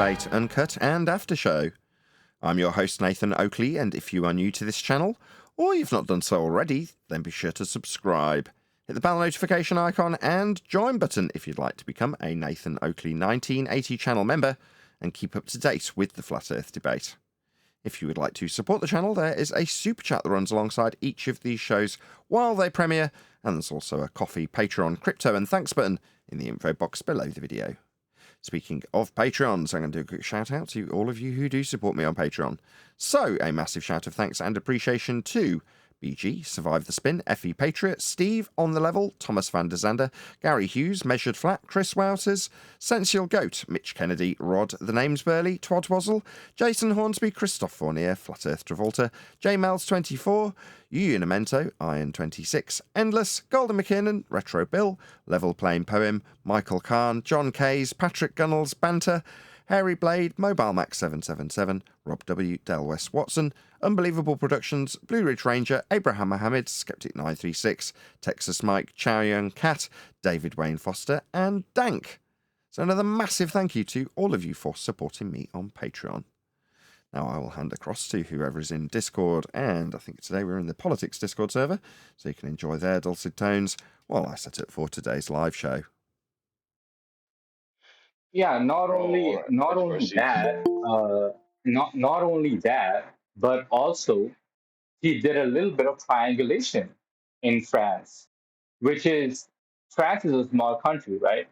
Debate, Uncut and After Show. I'm your host Nathan Oakley, and if you are new to this channel, or you've not done so already, then be sure to subscribe. Hit the bell notification icon and join button if you'd like to become a Nathan Oakley 1980 channel member and keep up to date with the Flat Earth debate. If you would like to support the channel, there is a super chat that runs alongside each of these shows while they premiere, and there's also a coffee, Patreon, crypto and thanks button in the info box below the video. Speaking of Patreons, I'm going to do a quick shout out to all of you who do support me on Patreon. So, a massive shout of thanks and appreciation to BG, Survive the Spin, FE Patriot, Steve, On the Level, Thomas van der Zander, Gary Hughes, Measured Flat, Chris Wouters, Sensual Goat, Mitch Kennedy, Rod, The Name's Burley, Twad Wazzle, Jason Hornsby, Christoph Fournier, Flat Earth Travolta, J Mel's 24, Unamento, Iron 26, Endless, Golden McKinnon, Retro Bill, Level Playing Poem, Michael Kahn, John Kays, Patrick Gunnels, Banter, Harry Blade, Mobile Max 777, Rob W, Del West Watson, Unbelievable Productions, Blue Ridge Ranger, Abraham Mohammed, Skeptic 936, Texas Mike, Chow Young Cat, David Wayne Foster, and Dank. So another massive thank you to all of you for supporting me on Patreon. Now I will hand across to whoever is in Discord, and I think today we're in the Politics Discord server, so you can enjoy their dulcet tones while I set up for today's live show. Yeah, not only that, but also he did a little bit of triangulation in France, which is France is a small country, right?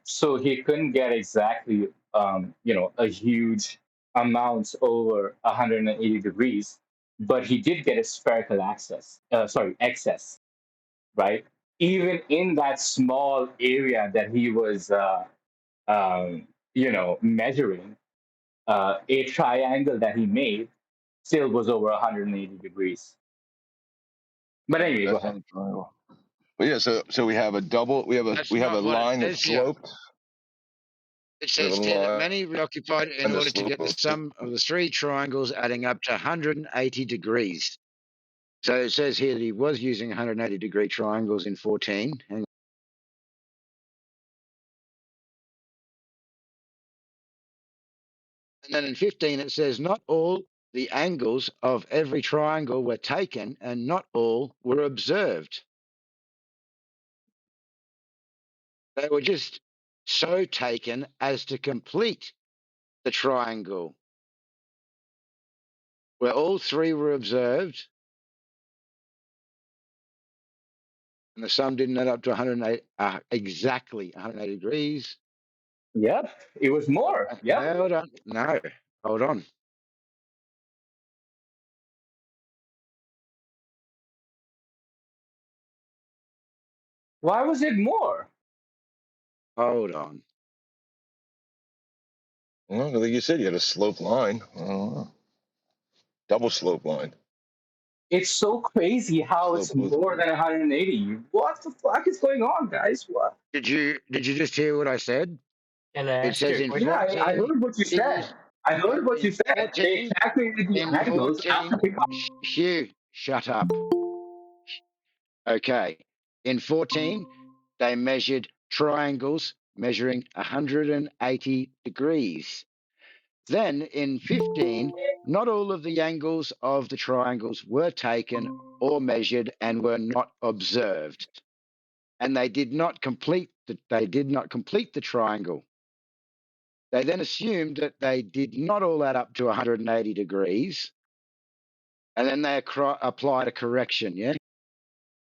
So he couldn't get exactly a huge amount over 180 degrees, but he did get a spherical excess, right? Even in that small area that he was measuring, a triangle that he made still was over 180 degrees. But anyway, go ahead. But yeah, so we have a double. We have a line that's sloped. It says here that many reoccupied in order to get the sum of the three triangles adding up to 180 degrees. So it says here that he was using 180 degree triangles in 14. Hang on. And then in 15 it says not all the angles of every triangle were taken and not all were observed. They were just so taken as to complete the triangle, where all three were observed, and the sum didn't add up to 108, exactly 180 degrees. Yep, it was more. Yeah. Hold on. No, hold on. Why was it more? Hold on. Well, like you said, you had a slope line. Double slope line. It's so crazy how it's more than 180. What the fuck is going on, guys? What? Did you just hear what I said? Can I It says in 14, yeah, I heard what you said. I heard what you said. They calculated the angles after Hugh, shut up. Okay. In 14, they measured triangles measuring 180 degrees. Then in 15, not all of the angles of the triangles were taken or measured and were not observed. And they did not complete the triangle. They then assumed that they did not all add up to 180 degrees. And then they applied a correction, yeah?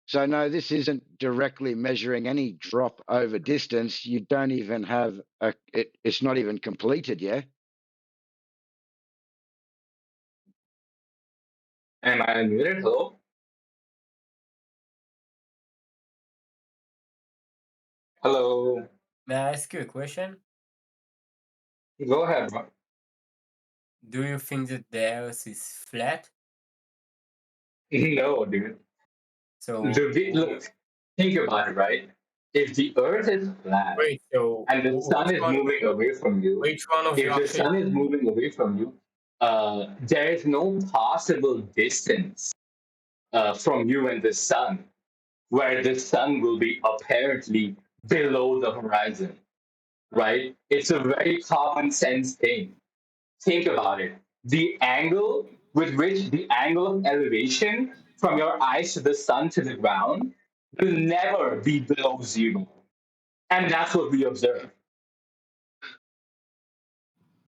So no, this isn't directly measuring any drop over distance. You don't even have it's not even completed, yeah? Am I unmuted? Hello? Hello? May I ask you a question? Go ahead, bro. Do you think that the Earth is flat? No, dude. So Look, think about it, right? If the Earth is flat and the sun is moving away from you, if the sun is moving away from you, there is no possible distance from you and the sun where the sun will be apparently below the horizon. right? It's a very common sense thing. Think about it. The angle with which the angle of elevation from your eyes to the sun to the ground will never be below zero. And that's what we observe.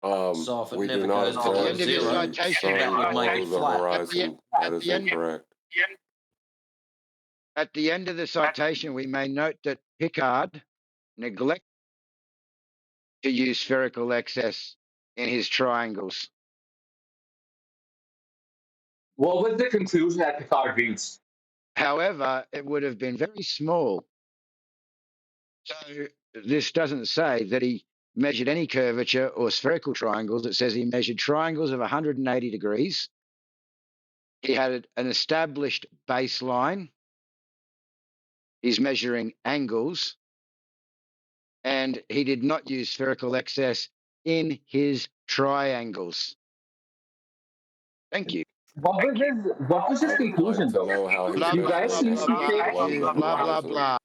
So if it We do never not goes At the below observe end of your zero, the citation, that sun would make below it the flat. horizon. That is the end, incorrect. at the end of the citation, we may note that Picard neglected to use spherical excess in his triangles. What was the conclusion that Picard reached? However, it would have been very small. So this doesn't say that he measured any curvature or spherical triangles. It says he measured triangles of 180 degrees. He had an established baseline. He's measuring angles. And he did not use spherical excess in his triangles. Thank you. What was I his would like conclusion to though? know how he's Blah, You blah, guys blah, seem blah, measuring to blah. think below the Blah, blah, horizon. blah.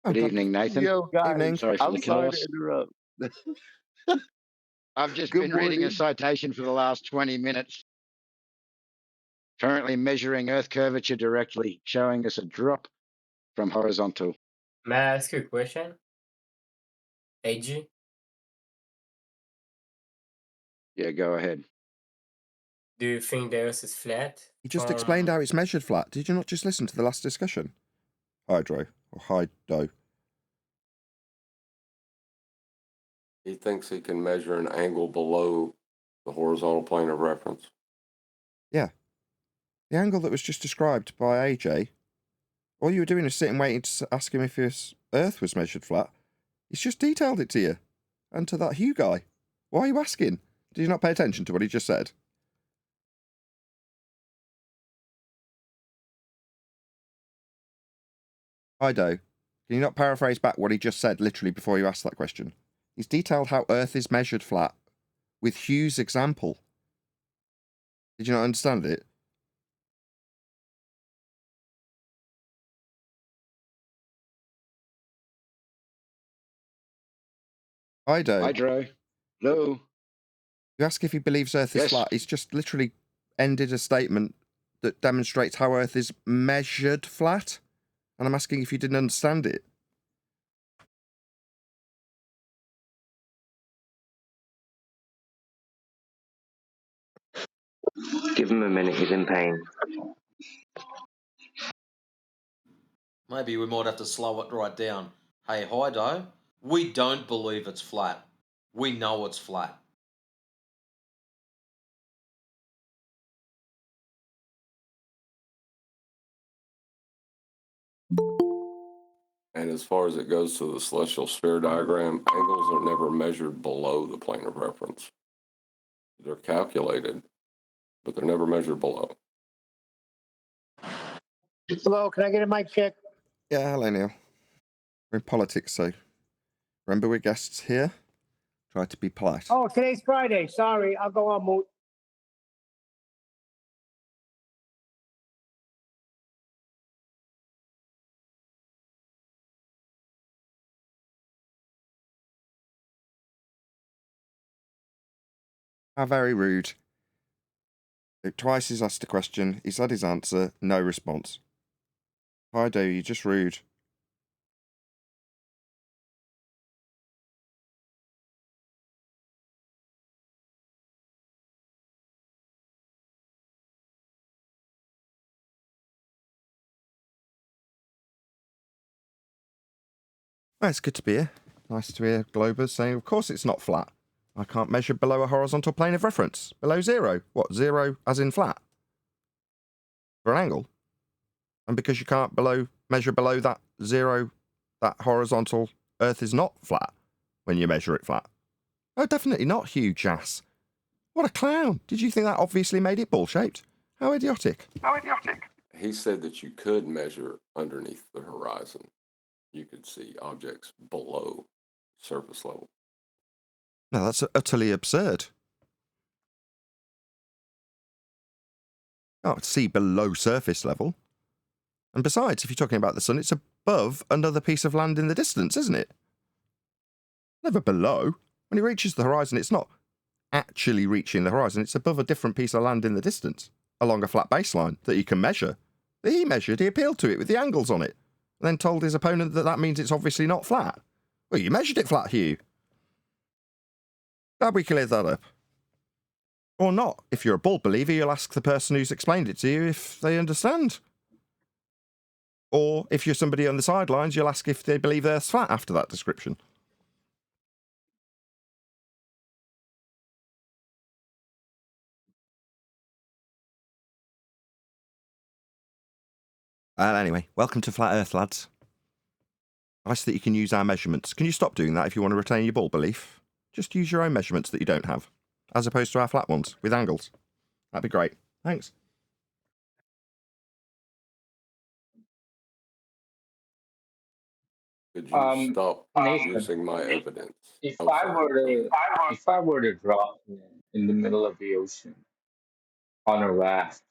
Good evening, Nathan. Yo, guys, Evening. Sorry for I'm the sorry to chaos. interrupt. I've just Good been reading a morning. citation for the last 20 minutes, currently measuring Earth curvature directly, showing us a drop from horizontal. May I ask you a question? AG? Yeah, go ahead. Do you think the Earth is flat? He just explained how it's measured flat. Did you not just listen to the last discussion? Hydro, or Hydo. He thinks he can measure an angle below the horizontal plane of reference. Yeah. The angle that was just described by AJ, all you were doing is sitting waiting to ask him if his Earth was measured flat. He's just detailed it to you. And to that Hugh guy. Why are you asking? Did you not pay attention to what he just said? Hydo, can you not paraphrase back what he just said literally before you asked that question? He's detailed how Earth is measured flat with Hugh's example. Did you not understand it? Hydo, Hydro. Hello. you ask if he believes Earth is Yes. flat. He's just literally ended a statement that demonstrates how Earth is measured flat. And I'm asking if you didn't understand it. Give him a minute, he's in pain. Maybe we might have to slow it right down. Hey, Hydo, we don't believe it's flat. We know it's flat. And as far as it goes to the celestial sphere diagram, angles are never measured below the plane of reference. They're calculated, but they're never measured below. Hello, can I get a mic check? Yeah, hello, Neil. We're in politics, so remember we're guests here. Try to be polite. Oh, today's Friday. Sorry, I'll go on mute. How very rude. Twice he's asked a question, he's had his answer, no response. Hydo, you're just rude. Well, it's good to be here. Nice to hear Globers saying, of course it's not flat. I can't measure below a horizontal plane of reference. Below zero. What, zero as in flat? For an angle? And because you can't measure below that zero, that horizontal, Earth is not flat when you measure it flat. Oh, definitely not, Hugh Jass. What a clown. Did you think that obviously made it ball-shaped? How idiotic. How idiotic. He said that you could measure underneath the horizon. You could see objects below surface level. No, that's utterly absurd. Oh, see below surface level. And besides, if you're talking about the sun, it's above another piece of land in the distance, isn't it? Never below. When it reaches the horizon, it's not actually reaching the horizon. It's above a different piece of land in the distance, along a flat baseline that you can measure. That he measured, he appealed to it with the angles on it, and then told his opponent that that means it's obviously not flat. Well, you measured it flat, Hugh. Glad we cleared that up. Or not. If you're a bull believer, you'll ask the person who's explained it to you if they understand. Or if you're somebody on the sidelines, you'll ask if they believe the Earth's flat after that description. Anyway, welcome to Flat Earth, lads. Nice that you can use our measurements. Can you stop doing that if you want to retain your bull belief? Just use your own measurements that you don't have, as opposed to our flat ones with angles. That'd be great. Thanks. Could you stop Nathan, using my evidence? if Oh, I sorry. were to drop in the middle of the ocean on a raft,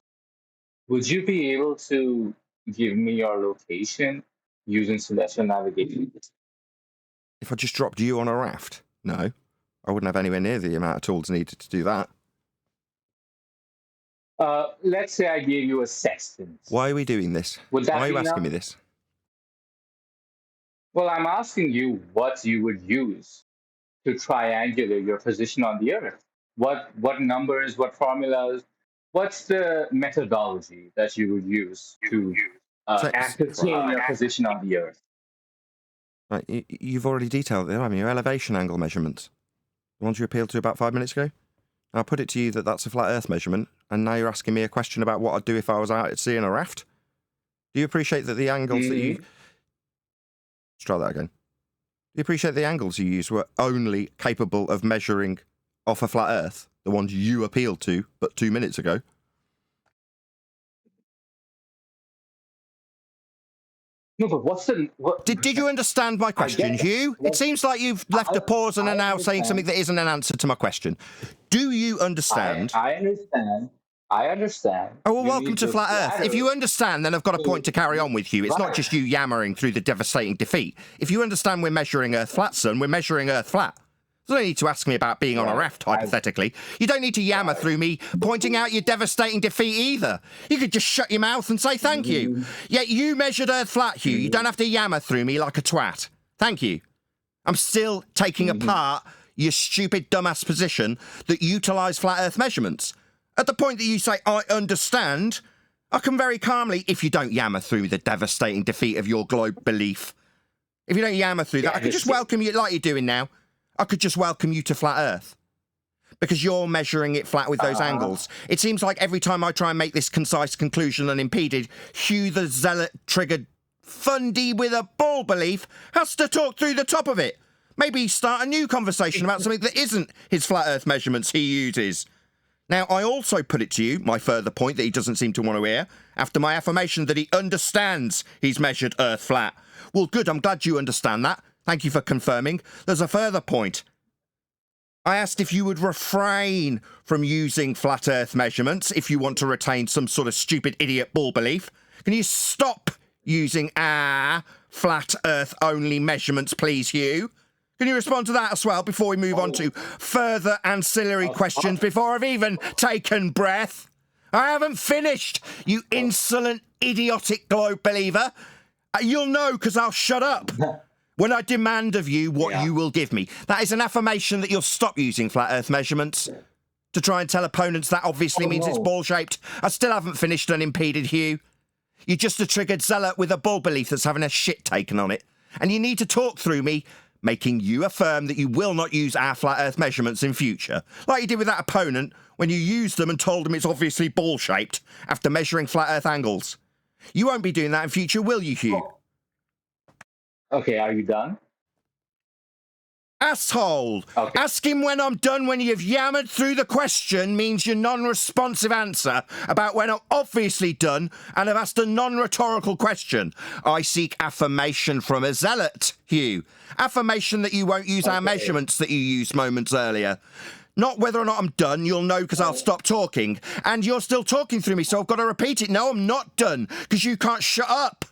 would you be able to give me your location using celestial navigation? If I just dropped you on a raft? No. I wouldn't have anywhere near the amount of tools needed to do that. Let's say I gave you a sextant. Why are we doing this? Would that Why are be you asking enough? me this? Well, I'm asking you what you would use to triangulate your position on the Earth. What numbers, what formulas, what's the methodology that you would use to ascertain your position on the Earth? Right, you've already detailed it, haven't you? Your elevation angle measurements. The ones you appealed to about 5 minutes ago? I put it to you that that's a flat Earth measurement, and now you're asking me a question about what I'd do if I was out at sea in a raft? Do you appreciate that the angles that you... Let's try that again. Do you appreciate the angles you used were only capable of measuring off a flat Earth, the ones you appealed to but 2 minutes ago? No, but what's the... What, Did you understand my question, Hugh? It seems like you've left a pause and are now saying something that isn't an answer to my question. Do you understand? I understand. I understand. Oh, well, You welcome need to this Flat Earth. If ladder. you understand, then I've got a point to carry on with you. It's not just you yammering through the devastating defeat. If you understand we're measuring Earth flat, son, we're measuring Earth flat. You don't need to ask me about being on a raft, hypothetically. You don't need to yammer through me pointing out your devastating defeat either. You could just shut your mouth and say thank you. Yet you measured Earth flat, Hugh. You don't have to yammer through me like a twat. Thank you. I'm still taking apart your stupid dumbass position that utilised flat Earth measurements. At the point that you say, I understand, I can very calmly, if you don't yammer through the devastating defeat of your globe belief, if you don't yammer through that, I could just welcome you like you're doing now. I could just welcome you to Flat Earth. Because you're measuring it flat with those angles. It seems like every time I try and make this concise conclusion unimpeded, Hugh the Zealot triggered Fundy with a ball belief has to talk through the top of it. Maybe start a new conversation about something that isn't his flat Earth measurements he uses. Now, I also put it to you, my further point that he doesn't seem to want to hear, after my affirmation that he understands he's measured Earth flat. Well, good, I'm glad you understand that. Thank you for confirming. There's a further point. I asked if you would refrain from using flat Earth measurements if you want to retain some sort of stupid idiot bull belief. Can you stop using flat Earth only measurements, please, Hugh? Can you respond to that as well before we move on to further ancillary questions before I've even taken breath? I haven't finished, you insolent, idiotic globe believer. You'll know because I'll shut up when I demand of you what you will give me. That is an affirmation that you'll stop using flat Earth measurements to try and tell opponents that obviously means it's ball-shaped. I still haven't finished unimpeded, Hugh. You're just a triggered zealot with a bull belief that's having a shit taken on it. And you need to talk through me, making you affirm that you will not use our flat Earth measurements in future, like you did with that opponent when you used them and told him it's obviously ball-shaped after measuring flat Earth angles. You won't be doing that in future, will you, Hugh? Okay, are you done? Asshole! Okay. Asking when I'm done when you've yammered through the question means your non-responsive answer about when I'm obviously done and have asked a non-rhetorical question. I seek affirmation from a zealot, Hugh. Affirmation that you won't use our measurements that you used moments earlier. Not whether or not I'm done. You'll know because I'll stop talking. And you're still talking through me, so I've got to repeat it. No, I'm not done because you can't shut up.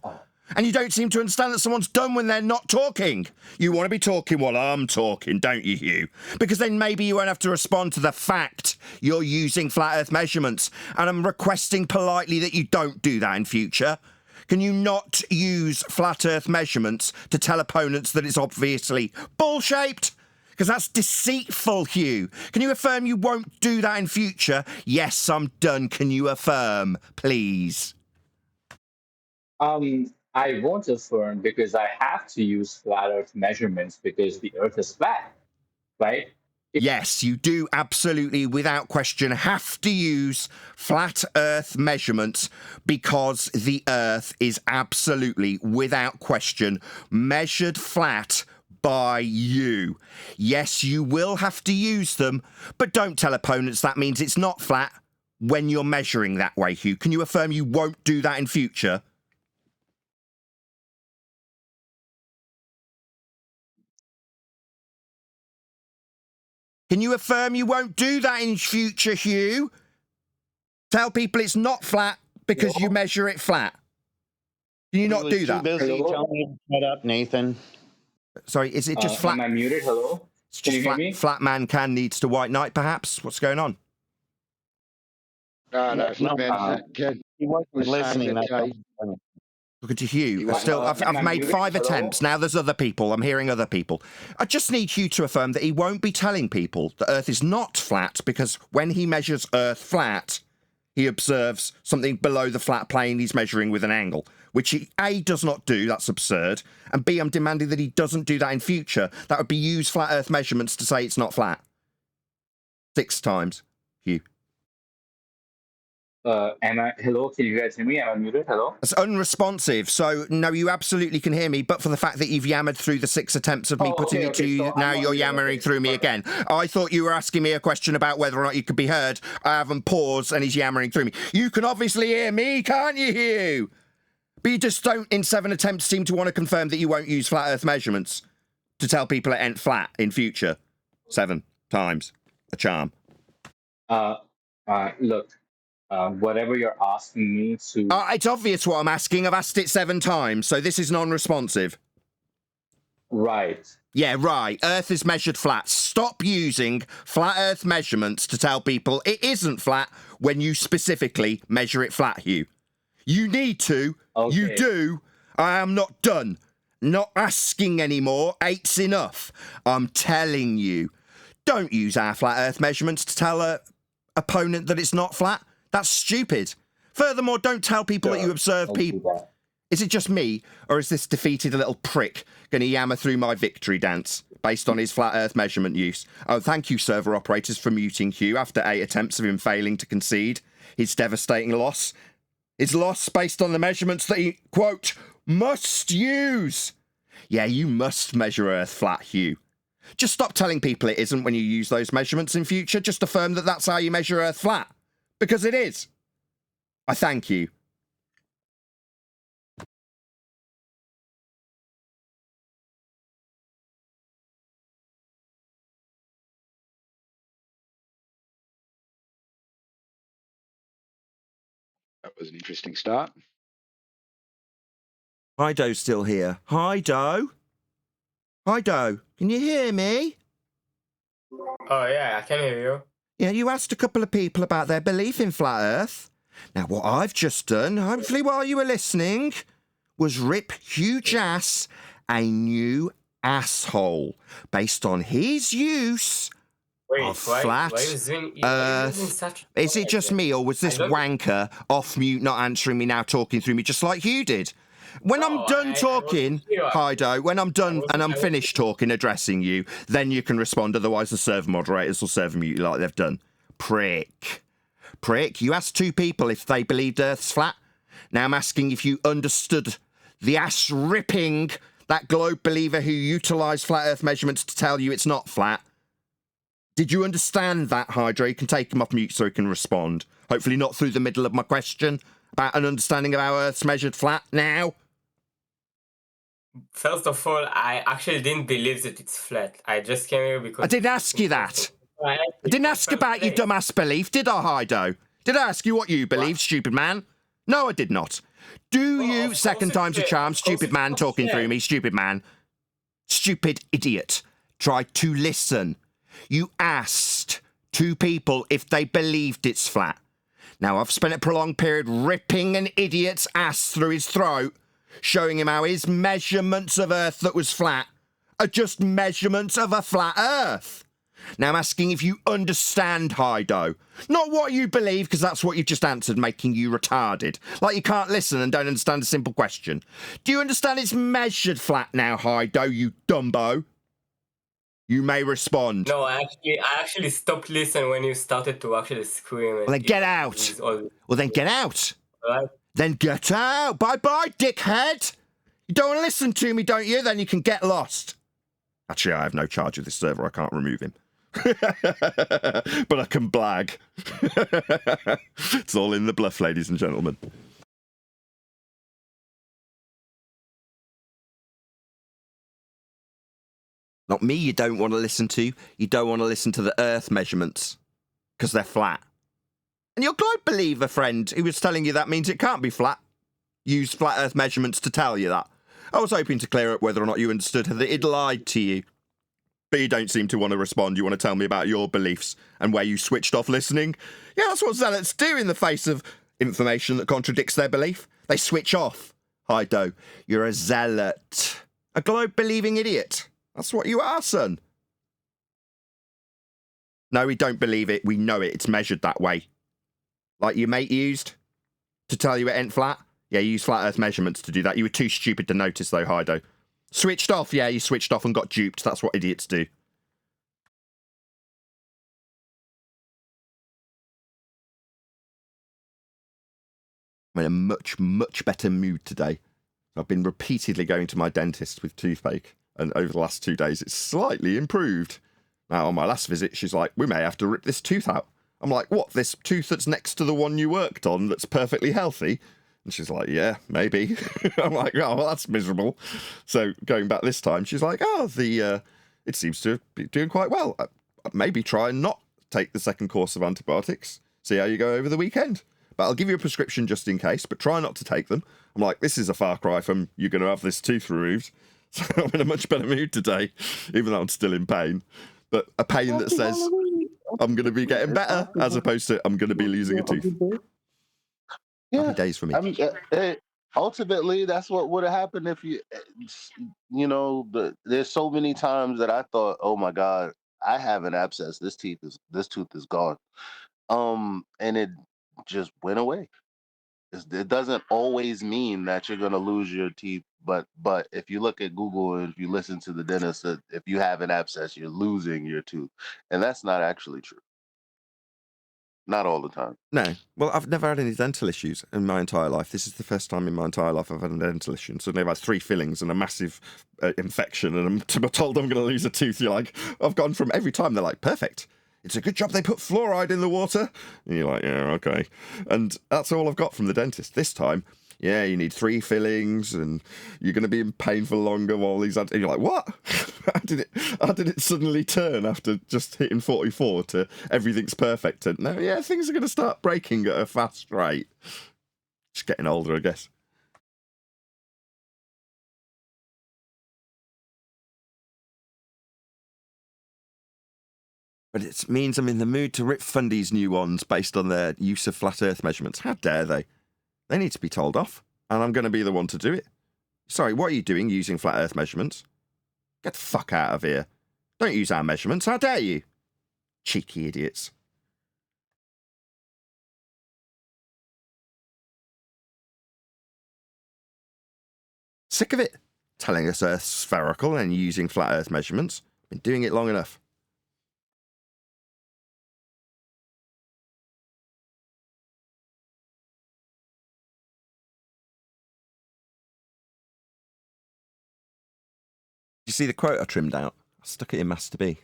And you don't seem to understand that someone's done when they're not talking. You want to be talking while I'm talking, don't you, Hugh? Because then maybe you won't have to respond to the fact you're using flat Earth measurements. And I'm requesting politely that you don't do that in future. Can you not use flat Earth measurements to tell opponents that it's obviously ball-shaped? Because that's deceitful, Hugh. Can you affirm you won't do that in future? Yes, I'm done. Can you affirm, please? I won't affirm because I have to use flat Earth measurements because the Earth is flat, right? Yes, you do absolutely, without question, have to use flat Earth measurements because the Earth is absolutely, without question, measured flat by you. Yes, you will have to use them, but don't tell opponents that means it's not flat when you're measuring that way, Hugh. Can you affirm you won't do that in future? Can you affirm you won't do that in future, Hugh? Tell people it's not flat because you measure it flat. Can you not do that? Too busy Hello? telling you to shut up, Nathan. Sorry, is it just flat? Am I muted? Hello? It's Can just you hear flat, me? flat man can needs to white knight, perhaps? What's going on? No, No, he wasn't was listening. trying That's Looking to Hugh. You Still, am I've I made muted? 5 Hello? attempts. Now there's other people. I'm hearing other people. I just need Hugh to affirm that he won't be telling people that Earth is not flat because when he measures Earth flat, he observes something below the flat plane he's measuring with an angle, which he, A, does not do. That's absurd. And B, I'm demanding that he doesn't do that in future. That would be use flat Earth measurements to say it's not flat. 6 times, Hugh. hello? Can you guys hear me? Am I muted? Hello? It's unresponsive, so no, you absolutely can hear me, but for the fact that you've yammered through the 6 attempts of me putting it to you, so now I'm you're on mute. yammering Okay, through me perfect. again. I thought you were asking me a question about whether or not you could be heard. I haven't paused, and he's yammering through me. You can obviously hear me, can't you, Hugh? But you just don't, in 7 attempts, seem to want to confirm that you won't use flat Earth measurements to tell people it ain't flat in future. 7 times. A charm. Look, whatever you're asking me to, It's obvious what I'm asking. I've asked it 7 times, so this is non-responsive. right. Yeah, right. Earth is measured flat. Stop using flat Earth measurements to tell people it isn't flat when you specifically measure it flat, Hugh. You need to. Okay. You do. I am not done. Not asking anymore. 8's enough. I'm telling you. Don't use our flat Earth measurements to tell a opponent that it's not flat. That's stupid. Furthermore, don't tell people that you observe I'll do people. that. Is it just me, or is this defeated little prick going to yammer through my victory dance based on his flat Earth measurement use? Oh, thank you, server operators, for muting Hugh after 8 attempts of him failing to concede his devastating loss. His loss based on the measurements that he, quote, must use. Yeah, you must measure Earth flat, Hugh. Just stop telling people it isn't when you use those measurements in future. Just affirm that that's how you measure Earth flat. Because it is. I thank you. That was an interesting start. Hido's still here. Hido? Hido, can you hear me? Oh yeah, I can hear you. Yeah, you asked a couple of people about their belief in flat Earth. Now, what I've just done, hopefully while you were listening, was rip Hugh Jass a new asshole based on his use Wait, of why flat you using Earth. such? Is it just me, or was this I don't- wanker off mute, not answering me now, talking through me, just like Hugh did? When I'm No, done I talking, wasn't here. Hido, when I'm done and I'm I wasn't- finished talking, addressing you, then you can respond. Otherwise, the server moderators will server mute you like they've done. Prick. Prick, you asked 2 people if they believed Earth's flat. Now I'm asking if you understood the ass ripping that globe believer who utilised flat Earth measurements to tell you it's not flat. Did you understand that, Hydra? You can take him off mute so he can respond. Hopefully not through the middle of my question about an understanding of how Earth's measured flat now. First of all, I actually didn't believe that it's flat. I just came here because I didn't ask you that. I I didn't ask about your dumbass belief, did I, Hido? Did I ask you what you believe, stupid man? No, I did not. Do Well, you, of course second you time's a did. charm, Of course stupid you man talking through did. me, stupid man? Stupid idiot. Try to listen. You asked two people if they believed it's flat. Now, I've spent a prolonged period ripping an idiot's ass through his throat, showing him how his measurements of Earth that was flat are just measurements of a flat Earth. Now I'm asking if you understand, Hido. Not what you believe, because that's what you've just answered, making you retarded. Like you can't listen and don't understand a simple question. Do you understand it's measured flat now, Hido, you dumbo? You may respond. No, I actually stopped listening when you started to actually scream. Well, then get out. Well, then get out. Right? Then get out. Bye-bye, dickhead. You don't want to listen to me, don't you? Then you can get lost. Actually, I have no charge of this server. I can't remove him. But I can blag. It's all in the bluff, ladies and gentlemen. Not me you don't want to listen to. You don't want to listen to the Earth measurements. Because they're flat. And your globe believer friend who was telling you that means it can't be flat used flat Earth measurements to tell you that. I was hoping to clear up whether or not you understood that it lied to you. But you don't seem to want to respond. You want to tell me about your beliefs and where you switched off listening. Yeah, that's what zealots do in the face of information that contradicts their belief. They switch off. Hido, you're a zealot. A globe-believing idiot. That's what you are, son. No, we don't believe it. We know it. It's measured that way. Like your mate used to tell you it ain't flat. Yeah, you used flat Earth measurements to do that. You were too stupid to notice, though, Hido. Switched off, yeah, you switched off and got duped. That's what idiots do. I'm in a much, much better mood today. I've been repeatedly going to my dentist with toothache, and over the last 2 days, it's slightly improved. Now, on my last visit, she's like, we may have to rip this tooth out. I'm like, what, this tooth that's next to the one you worked on that's perfectly healthy? And she's like, yeah, maybe. I'm like, oh, well, that's miserable. So going back this time, she's like, oh, it seems to be doing quite well. Maybe try and not take the second course of antibiotics. See how you go over the weekend. But I'll give you a prescription just in case, but try not to take them. I'm like, this is a far cry from you're going to have this tooth removed. So I'm in a much better mood today, even though I'm still in pain. But a pain that says I'm going to be getting better, as opposed to I'm going to be losing a tooth. Yeah, Happy days for me. I mean, ultimately, that's what would have happened if there's so many times that I thought, oh my God, I have an abscess. This tooth is gone. And it just went away. It doesn't always mean that you're gonna lose your teeth, but if you look at Google and if you listen to the dentist, if you have an abscess, you're losing your tooth, and that's not actually true. Not all the time. No. Well, I've never had any dental issues in my entire life. This is the first time in my entire life I've had a dental issue. And suddenly I've had 3 fillings and a massive infection, and I'm told I'm going to lose a tooth. You're like, I've gone from every time they're like, perfect. It's a good job they put fluoride in the water. And you're like, yeah, okay. And that's all I've got from the dentist. This time, yeah, you need 3 fillings and you're going to be in pain for longer while these... And you're like, what? How did it suddenly turn after just hitting 44 to everything's perfect? And no, yeah, things are going to start breaking at a fast rate. Just getting older, I guess. But it means I'm in the mood to rip Fundy's new ones based on their use of flat Earth measurements. How dare they? They need to be told off, and I'm going to be the one to do it. Sorry, what are you doing using flat Earth measurements? Get the fuck out of here. Don't use our measurements, how dare you? Cheeky idiots. Sick of it. Telling us Earth's spherical and using flat Earth measurements. Been doing it long enough. You see the quote I trimmed out? I stuck it in Master B.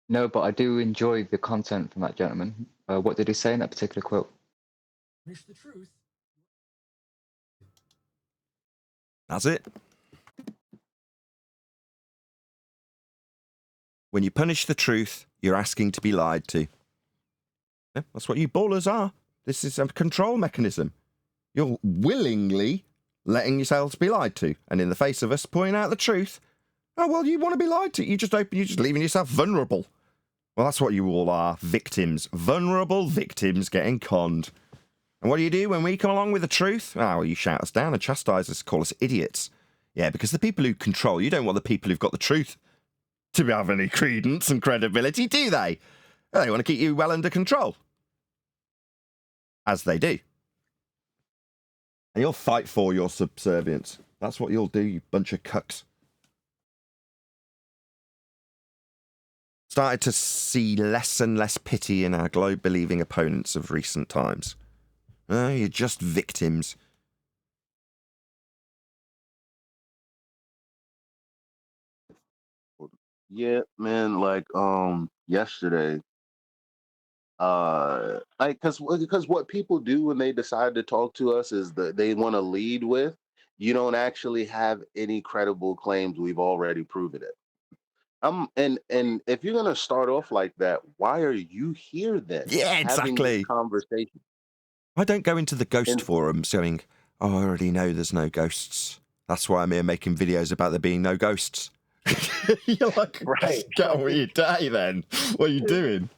No, but I do enjoy the content from that gentleman. What did he say in that particular quote? Finish the truth. That's it. When you punish the truth, you're asking to be lied to. Yeah, that's what you ballers are. This is a control mechanism. You're willingly letting yourselves be lied to. And in the face of us pointing out the truth, oh, well, you want to be lied to. You're just leaving yourself vulnerable. Well, that's what you all are. Victims. Vulnerable victims getting conned. And what do you do when we come along with the truth? Oh, well, you shout us down and chastise us, call us idiots. Yeah, because the people who control, you don't want the people who've got the truth to have any credence and credibility, do they? They want to keep you well under control. As they do. And you'll fight for your subservience. That's what you'll do, you bunch of cucks. Started to see less and less pity in our globe-believing opponents of recent times. Oh, you're just victims. Yeah, man, like yesterday, like because what people do when they decide to talk to us is that they want to lead with, you don't actually have any credible claims, we've already proven it. And if you're gonna start off like that, why are you here then Yeah, having this exactly. conversation? I don't go into the ghost And forums going, oh, I already know there's no ghosts. That's why I'm here making videos about there being no ghosts. You're like, right. get on with your day then. What are you doing?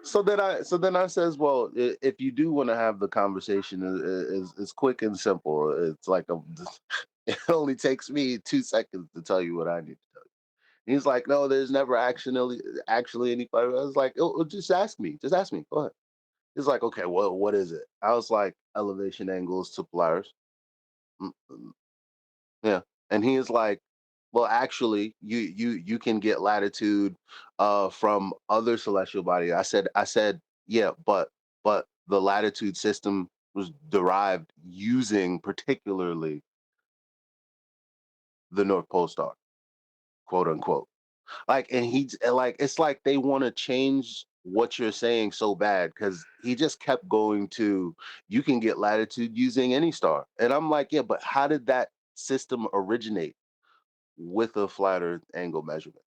So then I says, well, if you do want to have the conversation, is quick and simple. It's like it only takes me 2 seconds to tell you what I need to tell you. He's like, no, there's never actually any. I was like, oh, just ask me. Just ask me. Go ahead. He's like, okay, well, what is it? I was like, elevation angles to Polaris. Yeah. And he is like, well, actually, you can get latitude from other celestial bodies. I said, yeah, but the latitude system was derived using particularly the North Pole star, quote unquote. Like, and he's like, it's like they want to change what you're saying so bad because he just kept going to, you can get latitude using any star. And I'm like, yeah, but how did that system originate with a flat earth angle measurement?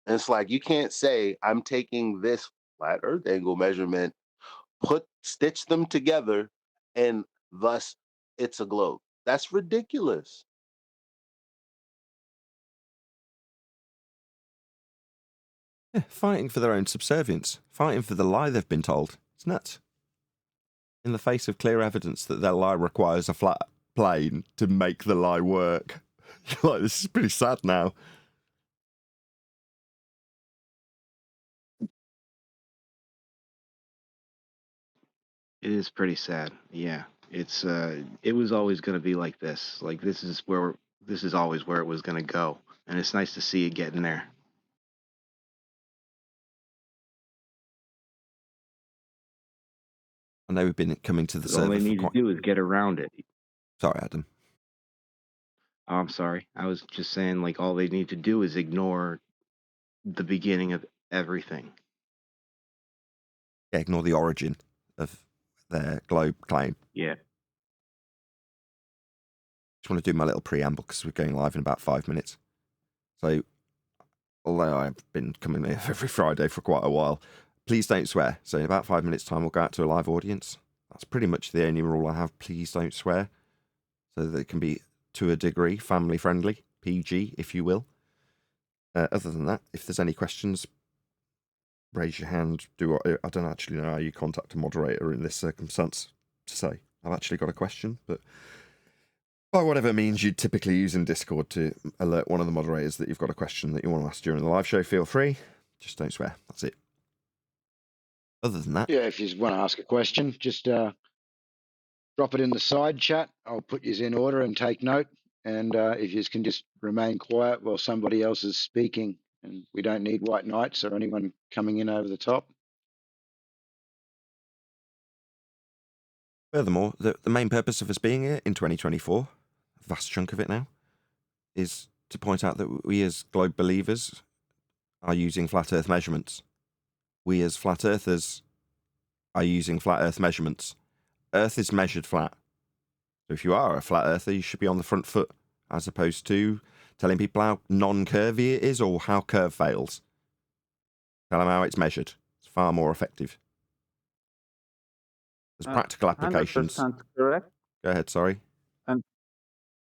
And it's like, you can't say, I'm taking this flat earth angle measurement, stitch them together, and thus it's a globe. That's ridiculous. Yeah, fighting for their own subservience. Fighting for the lie they've been told. It's nuts. In the face of clear evidence that their lie requires a flat plane to make the lie work. Like, this is pretty sad now. It is pretty sad. Yeah. It's it was always going to be like this. Like this is always where it was going to go. And it's nice to see it getting there. I know we've been coming to the 'Cause all server they for need to quite... do is get around it. Sorry, Adam. Oh, I'm sorry. I was just saying like all they need to do is ignore the beginning of everything. Yeah, ignore the origin of their globe claim. Yeah. Just want to do my little preamble because we're going live in about 5 minutes. So, although I've been coming here every Friday for quite a while, please don't swear. So in about 5 minutes' time, we'll go out to a live audience. That's pretty much the only rule I have. Please don't swear. So that it can be, to a degree, family friendly, PG, if you will. Other than that, if there's any questions, raise your hand. I don't actually know how you contact a moderator in this circumstance to say, I've actually got a question, but by whatever means you'd typically use in Discord to alert one of the moderators that you've got a question that you want to ask during the live show, feel free. Just don't swear. That's it. Other than that, Yeah, if you want to ask a question, just drop it in the side chat. I'll put you in order and take note. And if you can just remain quiet while somebody else is speaking, and we don't need white knights or anyone coming in over the top. furthermore, the main purpose of us being here in 2024, a vast chunk of it now, is to point out that we as globe believers are using flat earth measurements. We as flat earthers are using flat earth measurements. Earth is measured flat. So if you are a flat earther, you should be on the front foot, as opposed to telling people how non-curvy it is or how curve fails. Tell them how it's measured. It's far more effective. There's practical applications. 100% correct. Go ahead, sorry. And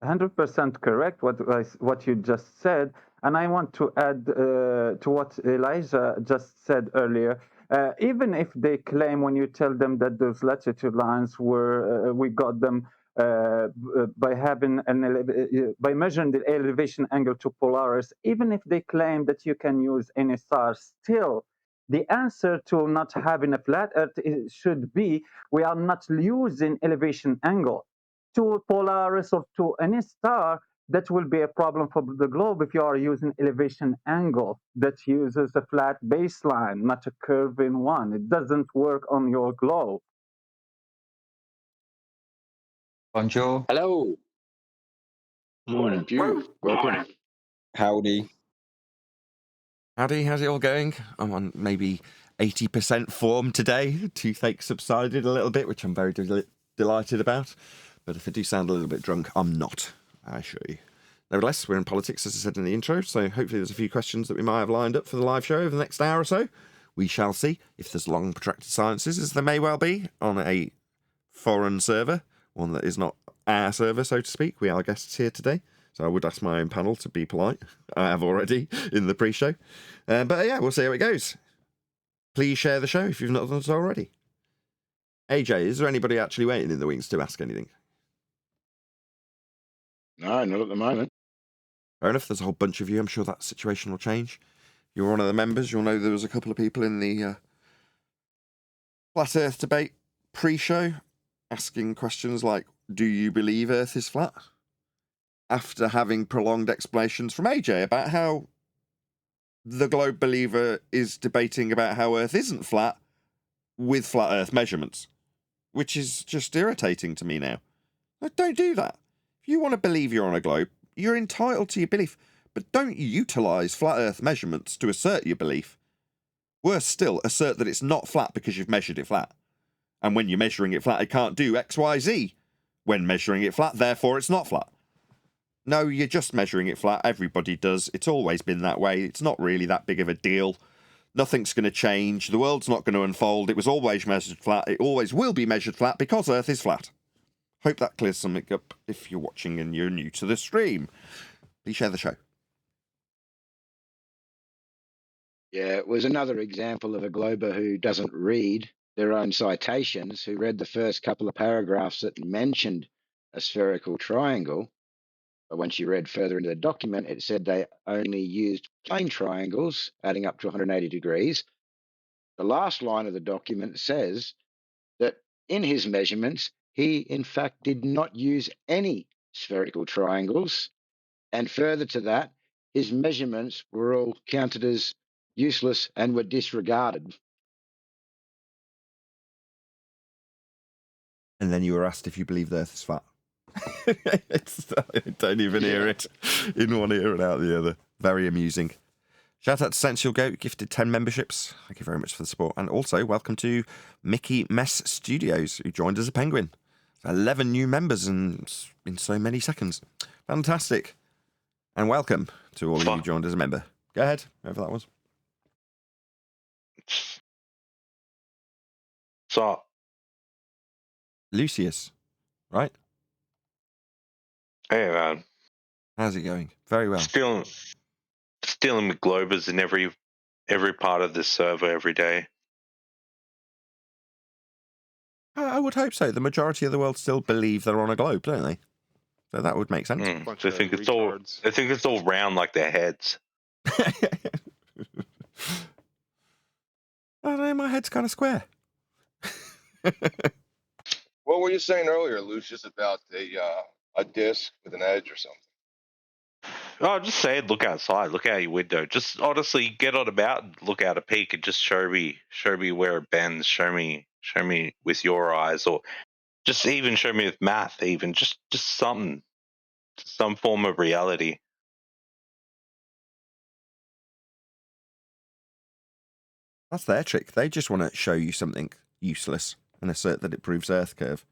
100% correct what you just said. And I want to add to what Elijah just said earlier. Even if they claim, when you tell them that those latitude lines were, we got them by having by measuring the elevation angle to Polaris, even if they claim that you can use any star, still the answer to not having a flat Earth should be we are not using elevation angle to Polaris or to any star. That will be a problem for the globe if you are using elevation angle that uses a flat baseline, not a curving one. It doesn't work on your globe. Bonjour. Hello. Morning, Pew. Welcome. Howdy. Howdy, how's it all going? I'm on maybe 80% form today. Toothache subsided a little bit, which I'm very delighted about. But if I do sound a little bit drunk, I'm not, I assure you. Nevertheless, we're in politics, as I said in the intro, so hopefully there's a few questions that we might have lined up for the live show over the next hour or so. We shall see if there's long, protracted silences, as there may well be, on a foreign server, one that is not our server, so to speak. We are guests here today, so I would ask my own panel to be polite. I have already in the pre-show. But yeah, we'll see how it goes. Please share the show if you've not done so already. AJ, is there anybody actually waiting in the wings to ask anything? No, not at the moment. Fair enough, there's a whole bunch of you. I'm sure that situation will change. You're one of the members. You'll know there was a couple of people in the Flat Earth debate pre-show asking questions like, do you believe Earth is flat? After having prolonged explanations from AJ about how the Globe Believer is debating about how Earth isn't flat with flat Earth measurements, which is just irritating to me now. Don't do that. If you want to believe you're on a globe, you're entitled to your belief, but don't utilise flat Earth measurements to assert your belief. Worse still, assert that it's not flat because you've measured it flat. And when you're measuring it flat, it can't do X, Y, Z. When measuring it flat, therefore it's not flat. No, you're just measuring it flat. Everybody does. It's always been that way. It's not really that big of a deal. Nothing's going to change. The world's not going to unfold. It was always measured flat. It always will be measured flat because Earth is flat. Hope that clears something up if you're watching and you're new to the stream. Please share the show. Yeah, it was another example of a glober who doesn't read their own citations, who read the first couple of paragraphs that mentioned a spherical triangle. But when she read further into the document, it said they only used plane triangles, adding up to 180 degrees. The last line of the document says that in his measurements, he in fact did not use any spherical triangles. And further to that, his measurements were all counted as useless and were disregarded. And then you were asked if you believe the Earth is flat. I don't even hear it in one ear and out the other. Very amusing. Shout out to Sensual Goat, gifted 10 memberships. Thank you very much for the support. And also, welcome to Mickey Mess Studios, who joined as a penguin. 11 new members in so many seconds. Fantastic. And welcome to all of you who joined as a member. Go ahead, whoever that was. So, Lucius, right? Hey, man. How's it going? Very well. Stealing with Globers in every part of this server every day. I would hope so. The majority of the world still believe they're on a globe, don't they? So that would make sense. So they think it's all round like their heads. I don't know, my head's kind of square. What were you saying earlier, Lucius, about a disc with an edge or something? Oh, just say it, look outside, look out your window. Just honestly get on a mountain, look out a peak, and just show me where it bends. Show me with your eyes, or just even show me with math. Even just something, some form of reality. That's their trick. They just want to show you something useless and assert that it proves Earth curve.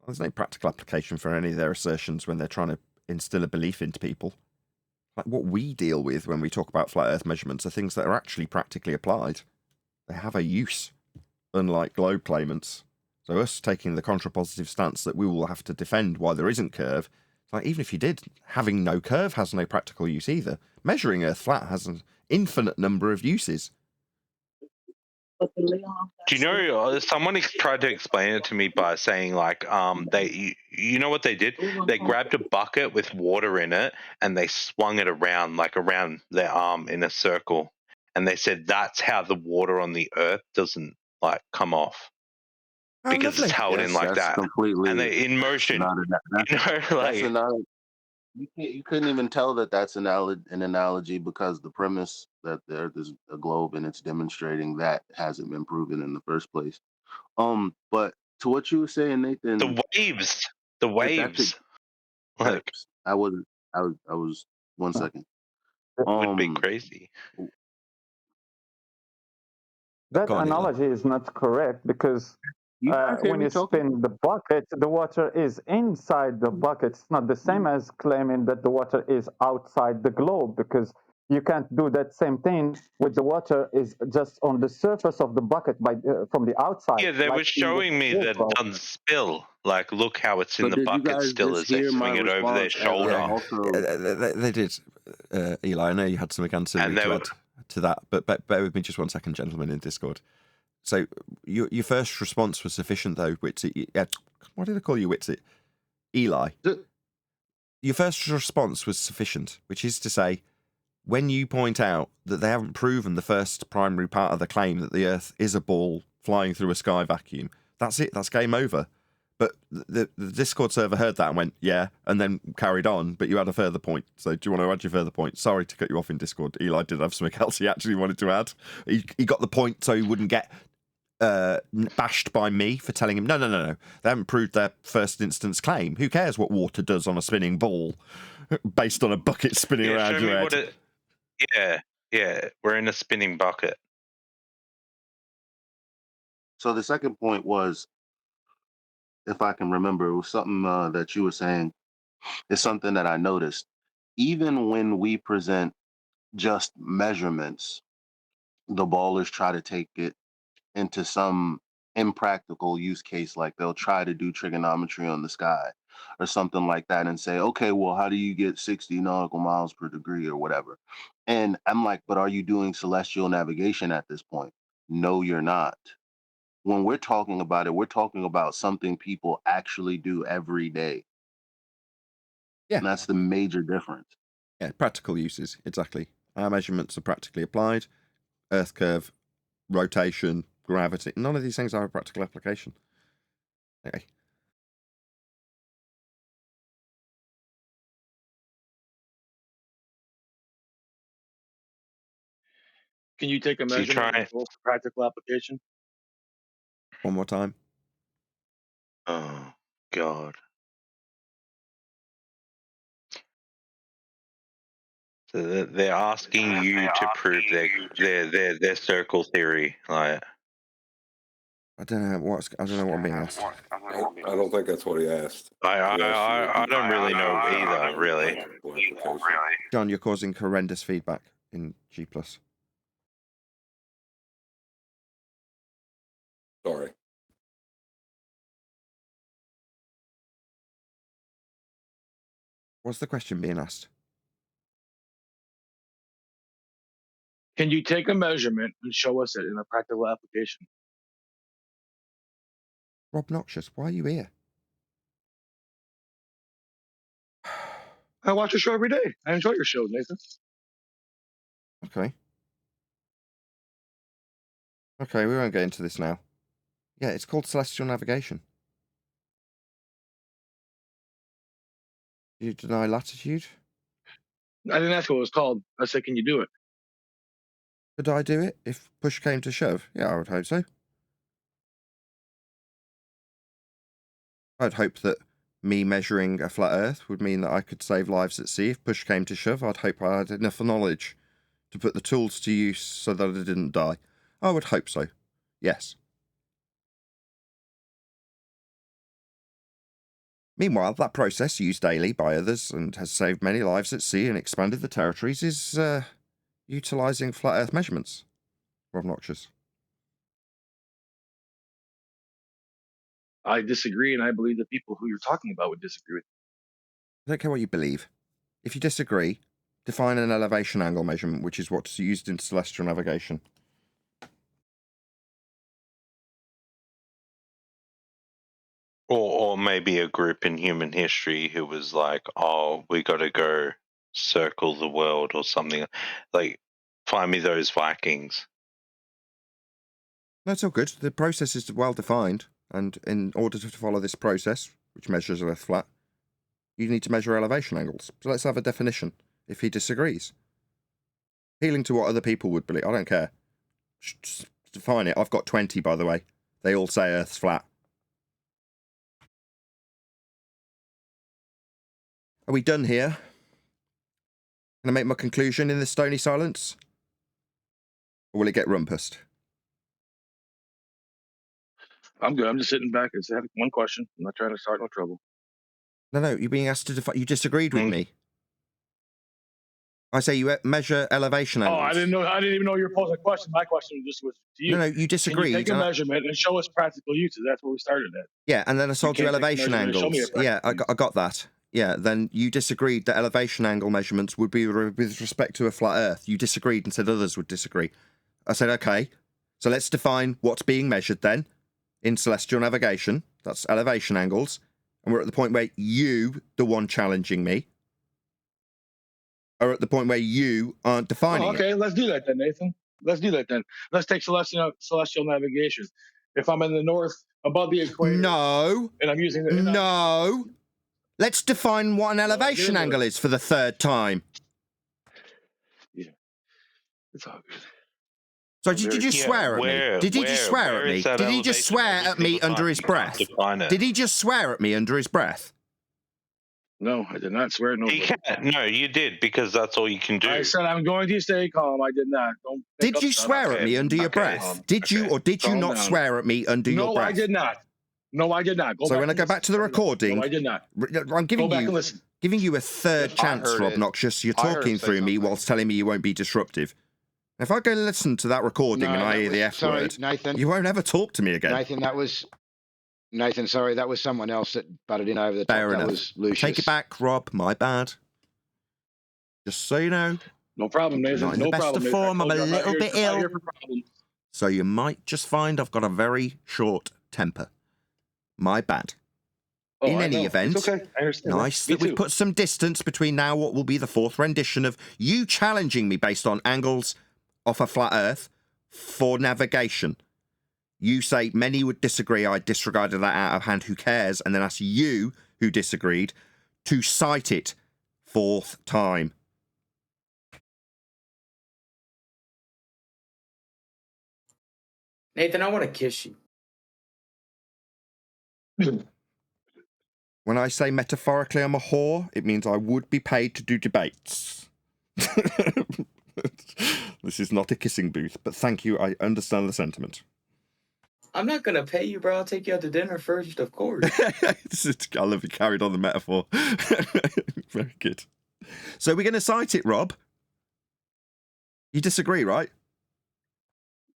Well, there's no practical application for any of their assertions when they're trying to instill a belief into people. Like what we deal with when we talk about flat Earth measurements are things that are actually practically applied. They have a use, unlike globe claimants. So us taking the contrapositive stance that we will have to defend why there isn't curve, like even if you did, having no curve has no practical use either. Measuring Earth flat has an infinite number of uses. Do you know? Someone tried to explain it to me by saying like, you know what they did? They grabbed a bucket with water in it and they swung it around like around their arm in a circle, and they said that's how the water on the Earth doesn't like come off because it's held in like that's that, completely and they in motion. not a, that's, You know, that's like you couldn't even tell that that's an analogy because the premise that there is a globe and it's demonstrating that hasn't been proven in the first place. But to what you were saying, Nathan, the waves, the waves, like I was 1 second. it would be crazy. That analogy is not correct because when you spin the bucket, the water is inside the bucket. It's not the same as claiming that the water is outside the globe, because you can't do that same thing with the water is just on the surface of the bucket from the outside. Yeah, they were showing me that it doesn't spill. Like, look how it's in But the did you bucket guys still just as they hear my swing it over their response as I shoulder. also They did, Eli. I know you had something ancillary to add to that, but bear with me just 1 second, gentlemen in Discord. So your first response was sufficient, though, Witsy. Why did I call you Witsy? Eli. Your first response was sufficient, which is to say, when you point out that they haven't proven the first primary part of the claim that the Earth is a ball flying through a sky vacuum, that's it. That's game over. But the Discord server heard that and went, yeah, and then carried on, but you had a further point. So do you want to add your further point? Sorry to cut you off in Discord. Eli did have something else he actually wanted to add. He got the point so he wouldn't get bashed by me for telling him, no. They haven't proved their first instance claim. Who cares what water does on a spinning ball based on a bucket spinning around your head? Yeah, we're in a spinning bucket. So the second point was, if I can remember, it was something that you were saying. It's something that I noticed. Even when we present just measurements, the ballers try to take it into some impractical use case, like they'll try to do trigonometry on the sky or something like that and say, okay, well, how do you get 60 nautical miles per degree or whatever? And I'm like, but are you doing celestial navigation at this point? No, you're not. When we're talking about it, we're talking about something people actually do every day. Yeah. And that's the major difference. Yeah, practical uses, exactly. Our measurements are practically applied. Earth curve, rotation, gravity. None of these things are a practical application. Okay. Can you take a measurement and force a practical application? One more time. Oh, God. So they're asking you to prove their circle theory, like. I don't know what I'm being asked. I don't think that's what he asked. I don't really know either, really. John, you're causing horrendous feedback in G+. Sorry. What's the question being asked? Can you take a measurement and show us it in a practical application? Rob Noxious, why are you here? I watch your show every day. I enjoy your show, Nathan. Okay, we won't get into this now. Yeah, it's called celestial navigation. You deny latitude? I didn't ask what it was called. I said, can you do it? Could I do it if push came to shove? Yeah, I would hope so. I'd hope that me measuring a flat Earth would mean that I could save lives at sea if push came to shove. I'd hope I had enough knowledge to put the tools to use so that I didn't die. I would hope so. Yes. Meanwhile, that process, used daily by others and has saved many lives at sea and expanded the territories, is utilising flat Earth measurements. Rob Noxious. I disagree, and I believe the people who you're talking about would disagree with. I don't care what you believe. If you disagree, define an elevation angle measurement, which is what's used in celestial navigation. Or maybe a group in human history who was like, oh, we got to go circle the world or something. Like, find me those Vikings. That's all good. The process is well defined, and in order to follow this process, which measures Earth flat, you need to measure elevation angles. So let's have a definition, if he disagrees. Appealing to what other people would believe, I don't care. Just define it. I've got 20, by the way. They all say Earth's flat. Are we done here? Can I make my conclusion in this stony silence? Or will it get rumpused? I'm good. I'm just sitting back and had one question. I'm not trying to start no trouble. No, you're being asked to define. You disagreed with me. I say you measure elevation angles. Oh, I didn't even know you were posing a question. My question just was to you. No, you disagreed. Can you take a measurement and show us practical uses? That's where we started at. Yeah, and then I told you elevation angles. Yeah, I got that. Yeah, then you disagreed that elevation angle measurements would be with respect to a flat Earth. You disagreed and said others would disagree. I said, okay, so let's define what's being measured then in celestial navigation. That's elevation angles. And we're at the point where you, the one challenging me, are at the point where you aren't defining it. Okay, let's do that then, Nathan. Let's do that then. Let's take celestial navigation. If I'm in the north above the equator. No. And I'm using the. No. Let's define what an elevation angle is for the third time. Yeah. It's all good. So did you just swear at me? Did he just swear at me? Did he just swear at me under his breath? Did he just swear at me under his breath? No, I did not swear. No, no, you did, because that's all you can do. I said I'm going to stay calm. I did not. Did you swear at me under your breath? Did you or did you not swear at me under your breath? No, I did not. No, I did not. So when I go back to the recording, no, I did not. I'm giving you a third chance, Rob Noxious. You're talking through me whilst telling me you won't be disruptive. If I go listen to that recording and I hear the F word, Nathan, you won't ever talk to me again. Nathan, sorry, that was someone else that butted in over the top. Fair enough. That was Lucius. Take it back, Rob. My bad. Just so you know. No problem, Nathan. Not in the best of form. I'm a little bit ill. So you might just find I've got a very short temper. My bad. In any event, it's okay. I understand. Nice that we've put some distance between now what will be the fourth rendition of you challenging me based on angles off a flat Earth for navigation. You say many would disagree. I disregarded that out of hand. Who cares? And then ask you, who disagreed, to cite it fourth time. Nathan, I want to kiss you. When I say metaphorically I'm a whore, it means I would be paid to do debates. This is not a kissing booth, but thank you. I understand the sentiment. I'm not going to pay you, bro. I'll take you out to dinner first, of course. I love you carried on the metaphor. Very good. So we're going to cite it, Rob. You disagree, right?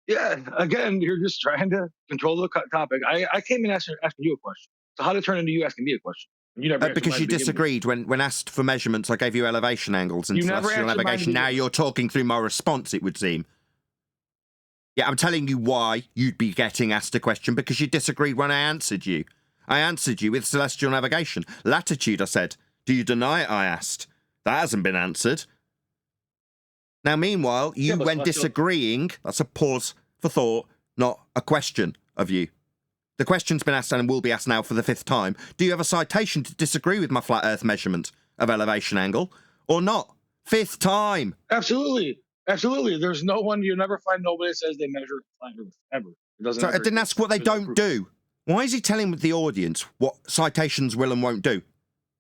Yeah, again, you're just trying to control the topic. I came in asking you a question. So how did it turn into you asking me a question? You never because you disagreed when asked for measurements. I gave you elevation angles and celestial navigation. Now you're talking through my response, it would seem. Yeah, I'm telling you why you'd be getting asked a question, because you disagreed when I answered you. I answered you with celestial navigation. Latitude, I said. Do you deny it, I asked. That hasn't been answered. Now, meanwhile, you, when disagreeing, that's a pause for thought, not a question of you. The question's been asked and will be asked now for the fifth time. Do you have a citation to disagree with my flat Earth measurement of elevation angle or not? Fifth time. Absolutely. Absolutely. There's no one, you never find nobody that says they measure flat Earth, ever. It doesn't. So I didn't ask what they don't do. Why is he telling the audience what citations will and won't do?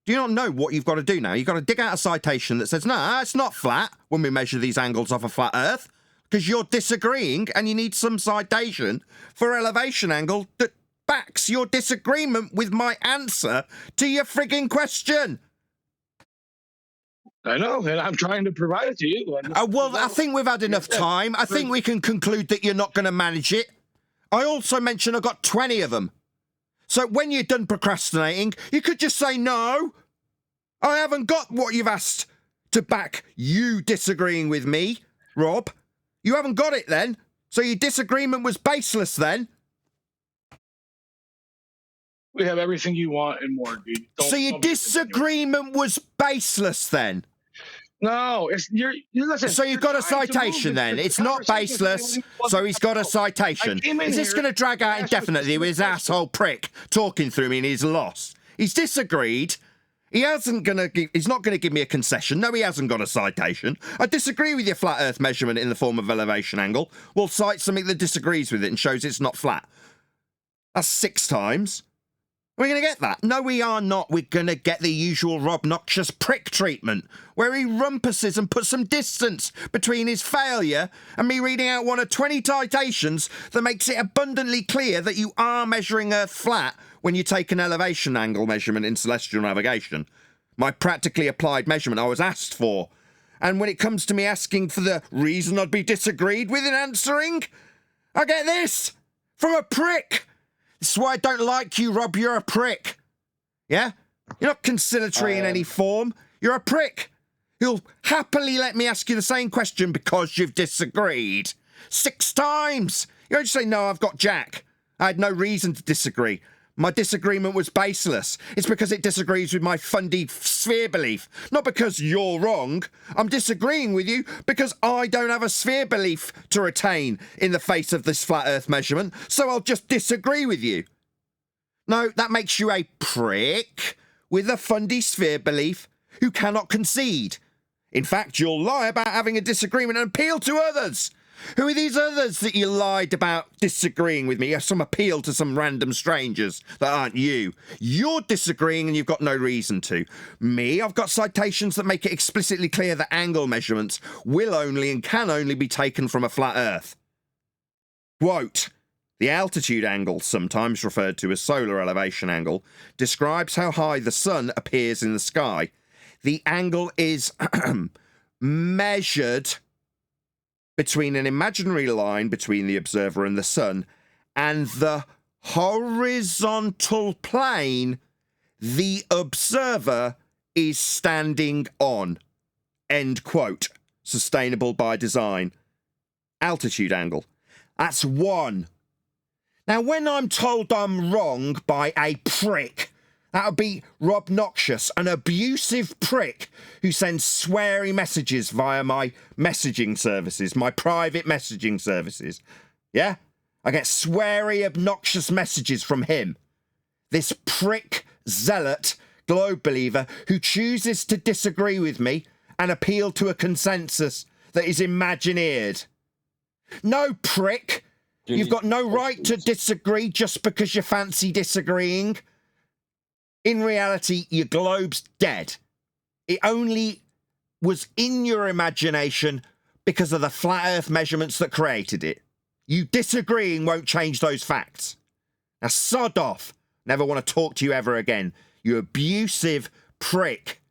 Do you not know what you've got to do now? You've got to dig out a citation that says, no, it's not flat when we measure these angles off a flat Earth, because you're disagreeing and you need some citation for elevation angle that backs your disagreement with my answer to your frigging question. I know, and I'm trying to provide it to you. Well, I think we've had enough time. I think we can conclude that you're not going to manage it. I also mentioned I got 20 of them. So when you're done procrastinating, you could just say no. I haven't got what you've asked to back you disagreeing with me, Rob. You haven't got it then. So your disagreement was baseless then. We have everything you want and more, dude. So your disagreement was baseless then. No, you listen. So you've got a citation then. It's not baseless, so he's got a citation. Is this going to drag out indefinitely with his asshole prick talking through me and he's lost? He's disagreed. He's not going to give me a concession. No, he hasn't got a citation. I disagree with your flat Earth measurement in the form of elevation angle. We'll cite something that disagrees with it and shows it's not flat. That's 6 times. Are we going to get that? No, we are not. We're going to get the usual Rob Noxious prick treatment, where he rumpuses and puts some distance between his failure and me reading out one of 20 citations that makes it abundantly clear that you are measuring Earth flat when you take an elevation angle measurement in celestial navigation. My practically applied measurement I was asked for. And when it comes to me asking for the reason I'd be disagreed with in answering, I get this from a prick. This is why I don't like you, Rob. You're a prick. Yeah? You're not conciliatory in any form. You're a prick. You'll happily let me ask you the same question because you've disagreed. 6 times. You don't just say, no, I've got Jack. I had no reason to disagree. My disagreement was baseless. It's because it disagrees with my fundy sphere belief. Not because you're wrong. I'm disagreeing with you because I don't have a sphere belief to retain in the face of this flat Earth measurement, so I'll just disagree with you. No, that makes you a prick with a fundy sphere belief who cannot concede. In fact, you'll lie about having a disagreement and appeal to others. Who are these others that you lied about disagreeing with me? You have some appeal to some random strangers that aren't you. You're disagreeing and you've got no reason to. Me, I've got citations that make it explicitly clear that angle measurements will only and can only be taken from a flat Earth. Quote, the altitude angle, sometimes referred to as solar elevation angle, describes how high the sun appears in the sky. The angle is measured between an imaginary line between the observer and the sun and the horizontal plane the observer is standing on. End quote. Sustainable by design. Altitude angle. That's 1. Now, when I'm told I'm wrong by a prick, that would be Rob Noxious, an abusive prick who sends sweary messages via my messaging services, my private messaging services. Yeah? I get sweary, obnoxious messages from him. This prick, zealot, globe believer who chooses to disagree with me and appeal to a consensus that is imagineered. No, prick. You've got no right to disagree just because you fancy disagreeing. In reality, your globe's dead. It only was in your imagination because of the flat Earth measurements that created it. You disagreeing won't change those facts. Now, sod off. Never want to talk to you ever again. You abusive prick.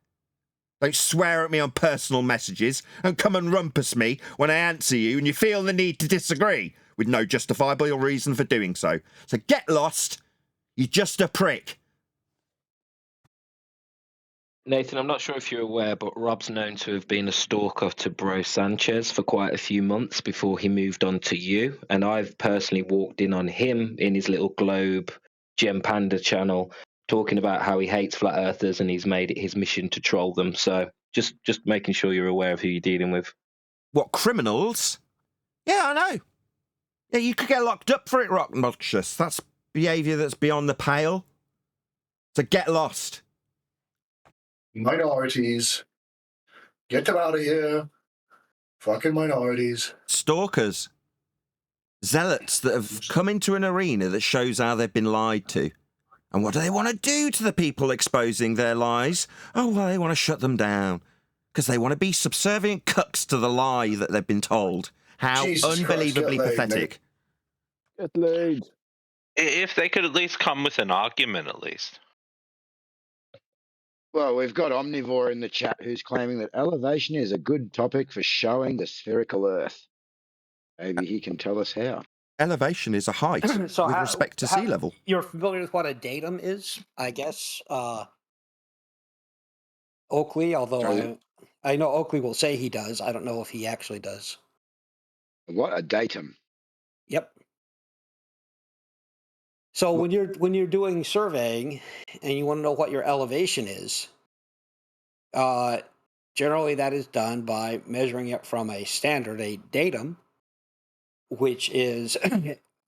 Don't swear at me on personal messages and come and rumpus me when I answer you and you feel the need to disagree with no justifiable reason for doing so. So get lost. You're just a prick. Nathan, I'm not sure if you're aware, but Rob's known to have been a stalker to Bro Sanchez for quite a few months before he moved on to you. And I've personally walked in on him in his little Globe Gem Panda channel, talking about how he hates flat earthers and he's made it his mission to troll them. So just making sure you're aware of who you're dealing with. What, criminals? Yeah, I know. Yeah, you could get locked up for it, Rock Noxious. That's behaviour that's beyond the pale. So get lost. Minorities. Get them out of here. Fucking minorities. Stalkers. Zealots that have come into an arena that shows how they've been lied to. And what do they want to do to the people exposing their lies? Oh, well, they want to shut them down. Because they want to be subservient cucks to the lie that they've been told. How Jesus unbelievably Christ, get laid, pathetic. mate. Get laid. If they could at least come with an argument, at least. Well, we've got Omnivore in the chat who's claiming that elevation is a good topic for showing the spherical Earth. Maybe he can tell us how. Elevation is a height So with respect to sea level. You're familiar with what a datum is, I guess. Oakley, although I know Oakley will say he does. I don't know if he actually does. What a datum. Yep. So when you're doing surveying and you want to know what your elevation is, generally that is done by measuring it from a standard, a datum, which is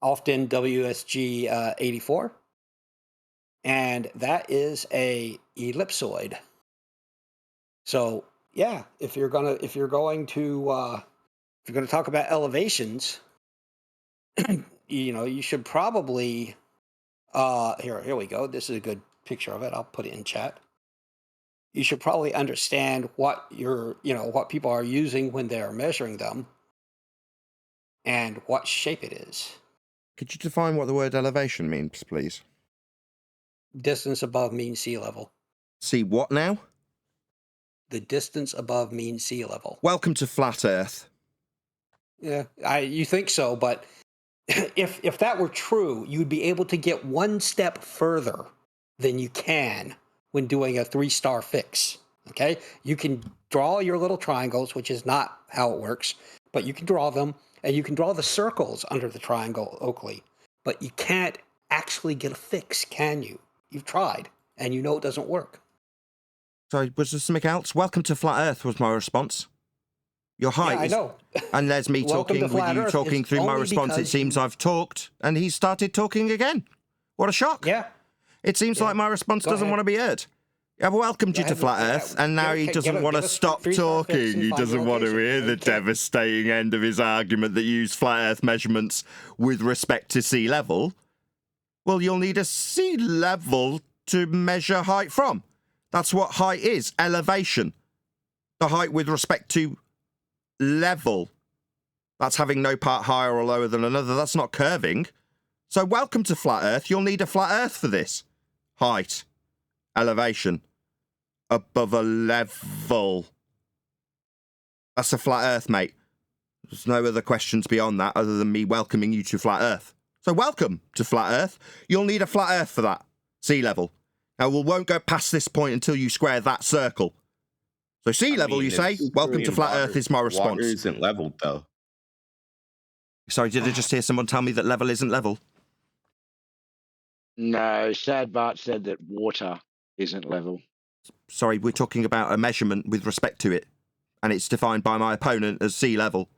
often WSG 84, and that is a ellipsoid. So yeah, if you're going to talk about elevations, you should probably here we go. This is a good picture of it. I'll put it in chat. You should probably understand what what people are using when they're measuring them and what shape it is. Could you define what the word elevation means, please? Distance above mean sea level. See what now? The distance above mean sea level. Welcome to Flat Earth. Yeah, you think so, but if that were true, you'd be able to get one step further than you can when doing a 3-star fix. Okay? You can draw your little triangles, which is not how it works, but you can draw them, and you can draw the circles under the triangle, Oakley. But you can't actually get a fix, can you? You've tried, and you know it doesn't work. Sorry, was there something else? Welcome to Flat Earth was my response. Your height Yeah, I know. And there's me talking with you, talking through my response. It seems I've talked, and he started talking again. What a shock. Yeah. It seems like my response doesn't want to be heard. I've welcomed you to Flat Earth, and now he doesn't want to stop talking. He doesn't want to hear the devastating end of his argument that used Flat Earth measurements with respect to sea level. Well, you'll need a sea level to measure height from. That's what height is, elevation. The height with respect to level. That's having no part higher or lower than another. That's not curving. So welcome to Flat Earth. You'll need a flat Earth for this. Height. Elevation. Above a level. That's a flat Earth, mate. There's no other questions beyond that other than me welcoming you to Flat Earth. So welcome to Flat Earth. You'll need a flat Earth for that. Sea level. Now, we won't go past this point until you square that circle. So sea level, you say? Welcome to Flat Earth is my response. Water isn't leveled, though. Sorry, did I just hear someone tell me that level isn't level? No, Sad Bart said that water isn't level. Sorry, we're talking about a measurement with respect to it, and it's defined by my opponent as sea level.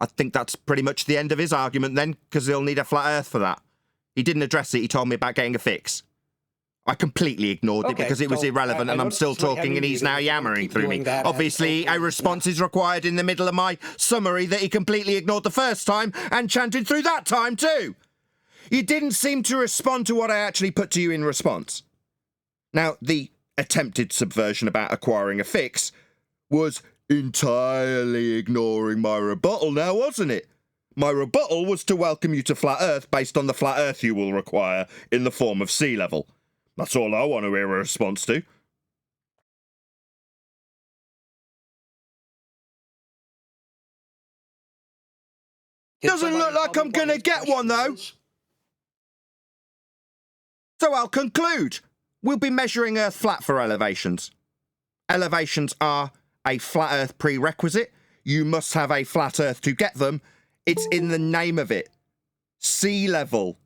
I think that's pretty much the end of his argument then, because he'll need a flat Earth for that. He didn't address it. He told me about getting a fix. I completely ignored it because it was irrelevant, and I'm still talking, and he's now yammering through me. Obviously, a response is required in the middle of my summary that he completely ignored the first time and chanted through that time too. You didn't seem to respond to what I actually put to you in response. Now, the attempted subversion about acquiring a fix was entirely ignoring my rebuttal now, wasn't it? My rebuttal was to welcome you to Flat Earth based on the flat Earth you will require in the form of sea level. That's all I want to hear a response to. Doesn't look like I'm going to get one, though. So I'll conclude. We'll be measuring Earth flat for elevations. Elevations are a flat Earth prerequisite. You must have a flat Earth to get them. It's in the name of it. Sea level.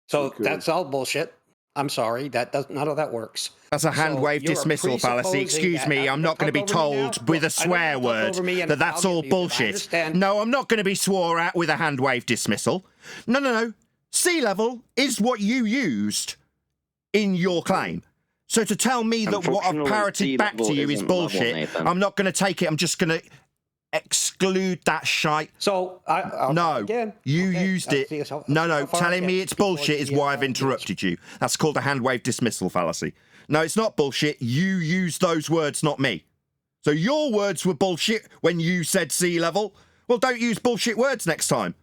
So that's all bullshit. I'm sorry. None of that works. That's a hand wave dismissal fallacy. Excuse me, I'm not going to be told with a swear word that that's all bullshit. No, I'm not going to be swore at with a hand wave dismissal. No. Sea level is what you used in your claim. So to tell me that what I've parroted back to you is bullshit, I'm not going to take it. I'm just going to exclude that shite. So, you used it. No, telling me it's bullshit is why I've interrupted you. That's called a hand wave dismissal fallacy. No, it's not bullshit. You used those words, not me. So your words were bullshit when you said sea level. Well, don't use bullshit words next time.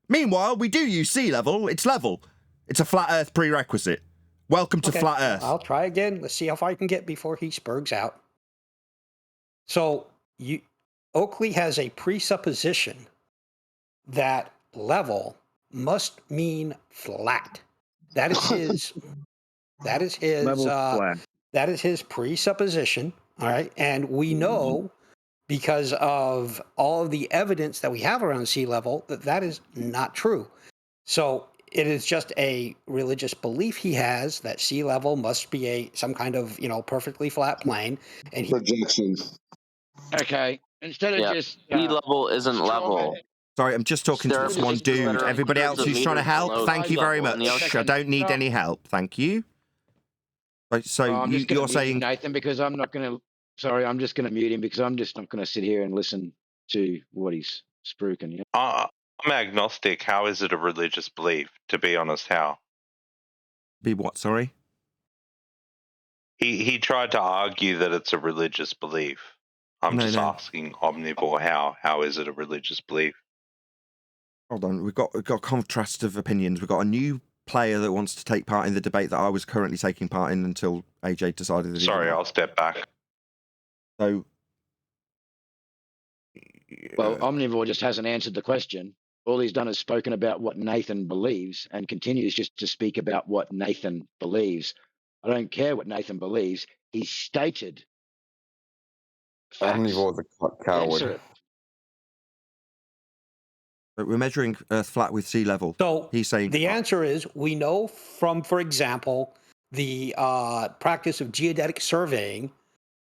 Meanwhile, we do use sea level. It's level. It's a flat Earth prerequisite. Welcome to Okay, flat Earth. I'll try again. Let's see how far I can get before he spurgs out. So Oakley has a presupposition that level must mean flat. That is his. That is his. Level flat. That is his presupposition. All right, and we know because of all of the evidence that we have around sea level that that is not true. So it is just a religious belief he has that sea level must be some kind of perfectly flat plane, and projection. Okay, instead of just sea level isn't level. Sorry, I'm just talking to There are this one places that dude. are Everybody else hundreds of who's trying to meters help, below thank sea you very level in the much. I ocean. don't need any help. Thank you. Right, so I'm just you're mute saying Nathan because I'm not going to. Sorry, I'm just going to mute him because I'm just not going to sit here and listen to what he's spruiking. Yeah. I'm agnostic. How is it a religious belief? To be honest, how? Be what? Sorry. He tried to argue that it's a religious belief. I'm just asking Omnivore how is it a religious belief? Hold on, we've got contrast of opinions. We've got a new player that wants to take part in the debate that I was currently taking part in until AJ decided that. Sorry, I'll step back. So, Well, Omnivore just hasn't answered the question. All he's done is spoken about what Nathan believes and continues just to speak about what Nathan believes. I don't care what Nathan believes. He's stated facts. Omnivore's a coward. Answer it. but we're measuring Earth flat with sea level. So he's saying the answer is we know from, for example, the practice of geodetic surveying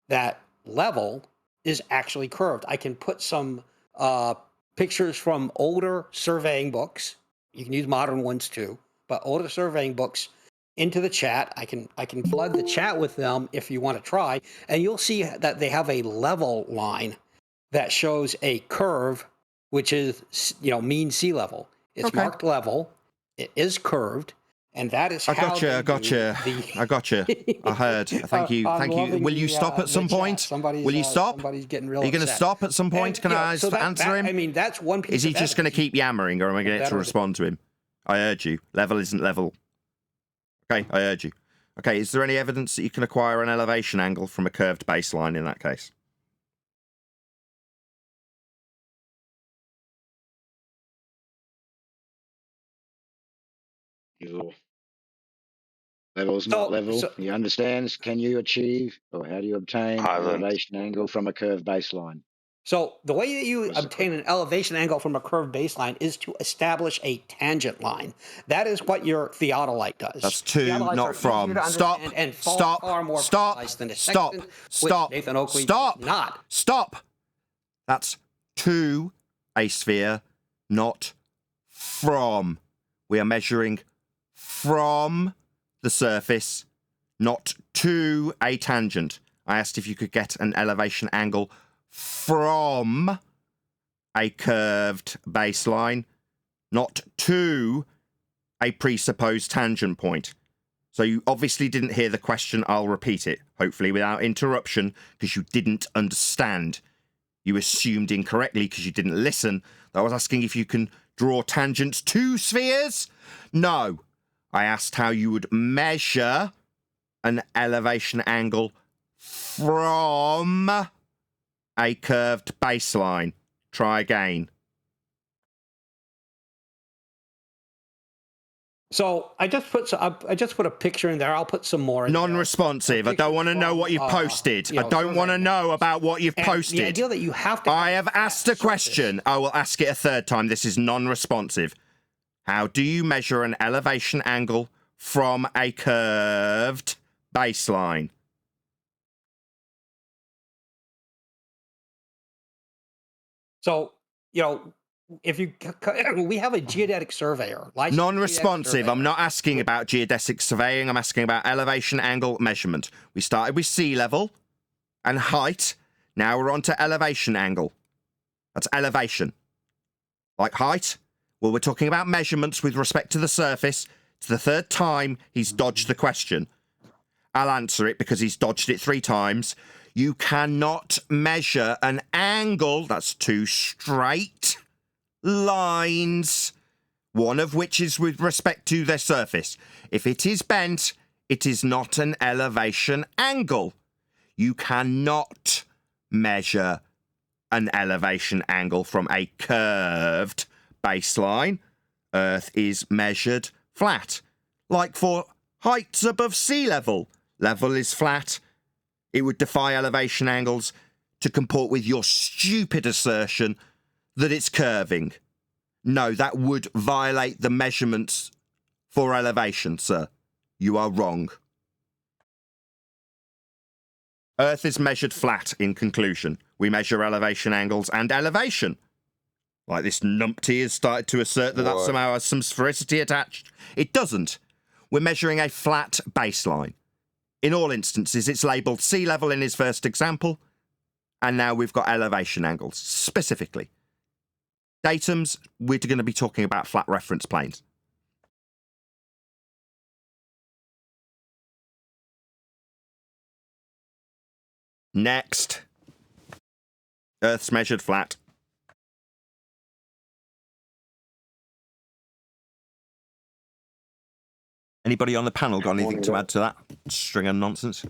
that level is actually curved. I can put some pictures from older surveying books. You can use modern ones too, but older surveying books into the chat. I can flood the chat with them if you want to try, and you'll see that they have a level line that shows a curve, which is mean sea level. It's marked level. It is curved, and that is I how gotcha. I gotcha. I heard. Thank you. Thank you. Will you stop at some point? Will you stop? Somebody's getting real Are you going to upset. stop at some point? Can I answer him? I mean, that's one piece. Is he just going to keep yammering, or am I going to respond to him? I urge you. Level isn't level. Okay, I urge you. Okay, is there any evidence that you can acquire an elevation angle from a curved baseline in that case? Level's not level. He understands. Can you achieve, or how do you obtain elevation angle from a curved baseline? So the way that you obtain an elevation angle from a curved baseline is to establish a tangent line. That is what your theodolite does. That's to, not from. Stop. And Stop. far more Stop. precise than a Stop. sextant, Stop. which Nathan Oakley Stop. does not. Stop. That's to a sphere, not from. We are measuring from the surface, not to a tangent. I asked if you could get an elevation angle from a curved baseline, not to a presupposed tangent point. So you obviously didn't hear the question. I'll repeat it, hopefully without interruption, because you didn't understand. You assumed incorrectly because you didn't listen. I was asking if you can draw tangents to spheres. No. I asked how you would measure an elevation angle from a curved baseline. Try again. So I just put a picture in there. I'll put some more. Non-responsive. I don't want to know what you've posted. I don't want to know about what you've posted. The idea that you have to. I have asked a question. I will ask it a third time. This is non-responsive. How do you measure an elevation angle from a curved baseline? So, if we have a geodetic surveyor. Non-responsive. I'm not asking about geodesic surveying. I'm asking about elevation angle measurement. We started with sea level and height. Now we're on to elevation angle. That's elevation. Like height. Well, we're talking about measurements with respect to the surface. It's the third time he's dodged the question. I'll answer it because he's dodged it 3 times. You cannot measure an angle, that's 2 straight lines, one of which is with respect to their surface. If it is bent, it is not an elevation angle. You cannot measure an elevation angle from a curved baseline. Earth is measured flat. Like for heights above sea level, level is flat. It would defy elevation angles to comport with your stupid assertion that it's curving. No, that would violate the measurements for elevation, sir. You are wrong. Earth is measured flat in conclusion. We measure elevation angles and elevation. Like this numpty has started to assert that that somehow has some sphericity attached. It doesn't. We're measuring a flat baseline. In all instances, it's labelled sea level in his first example, and now we've got elevation angles, specifically. Datums, we're going to be talking about flat reference planes. Next. Earth's measured flat. Anybody on the panel got anything to add to that string of nonsense?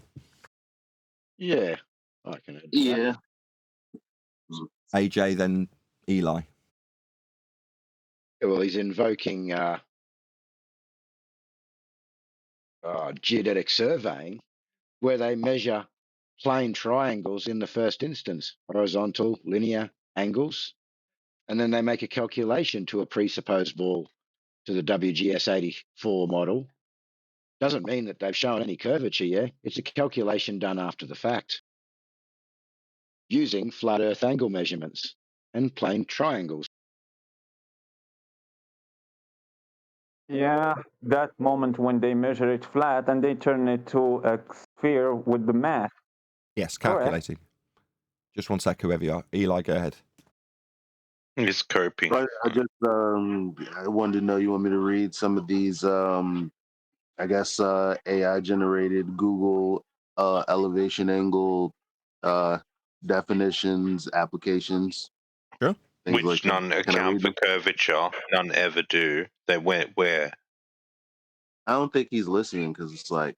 Yeah, I can add. Yeah. AJ, then Eli. Well, he's invoking geodetic surveying, where they measure plane triangles in the first instance, horizontal, linear angles, and then they make a calculation to a presupposed wall to the WGS 84 model. Doesn't mean that they've shown any curvature yet. It's a calculation done after the fact, using flat Earth angle measurements and plane triangles. Yeah, that moment when they measure it flat and they turn it to a sphere with the math. Yes, calculating. Just one sec, whoever you are. Eli, go ahead. He's coping. I just I wanted to know, you want me to read some of these I guess AI generated Google elevation angle definitions, applications. Sure. Things Which like none that. Can I account read for them? curvature. None ever do. They went where? I don't think he's listening because it's like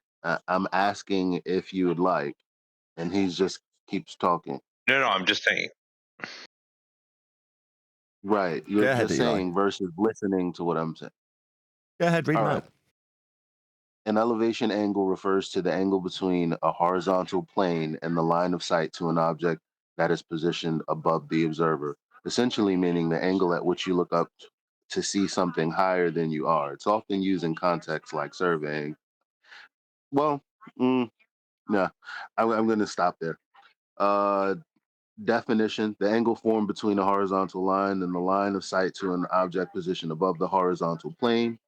I'm asking if you would like, and he just keeps talking. No, I'm just saying. Right, you're Go ahead, just Eli. saying versus listening to what I'm saying. Go ahead, read All them right. out. An elevation angle refers to the angle between a horizontal plane and the line of sight to an object that is positioned above the observer, essentially meaning the angle at which you look up to see something higher than you are. It's often used in contexts like surveying. Well, no, I'm going to stop there. Definition: the angle formed between a horizontal line and the line of sight to an object positioned above the horizontal plane.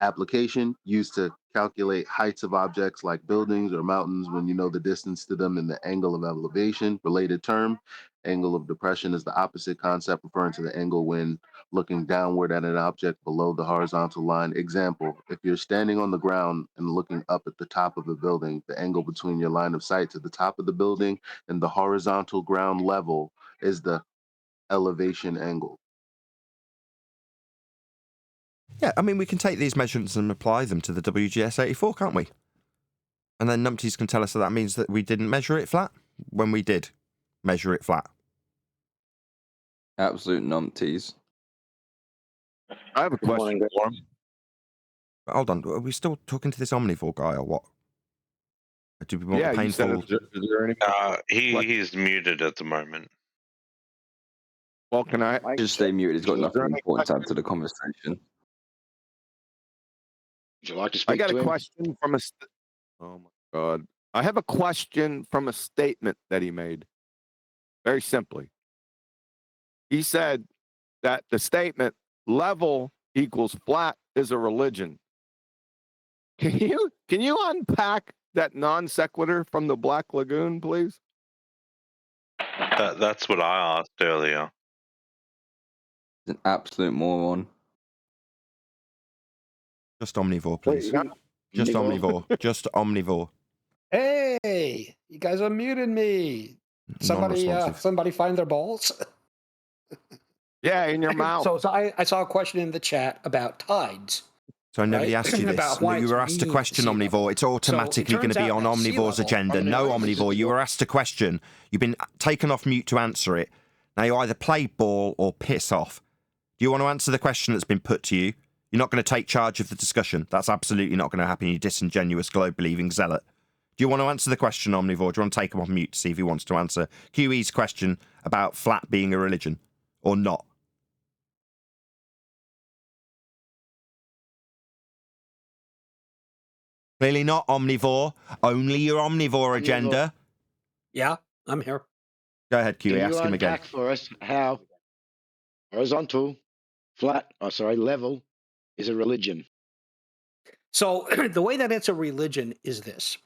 Application: used to calculate heights of objects like buildings or mountains when you know the distance to them and the angle of elevation. Related term: angle of depression is the opposite concept, referring to the angle when looking downward at an object below the horizontal line. Example: if you're standing on the ground and looking up at the top of a building, the angle between your line of sight to the top of the building and the horizontal ground level is the elevation angle. Yeah, I mean, we can take these measurements and apply them to the WGS 84, can't we? And then numpties can tell us that means that we didn't measure it flat when we did measure it flat. Absolute numpties. I have a question for him. Hold on, are we still talking to this omnivore guy or what? Do we want Yeah, the you said, painful... is there any? He's muted at the moment. Well, can I just stay muted? He's got Is there nothing any important to add to the conversation. Would you like to I speak got to a him? question from oh my God. I have a question from a statement that he made. Very simply. He said that the statement level equals flat is a religion. Can you unpack that non sequitur from the Black Lagoon, please? That's what I asked earlier. He's an absolute moron. Just omnivore, please. Wait, Just omnivore. Just omnivore. Hey, you guys unmuted me. Somebody, Non-responsive. somebody find their balls. Yeah, in your mouth. So I saw a question in the chat about tides. So nobody right? asked you this. About why You it's were asked a mean question, sea Omnivore. level. It's automatically going to be turns on out that sea Omnivore's level- agenda. No, Omnivore, you were asked a question. You've been taken off mute to answer it. Now you either play ball or piss off. Do you want to answer the question that's been put to you? You're not going to take charge of the discussion. That's absolutely not going to happen, you disingenuous globe-believing zealot. Do you want to answer the question, Omnivore? Do you want to take him off mute to see if he wants to answer QE's question about flat being a religion or not? Clearly not, Omnivore. Only your Omnivore agenda. Yeah, I'm here. Go ahead, QE. Can you Ask him again. unpack for us how horizontal, level is a religion? So the way that it's a religion is this.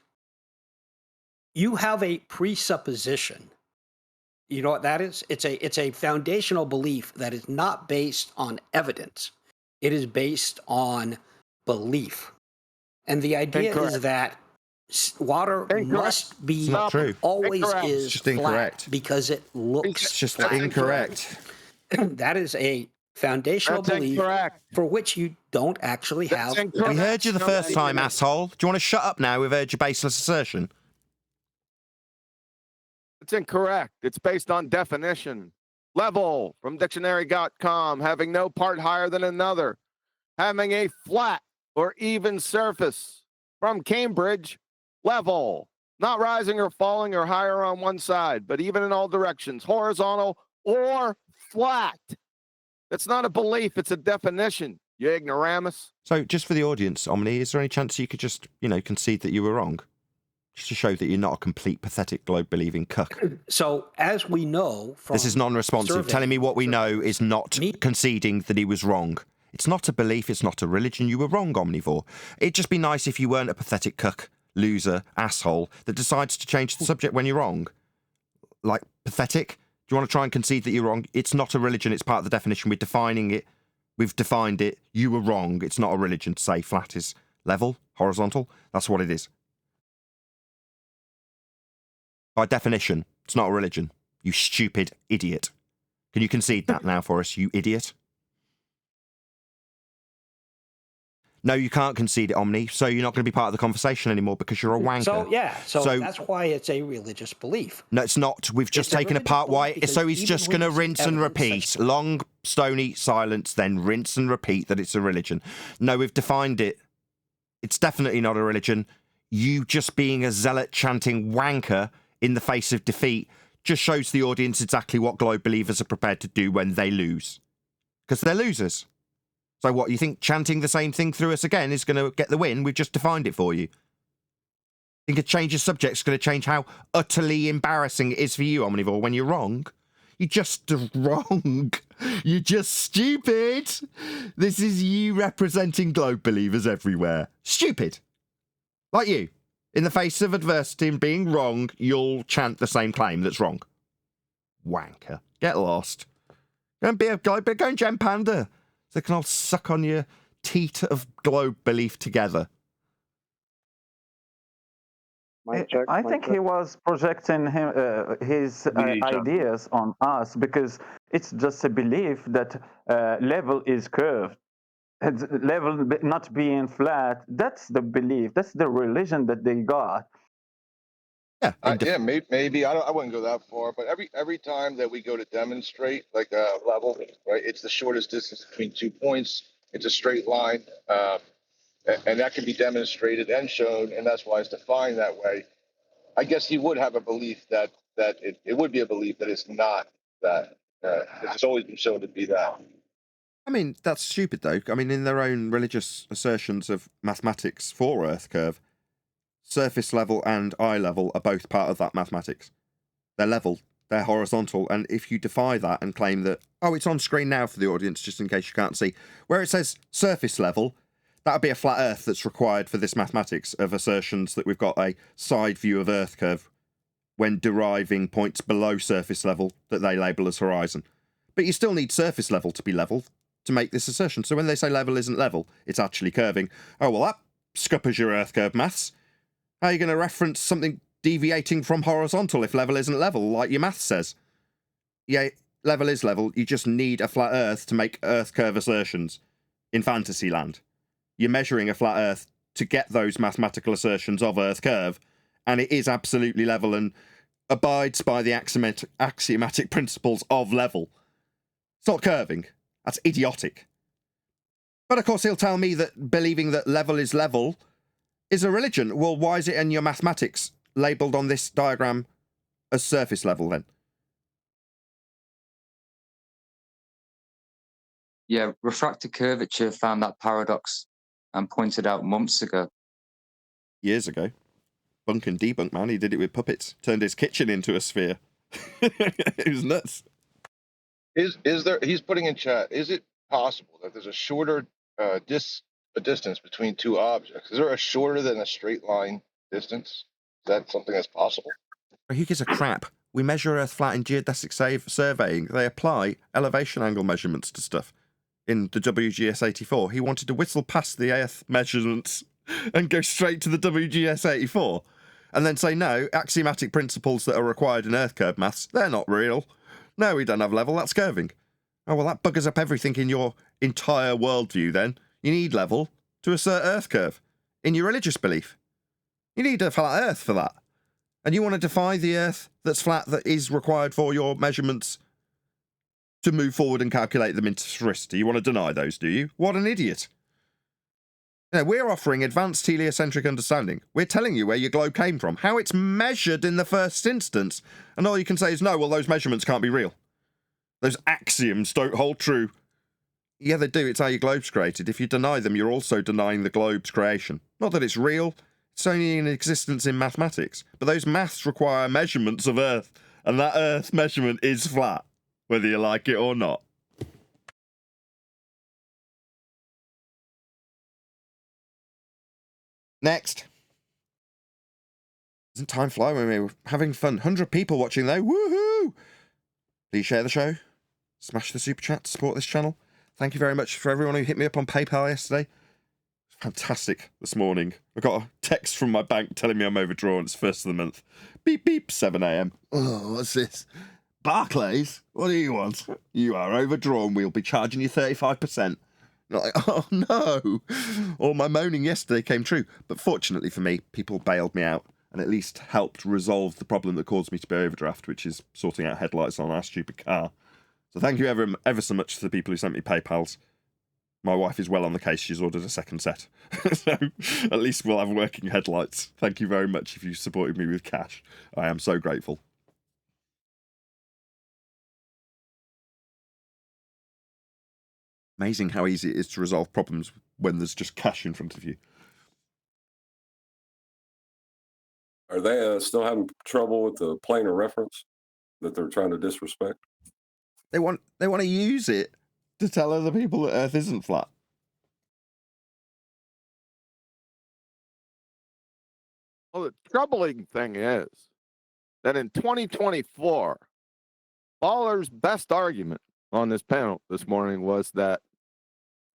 You have a presupposition. You know what that is? It's a foundational belief that is not based on evidence. It is based on belief. And the idea is that water must be It's not true. always Incorrect. is It's just flat incorrect. because it looks It's just flat. incorrect. That is a foundational That's belief incorrect. for which you don't actually have. We heard you the first time, asshole. Do you want to shut up now? We've heard your baseless assertion. It's incorrect. It's based on definition. Level from dictionary.com, having no part higher than another, having a flat or even surface. From Cambridge, level, not rising or falling or higher on one side, but even in all directions, horizontal or flat. That's not a belief, it's a definition, you ignoramus. So, just for the audience, Omni, is there any chance you could just, concede that you were wrong? Just to show that you're not a complete, pathetic, globe-believing cuck. So, as we know from This is non-responsive. survey- Telling me what we know is not conceding that he was wrong. It's not a belief, it's not a religion. You were wrong, Omnivore. It'd just be nice if you weren't a pathetic cuck, loser, asshole that decides to change the subject when you're wrong. Like, pathetic? Do you want to try and concede that you're wrong? It's not a religion, it's part of the definition. We're defining it. We've defined it. You were wrong. It's not a religion to say flat is level, horizontal. That's what it is. By definition, it's not a religion. You stupid idiot. Can you concede that now for us, you idiot? No, you can't concede it, Omni, so you're not going to be part of the conversation anymore because you're a wanker. So that's why it's a religious belief. No, it's not. We've just taken apart why. So he's just going to rinse and repeat. Long, stony silence, then rinse and repeat that it's a religion. No, we've defined it. It's definitely not a religion. You just being a zealot chanting wanker in the face of defeat just shows the audience exactly what globe believers are prepared to do when they lose. Because they're losers. So what, you think chanting the same thing through us again is going to get the win? We've just defined it for you. Think a change of subject's going to change how utterly embarrassing it is for you, Omnivore, when you're wrong? You're just wrong. You're just stupid. This is you representing globe believers everywhere. Stupid. Like you. In the face of adversity and being wrong, you'll chant the same claim that's wrong. Wanker. Get lost. Go and be a globe, go and gem panda. So they can all suck on your teat of globe belief together. I think he was projecting his ideas on us because it's just a belief that level is curved. Level not being flat, that's the belief. That's the religion that they got. Yeah, maybe I wouldn't go that far, but every time that we go to demonstrate like a level, right, it's the shortest distance between 2 points. It's a straight line, and that can be demonstrated and shown, and that's why it's defined that way. I guess he would have a belief that it would be a belief that it's not that. It's always been shown to be that. I mean, that's stupid, though. I mean, in their own religious assertions of mathematics for Earth curve, surface level and eye level are both part of that mathematics. They're level, they're horizontal, and if you defy that and claim that, oh, it's on screen now for the audience, just in case you can't see, where it says surface level, that would be a flat Earth that's required for this mathematics of assertions that we've got a side view of Earth curve when deriving points below surface level that they label as horizon. But you still need surface level to be level to make this assertion. So when they say level isn't level, it's actually curving. Oh, well, that scuppers your Earth curve maths. How are you going to reference something deviating from horizontal if level isn't level, like your math says? Yeah, level is level. You just need a flat Earth to make Earth curve assertions in Fantasyland. You're measuring a flat Earth to get those mathematical assertions of Earth curve, and it is absolutely level and abides by the axiomatic principles of level. It's not curving. That's idiotic. But of course, he'll tell me that believing that level is a religion. Well, why is it in your mathematics labelled on this diagram as surface level then? Yeah, refractive curvature found that paradox and pointed out months ago. Years ago. Bunk and debunk, man. He did it with puppets. Turned his kitchen into a sphere. It was nuts. Is there? He's putting in chat. Is it possible that there's a shorter distance between two objects? Is there a shorter than a straight line distance? Is that something that's possible? Who gives a crap? We measure Earth flat in geodesic surveying. They apply elevation angle measurements to stuff. In the WGS 84, he wanted to whistle past the Earth measurements and go straight to the WGS 84, and then say, no, axiomatic principles that are required in Earth curve maths, they're not real. No, we don't have level, that's curving. Oh, well, that buggers up everything in your entire worldview then. You need level to assert Earth curve. In your religious belief, you need a flat Earth for that. And you want to defy the Earth that's flat that is required for your measurements to move forward and calculate them into sphericity. You want to deny those, do you? What an idiot. Now, we're offering advanced heliocentric understanding. We're telling you where your globe came from, how it's measured in the first instance, and all you can say is, no, well, those measurements can't be real. Those axioms don't hold true. Yeah, they do. It's how your globe's created. If you deny them, you're also denying the globe's creation. Not that it's real. It's only in existence in mathematics. But those maths require measurements of Earth, and that Earth measurement is flat, whether you like it or not. Next. Doesn't time fly when we're having fun? 100 people watching though. Woohoo! Please share the show. Smash the super chat to support this channel. Thank you very much for everyone who hit me up on PayPal yesterday. Fantastic this morning. I got a text from my bank telling me I'm overdrawn. It's first of the month. Beep beep, 7 a.m. Oh, what's this? Barclays? What do you want? You are overdrawn. We'll be charging you 35%. Like, oh no! All my moaning yesterday came true. But fortunately for me, people bailed me out and at least helped resolve the problem that caused me to be overdraft, which is sorting out headlights on our stupid car. So thank you ever so much to the people who sent me PayPals. My wife is well on the case. She's ordered a second set. So at least we'll have working headlights. Thank you very much if you supported me with cash. I am so grateful. Amazing how easy it is to resolve problems when there's just cash in front of you. Are they still having trouble with the plane of reference that they're trying to disrespect? They want to use it to tell other people that Earth isn't flat. Well, the troubling thing is that in 2024, Baller's best argument on this panel this morning was that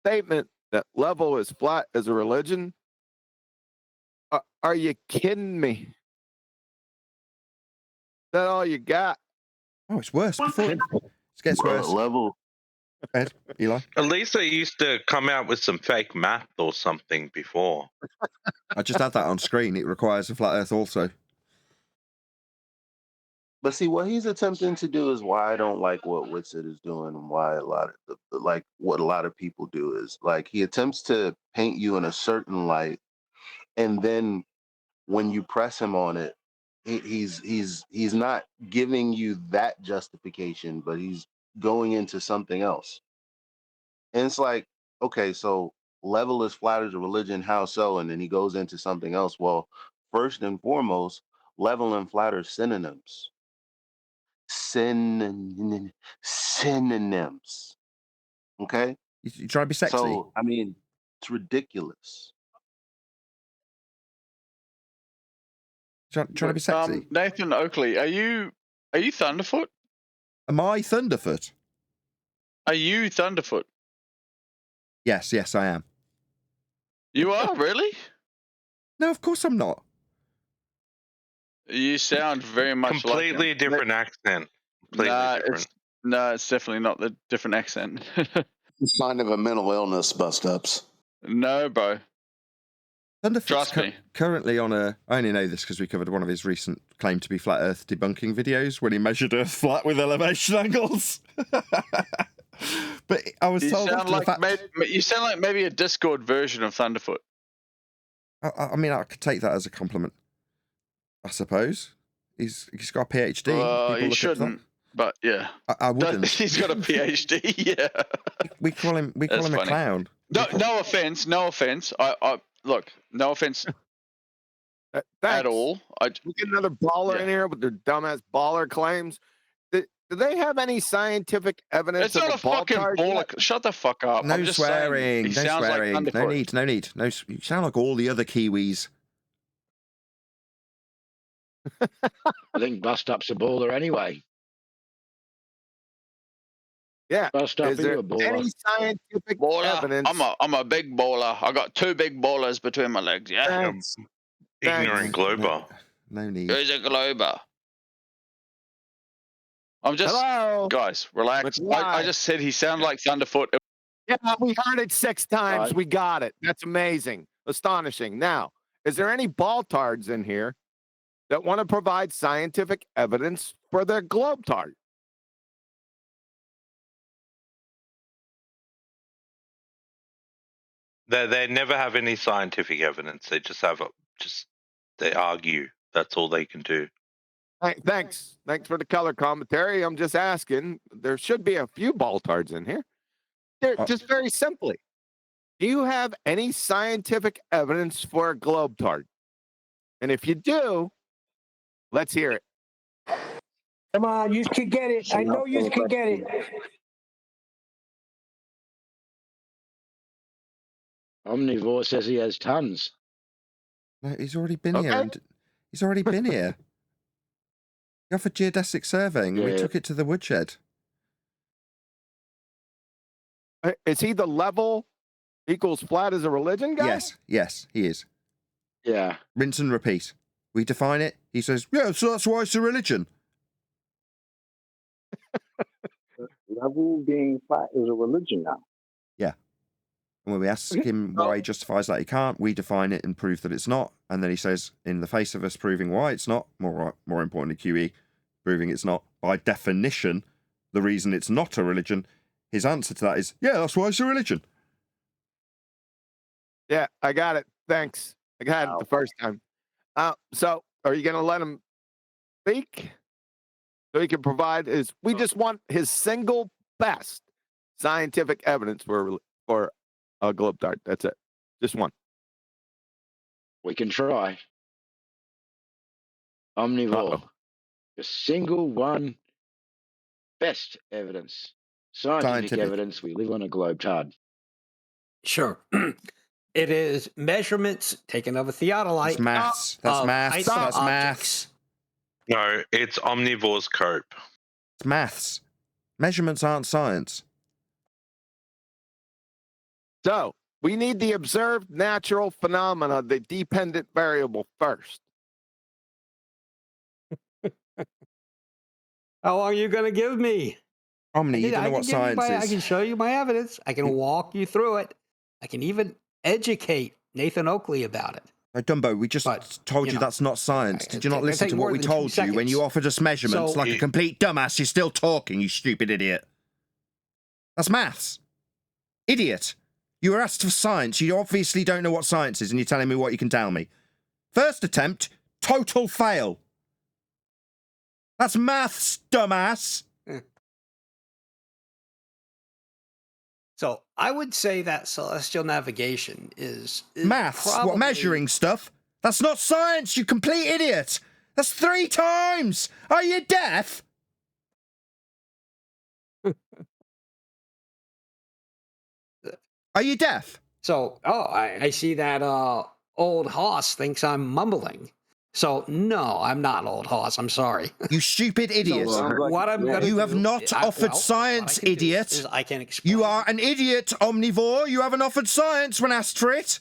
statement that level is flat as a religion. Are you kidding me? Is that all you got? Oh, it's worse. Before it gets worse. Level. Ed, Eli. At least they used to come out with some fake math or something before. I just had that on screen. It requires a flat Earth also. But see, what he's attempting to do is why I don't like what Witsit is doing, and why a lot of what a lot of people do is like he attempts to paint you in a certain light, and then when you press him on it, he's not giving you that justification, but he's going into something else. And it's like, okay, so level is flat as a religion, how so? And then he goes into something else. Well, first and foremost, level and flat are synonyms. Synonyms. Okay? You try to be sexy. So, I mean, it's ridiculous. Trying to be sexy. Nathan Oakley, are you Thunderfoot? Am I Thunderfoot? Are you Thunderfoot? Yes, I am. You are, really? No, of course I'm not. You sound very much completely like different accent. Completely different. No, it's definitely not the different accent. It's kind of a mental illness, bust ups. No, bro. Thunderfoot's Trust me. currently on a... I only know this because we covered one of his recent claim to be flat Earth debunking videos when he measured Earth flat with elevation angles. But I was told after the fact... You sound like maybe a Discord version of Thunderfoot. I mean, I could take that as a compliment, I suppose. He's got a PhD. People He look shouldn't, but yeah. I wouldn't. He's got a PhD, yeah. We call him That's a funny. clown. No offense. I look, no offense at all. We get another baller in here with their dumbass baller claims. Do they have any scientific evidence? It's not a fucking baller. Shut the fuck up. No I'm just swearing. Saying, No swearing. Like no need. No, you sound like all the other Kiwis. I think Bust Up's a baller anyway. Yeah. Bust Up, Is there a baller. any scientific baller. evidence? I'm a big baller. I got 2 big ballers between my legs. Yeah. Thanks. Ignorant glober. No need. Who's a glober? I'm just guys, relax. I just said he sounded like Thunderfoot. Yeah, we heard it 6 times. We got it. That's amazing. Astonishing. Now, is there any baltards in here that want to provide scientific evidence for their globetard? They never have any scientific evidence. They just have they argue. That's all they can do. Thanks for the color commentary. I'm just asking. There should be a few baltards in here. They're just very simply. Do you have any scientific evidence for a globetard? And if you do, let's hear it. Come on, you can get it. I know you can get it. Omnivore says he has tons. No, he's already been here. And he's already been here. He offered geodesic surveying and we took it to the woodshed. Is he the level equals flat as a religion guy? Yes, he is. Yeah. Rinse and repeat. We define it. He says, yeah, so that's why it's a religion. Level being flat is a religion now. Yeah. And when we ask him why he justifies that he can't, we define it and prove that it's not. And then he says, in the face of us proving why it's not, more importantly, QE, proving it's not, by definition, the reason it's not a religion, his answer to that is, yeah, that's why it's a religion. Yeah, I got it. Thanks. I got it the first time. So are you going to let him speak? So he can provide we just want his single best scientific evidence for a globetard. That's it. Just one. We can try. Omnivore. The single one best evidence. Scientific evidence. We live on a globetard. Sure. It is measurements taken of a theodolite. That's maths. That's maths. That's maths. No, it's Omnivore's cope. It's maths. Measurements aren't science. So we need the observed natural phenomena, the dependent variable first. How long are you going to give me? Omni, you don't know what science is. I can show you my evidence. I can walk you through it. I can even educate Nathan Oakley about it. No, Dumbo, we just told you that's not science. Did you not listen to what we told you when you offered us measurements like a complete dumbass? You're still talking, you stupid idiot. That's maths. Idiot. You were asked for science. You obviously don't know what science is, and you're telling me what you can tell me. First attempt, total fail. That's maths, dumbass. So I would say that celestial navigation is maths. What, measuring stuff? That's not science, you complete idiot. That's 3 times. Are you deaf? Are you deaf? So, I see that old hoss thinks I'm mumbling. So, no, I'm not old hoss. I'm sorry. You stupid idiot. What I'm gonna you have do not offered science, idiot. I can explain. You are an idiot, Omnivore. You haven't offered science when asked for it.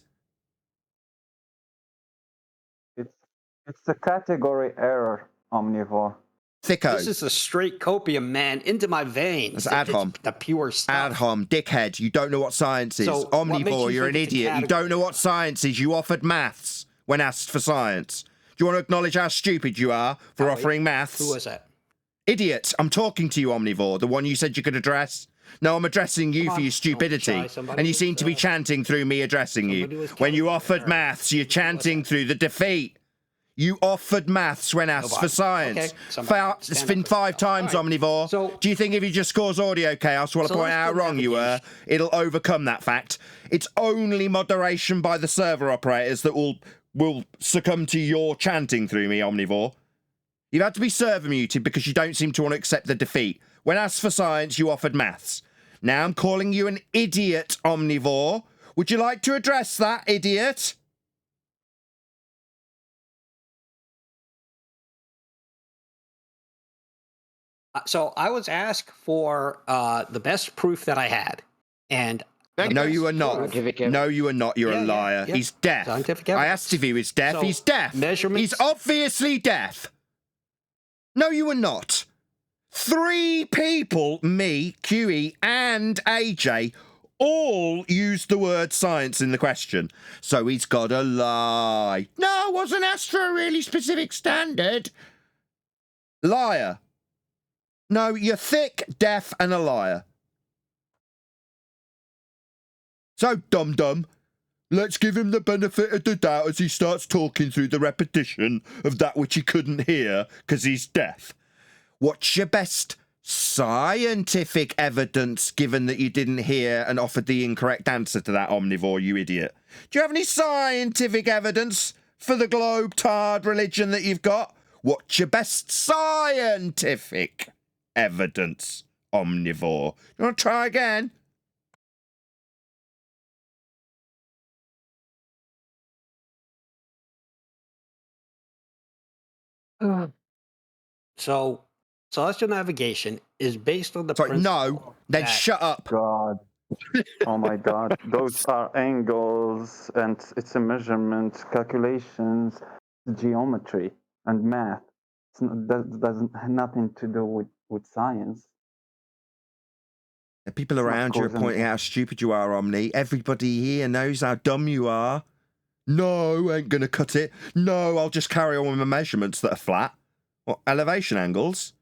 It's a category error, Omnivore. Thicko. This is a straight copium, man, into my veins. That's ad hom. It's the pure stuff. Ad hom, dickhead. You don't know what science is. So, what makes Omnivore, you you're an think it's a idiot. You don't know what science is. You offered maths when asked for science. Do you want to acknowledge how stupid you are for offering maths? Who was that? Idiot. I'm talking to you, Omnivore, the one you said you could address. No, I'm addressing you for your stupidity. And you seem to be chanting through me addressing you. When you offered maths, you're chanting through the defeat. You offered maths when asked for science. It's been 5 times, Omnivore. Do you think if you just cause audio chaos while I point out how wrong you were, it'll overcome that fact? It's only moderation by the server operators that will succumb to your chanting through me, Omnivore. You've had to be server muted because you don't seem to want to accept the defeat. When asked for science, you offered maths. Now I'm calling you an idiot, Omnivore. Would you like to address that, idiot? So I was asked for the best proof that I had, and no, you are not. No, you are not. You're a liar. yeah. He's deaf. Scientific I evidence. asked if he was deaf. So, He's deaf. measurements- He's obviously deaf. No, you are not. 3 people, me, QE, and AJ, all used the word science in the question. So he's got to lie. No, I wasn't asked for a really specific standard. Liar. No, you're thick, deaf, and a liar. So, dum-dum, let's give him the benefit of the doubt as he starts talking through the repetition of that which he couldn't hear because he's deaf. What's your best scientific evidence, given that you didn't hear and offered the incorrect answer to that, Omnivore, you idiot? Do you have any scientific evidence for the globe-tard religion that you've got? What's your best scientific evidence, Omnivore? You want to try again? So celestial navigation is based on the principle. No, then shut up. God. Oh my God. Those are angles and it's a measurement, calculations, geometry, and math. That doesn't have nothing to do with science. The people around you are pointing out how stupid you are, Omni. Everybody here knows how dumb you are. No, ain't gonna cut it. No, I'll just carry on with my measurements that are flat. What, elevation angles?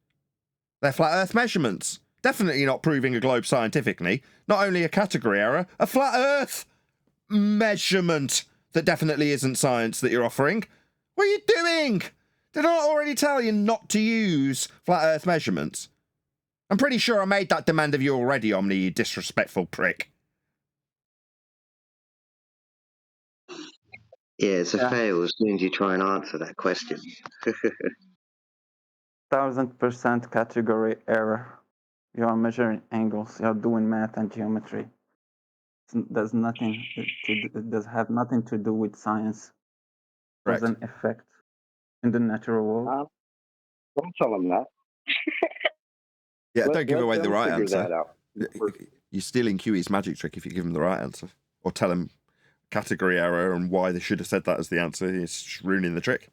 They're flat Earth measurements. Definitely not proving a globe scientifically. Not only a category error, a flat Earth measurement that definitely isn't science that you're offering. What are you doing? Did I not already tell you not to use flat Earth measurements? I'm pretty sure I made that demand of you already, Omni, you disrespectful prick. Yeah, it's a fail as soon as you try and answer that question. 1000% category error. You are measuring angles. You are doing math and geometry. It does have nothing to do with science. Correct. There's an effect in the natural world. Don't tell him that. Yeah, don't give away let the them right figure answer. that out. You're stealing QE's magic trick if you give him the right answer. Or tell him category error and why they should have said that as the answer. He's ruining the trick.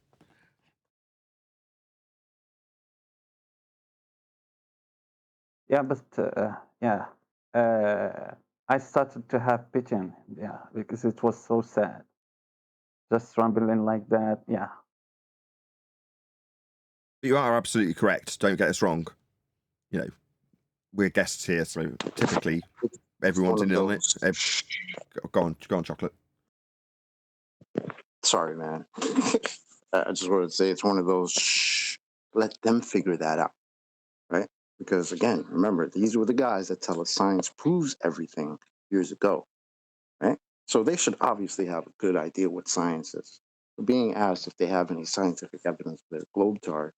Yeah, but I started to have pity on him, because it was so sad. Just rambling like that, yeah. But you are absolutely correct. Don't get us wrong. You know, we're guests here, so typically everyone's in on it. Go on, Chocolate. Sorry, man. I just wanted to say it's one of those, shh, let them figure that out, right? Because again, remember, these were the guys that tell us science proves everything years ago, right? So they should obviously have a good idea what science is. Being asked if they have any scientific evidence for their globe-tard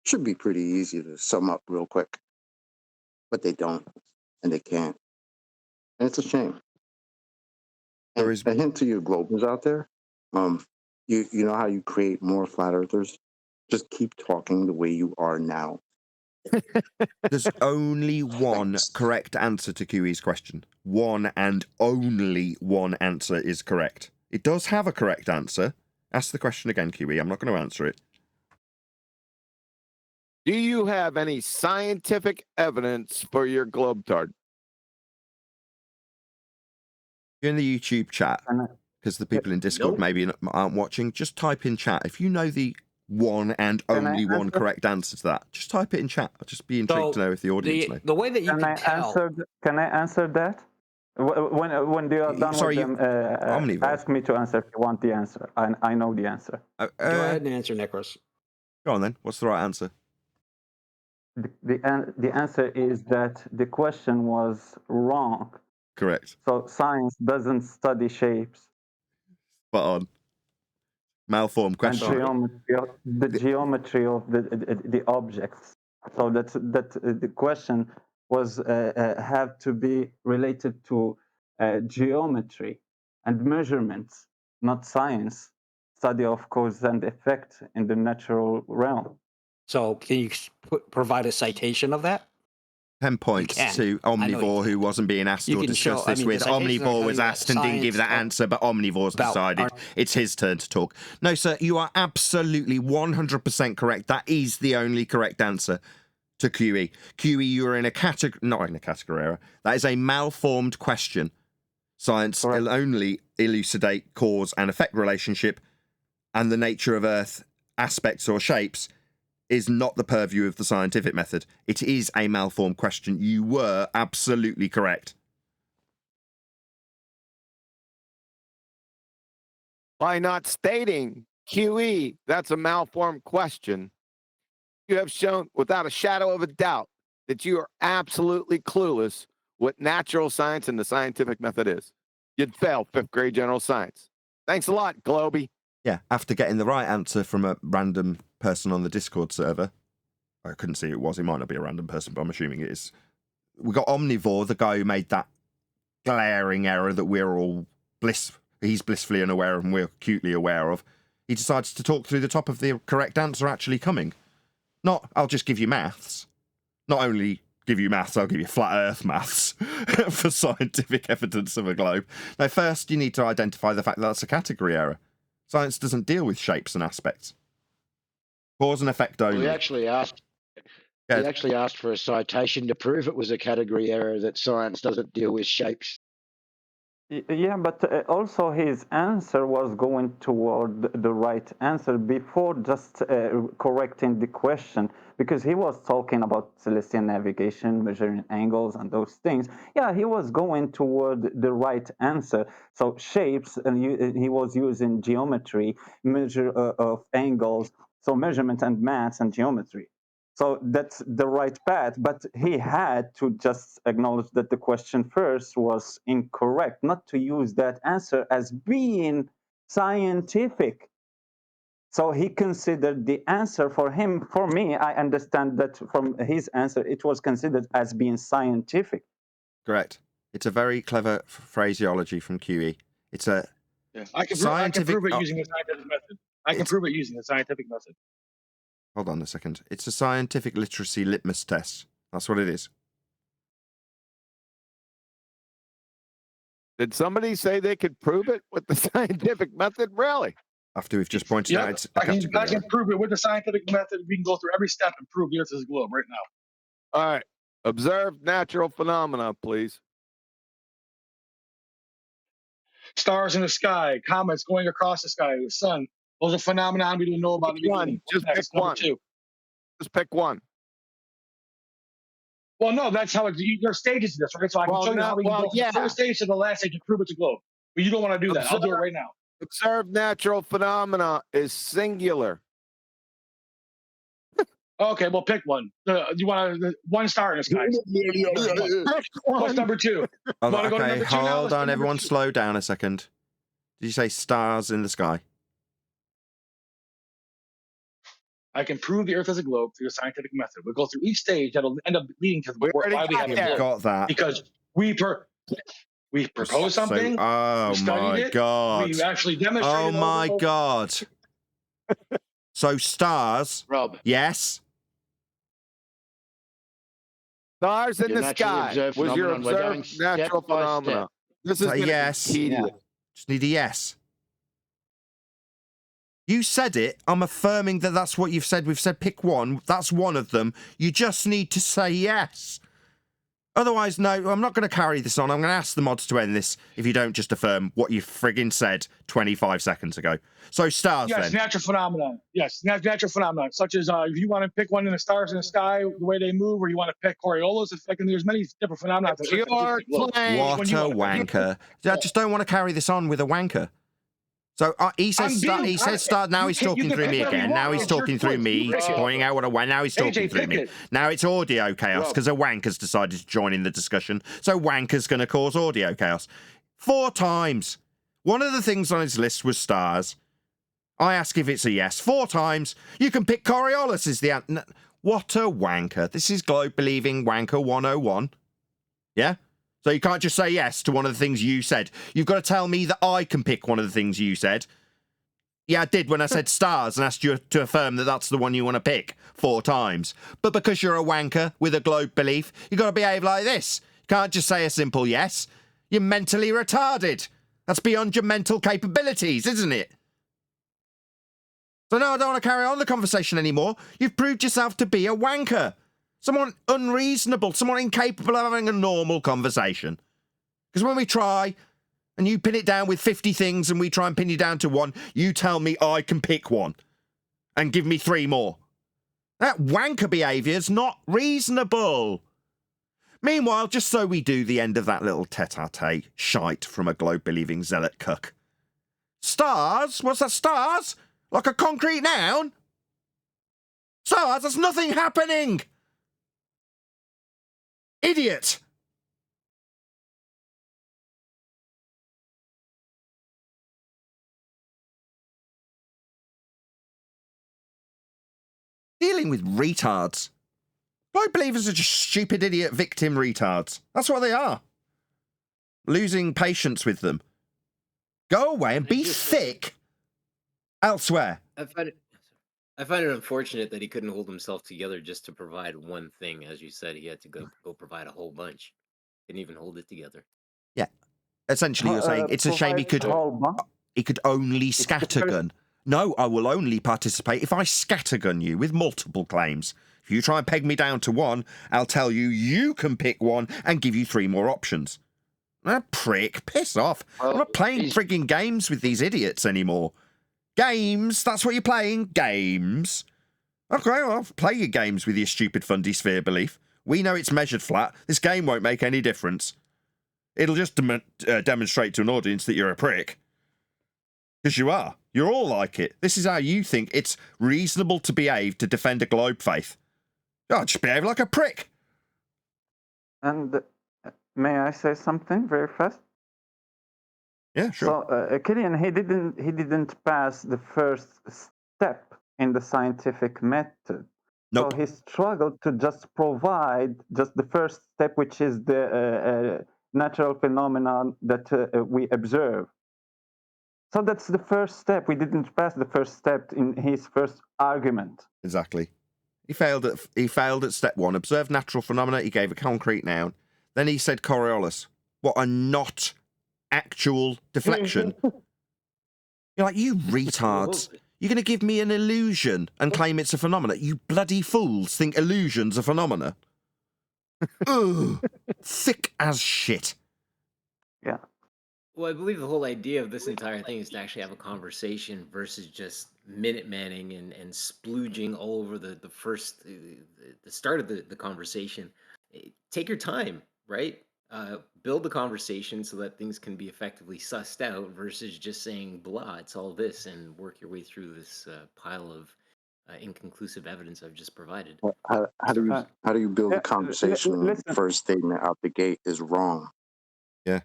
should be pretty easy to sum up real quick. But they don't, and they can't. And it's a shame. And a hint to you globers out there, you know how you create more flat earthers? Just keep talking the way you are now. There's only one correct answer to QE's question. One and only one answer is correct. It does have a correct answer. Ask the question again, QE. I'm not going to answer it. Do you have any scientific evidence for your globetard? You're in the YouTube chat, because the people in Discord Nope. maybe aren't watching. Just type in chat. If you know the one and Can I only one answer? correct answer to that, just type it in chat. I'll just be intrigued to know if the audience know. The way that you Can can I tell. Can I answer that? When you are done Sorry, with them, Omnivore. ask me to answer if you want the answer. I know the answer. Go ahead and answer, Nicholas. Go on then. What's the right answer? The answer is that the question was wrong. Correct. So science doesn't study shapes. Spot on. Malformed And question. geometry of the objects. So that the question was have to be related to geometry and measurements, not science. Study of cause and effect in the natural realm. So can you provide a citation of that? 10 points to Omnivore, who wasn't being asked or discussed this with. Omnivore was asked and didn't give that answer, but Omnivore's decided it's his turn to talk. No, sir, you are absolutely 100% correct. That is the only correct answer to QE. QE, you are in a category, not in a category error. That is a malformed question. Science will only elucidate cause and effect relationship, and the nature of Earth aspects or shapes is not the purview of the scientific method. It is a malformed question. You were absolutely correct. By not stating QE, that's a malformed question, you have shown without a shadow of a doubt that you are absolutely clueless what natural science and the scientific method is. You'd fail 5th grade general science. Thanks a lot, Globey. Yeah, after getting the right answer from a random person on the Discord server, I couldn't see who it was. It might not be a random person, but I'm assuming it is. We got Omnivore, the guy who made that glaring error that we're all he's blissfully unaware of and we're acutely aware of. He decides to talk through the top of the correct answer actually coming. Not, I'll just give you maths. Not only give you maths, I'll give you flat earth maths for scientific evidence of a globe. Now, first, you need to identify the fact that that's a category error. Science doesn't deal with shapes and aspects. Cause and effect only. We actually asked. He actually asked for a citation to prove it was a category error that science doesn't deal with shapes. Yeah, but also his answer was going toward the right answer before just correcting the question, because he was talking about celestial navigation, measuring angles and those things. Yeah, he was going toward the right answer. So shapes, and he was using geometry, measure of angles, so measurement and maths and geometry. So that's the right path, but he had to just acknowledge that the question first was incorrect, not to use that answer as being scientific. So he considered the answer for him, for me, I understand that from his answer, it was considered as being scientific. Correct. It's a very clever phraseology from QE. It's a scientific... I can prove it using the scientific method. I can prove it using the scientific method. Hold on a second. It's a scientific literacy litmus test. That's what it is. Did somebody say they could prove it with the scientific method? Really? After we've just pointed out it's a category I can prove it with the scientific method. We can go through every step and prove the Earth is a globe right now. All right. Observe natural phenomena, please. Stars in the sky, comets going across the sky, the sun. Those are phenomena we didn't know about in the beginning. Just pick one. Just pick one. Well, no, that's how there are stages to this, right? So I can show you how we can go from the first stage to the last stage to prove it's a globe. But you don't want to do that. I'll do it right now. Observe natural phenomena is singular. Okay, well, pick one. You want one star in the sky. What's number two? Okay, hold on, everyone, slow down a second. Did you say stars in the sky? I can prove the Earth is a globe through a scientific method. We'll go through each stage that'll end up leading to why we have a globe. Got that. Because we proposed something. Oh my god! We actually demonstrated. Oh my god! So stars. Rob. Yes. Stars in the sky was your observed natural phenomena. This is a yes. Yeah. Just need a yes. You said it. I'm affirming that that's what you've said. We've said pick one. That's one of them. You just need to say yes. Otherwise, no, I'm not going to carry this on. I'm going to ask the mods to end this if you don't just affirm what you friggin' said 25 seconds ago. So stars, Yes, then. natural phenomenon. Yes, natural phenomenon, such as if you want to pick one in the stars in the sky, the way they move, or you want to pick Coriolis effect, and there's many different phenomena. That You're What a wanker. I just don't want to carry this on with a wanker. So he says start. Now he's talking through me again. Now he's talking through me, pointing out what a wank. Now he's talking through me. Now it's audio chaos because a wanker's decided to join in the discussion. So wanker's going to cause audio chaos 4 times. One of the things on his list was stars. I ask if it's a yes 4 times. You can pick Coriolis is the answer. What a wanker! This is globe believing wanker 101. Yeah. So you can't just say yes to one of the things you said. You've got to tell me that I can pick one of the things you said. Yeah, I did when I said stars and asked you to affirm that that's the one you want to pick 4 times. But because you're a wanker with a globe belief, you've got to behave like this. You can't just say a simple yes. You're mentally retarded. That's beyond your mental capabilities, isn't it? So now I don't want to carry on the conversation anymore. You've proved yourself to be a wanker. Someone unreasonable, someone incapable of having a normal conversation. Because when we try, and you pin it down with 50 things, and we try and pin you down to one, you tell me I can pick one. And give me 3 more. That wanker behaviour's not reasonable. Meanwhile, just so we do the end of that little tete-a-tete shite from a globe-believing zealot cuck. Stars? What's that, stars? Like a concrete noun? Stars? There's nothing happening! Idiot! Dealing with retards. Globe believers are just stupid idiot victim retards. That's what they are. Losing patience with them. Go away and be thick elsewhere. I find it unfortunate that he couldn't hold himself together just to provide one thing. As you said, he had to go provide a whole bunch. Couldn't even hold it together. Yeah. Essentially, you're saying it's a shame he could only scattergun. No, I will only participate if I scattergun you with multiple claims. If you try and peg me down to one, I'll tell you you can pick one and give you 3 more options. Prick, piss off. I'm not playing frigging games with these idiots anymore. Games? That's what you're playing? Games? Okay, well, play your games with your stupid fundy sphere belief. We know it's measured flat. This game won't make any difference. It'll just demonstrate to an audience that you're a prick. Because you are. You're all like it. This is how you think it's reasonable to behave to defend a globe faith. Oh, just behave like a prick. And may I say something very fast? Yeah, sure. So Killian, he didn't pass the first step in the scientific method. Nope. So he struggled to just provide just the first step, which is the natural phenomenon that we observe. So that's the first step. We didn't pass the first step in his first argument. Exactly. He failed at step 1. Observed natural phenomena. He gave a concrete noun. Then he said Coriolis. What a not actual deflection. You're like, you retards. You're going to give me an illusion and claim it's a phenomena. You bloody fools think illusions are phenomena. Ugh. Thick as shit. Yeah. Well, I believe the whole idea of this entire thing is to actually have a conversation versus just minute-manning and splooging all over the start of the conversation. Take your time, right? Build the conversation so that things can be effectively sussed out versus just saying blah, it's all this, and work your way through this pile of inconclusive evidence I've just provided. How do you build a conversation when the first statement out the gate is wrong? Yeah.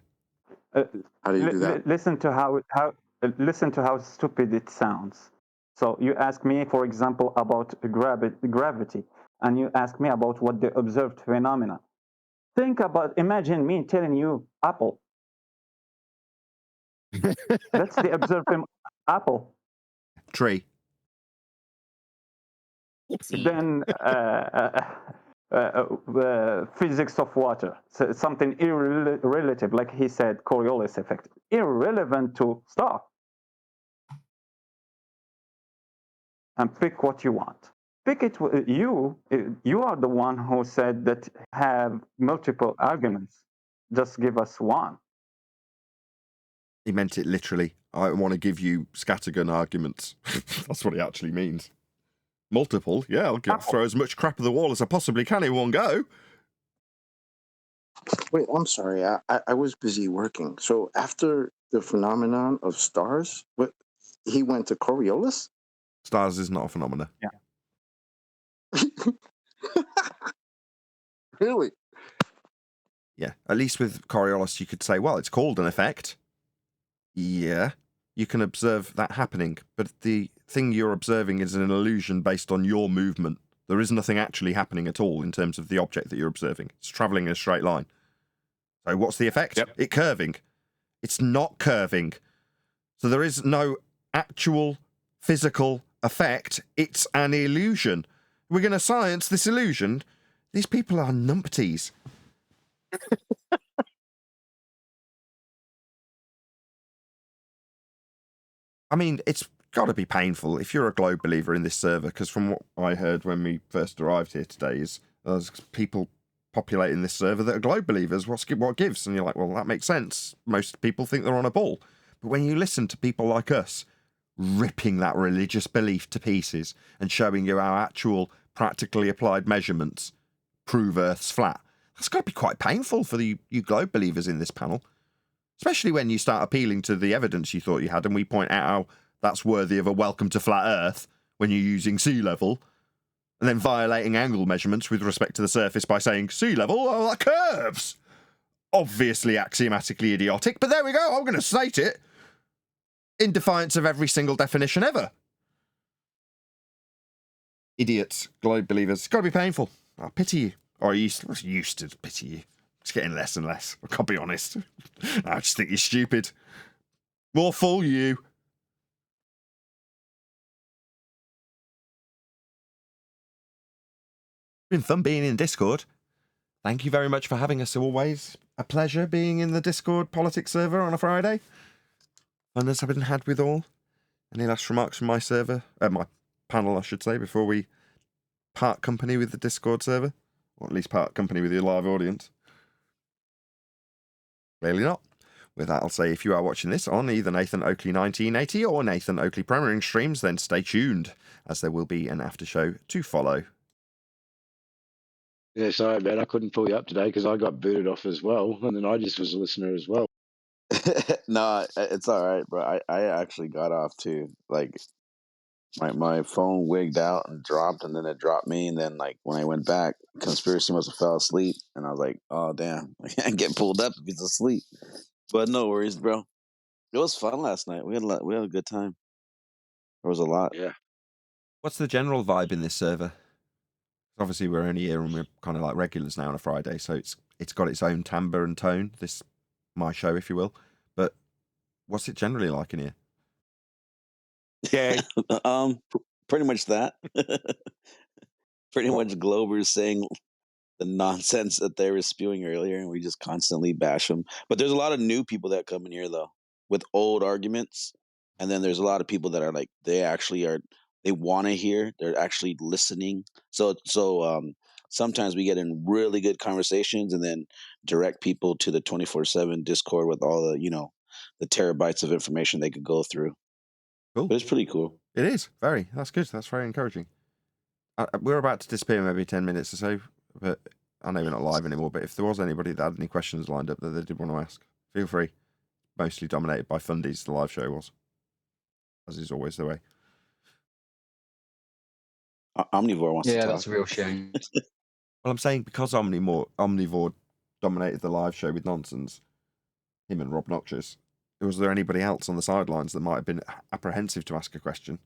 How do you do that? Listen to how stupid it sounds. So you ask me, for example, about gravity, and you ask me about what the observed phenomena. Imagine me telling you apple. That's the observed apple. Tree. Then physics of water, so something irrelative, like he said, Coriolis effect, irrelevant to star. and pick what you want. Pick it. You are the one who said that have multiple arguments. Just give us one. He meant it literally. I want to give you scattergun arguments. That's what he actually means. Multiple, yeah, I'll throw as much crap at the wall as I possibly can in one go. Wait, I'm sorry. I was busy working. So after the phenomenon of stars, he went to Coriolis? Stars is not a phenomena. Yeah. Really? Yeah, at least with Coriolis you could say, well, it's called an effect. Yeah, you can observe that happening, but the thing you're observing is an illusion based on your movement. There is nothing actually happening at all in terms of the object that you're observing. It's travelling in a straight line. So what's the effect? Yep. It curving. It's not curving. So there is no actual physical effect. It's an illusion. We're going to science this illusion. These people are numpties. I mean, it's got to be painful if you're a globe believer in this server, because from what I heard when we first arrived here today is there's people populating this server that are globe believers. What gives? And you're like, well, that makes sense. Most people think they're on a ball. But when you listen to people like us ripping that religious belief to pieces and showing you how actual practically applied measurements prove Earth's flat, that's got to be quite painful for you globe believers in this panel. Especially when you start appealing to the evidence you thought you had, and we point out how that's worthy of a welcome to flat Earth when you're using sea level, and then violating angle measurements with respect to the surface by saying sea level, oh, that curves. Obviously axiomatically idiotic, but there we go, I'm going to state it in defiance of every single definition ever. Idiots, globe believers, it's got to be painful. I pity you. Or I used to pity you. It's getting less and less. I can't be honest. I just think you're stupid. More fool you. Been fun being in Discord. Thank you very much for having us. Always a pleasure being in the Discord politics server on a Friday. Fun has been had with all. Any last remarks from my server? My panel, I should say, before we part company with the Discord server? Or at least part company with your live audience. Clearly not. With that, I'll say if you are watching this on either Nathan Oakley 1980 or Nathan Oakley Premiering streams, then stay tuned, as there will be an after show to follow. Yeah, sorry, man. I couldn't pull you up today because I got booted off as well, and then I just was a listener as well. No, it's all right, bro. I actually got off too. Like my phone wigged out and dropped, and then it dropped me, and then like when I went back, conspiracy must have fell asleep, and I was like, oh damn, I can't get pulled up if he's asleep. But no worries, bro. It was fun last night. We had a good time. There was a lot. Yeah. What's the general vibe in this server? Obviously, we're only here and we're kind of like regulars now on a Friday, so it's got its own timbre and tone. This my show, if you will. But what's it generally like in here? Yeah. Pretty much that. Pretty much Globers saying the nonsense that they were spewing earlier, and we just constantly bash them. But there's a lot of new people that come in here though with old arguments, and then there's a lot of people that are like they want to hear, they're actually listening. So sometimes we get in really good conversations, and then direct people to the 24/7 Discord with all the the terabytes of information they could go through. Cool. But it's pretty cool. It is very. That's good. That's very encouraging. We're about to disappear in maybe 10 minutes or so, but I know we're not live anymore. But if there was anybody that had any questions lined up that they did want to ask, feel free. Mostly dominated by fundies, the live show was, as is always the way. Omnivore wants to talk. Yeah, that's a real shame. Well, I'm saying because Omnivore dominated the live show with nonsense, him and Rob Noxious, was there anybody else on the sidelines that might have been apprehensive to ask a question?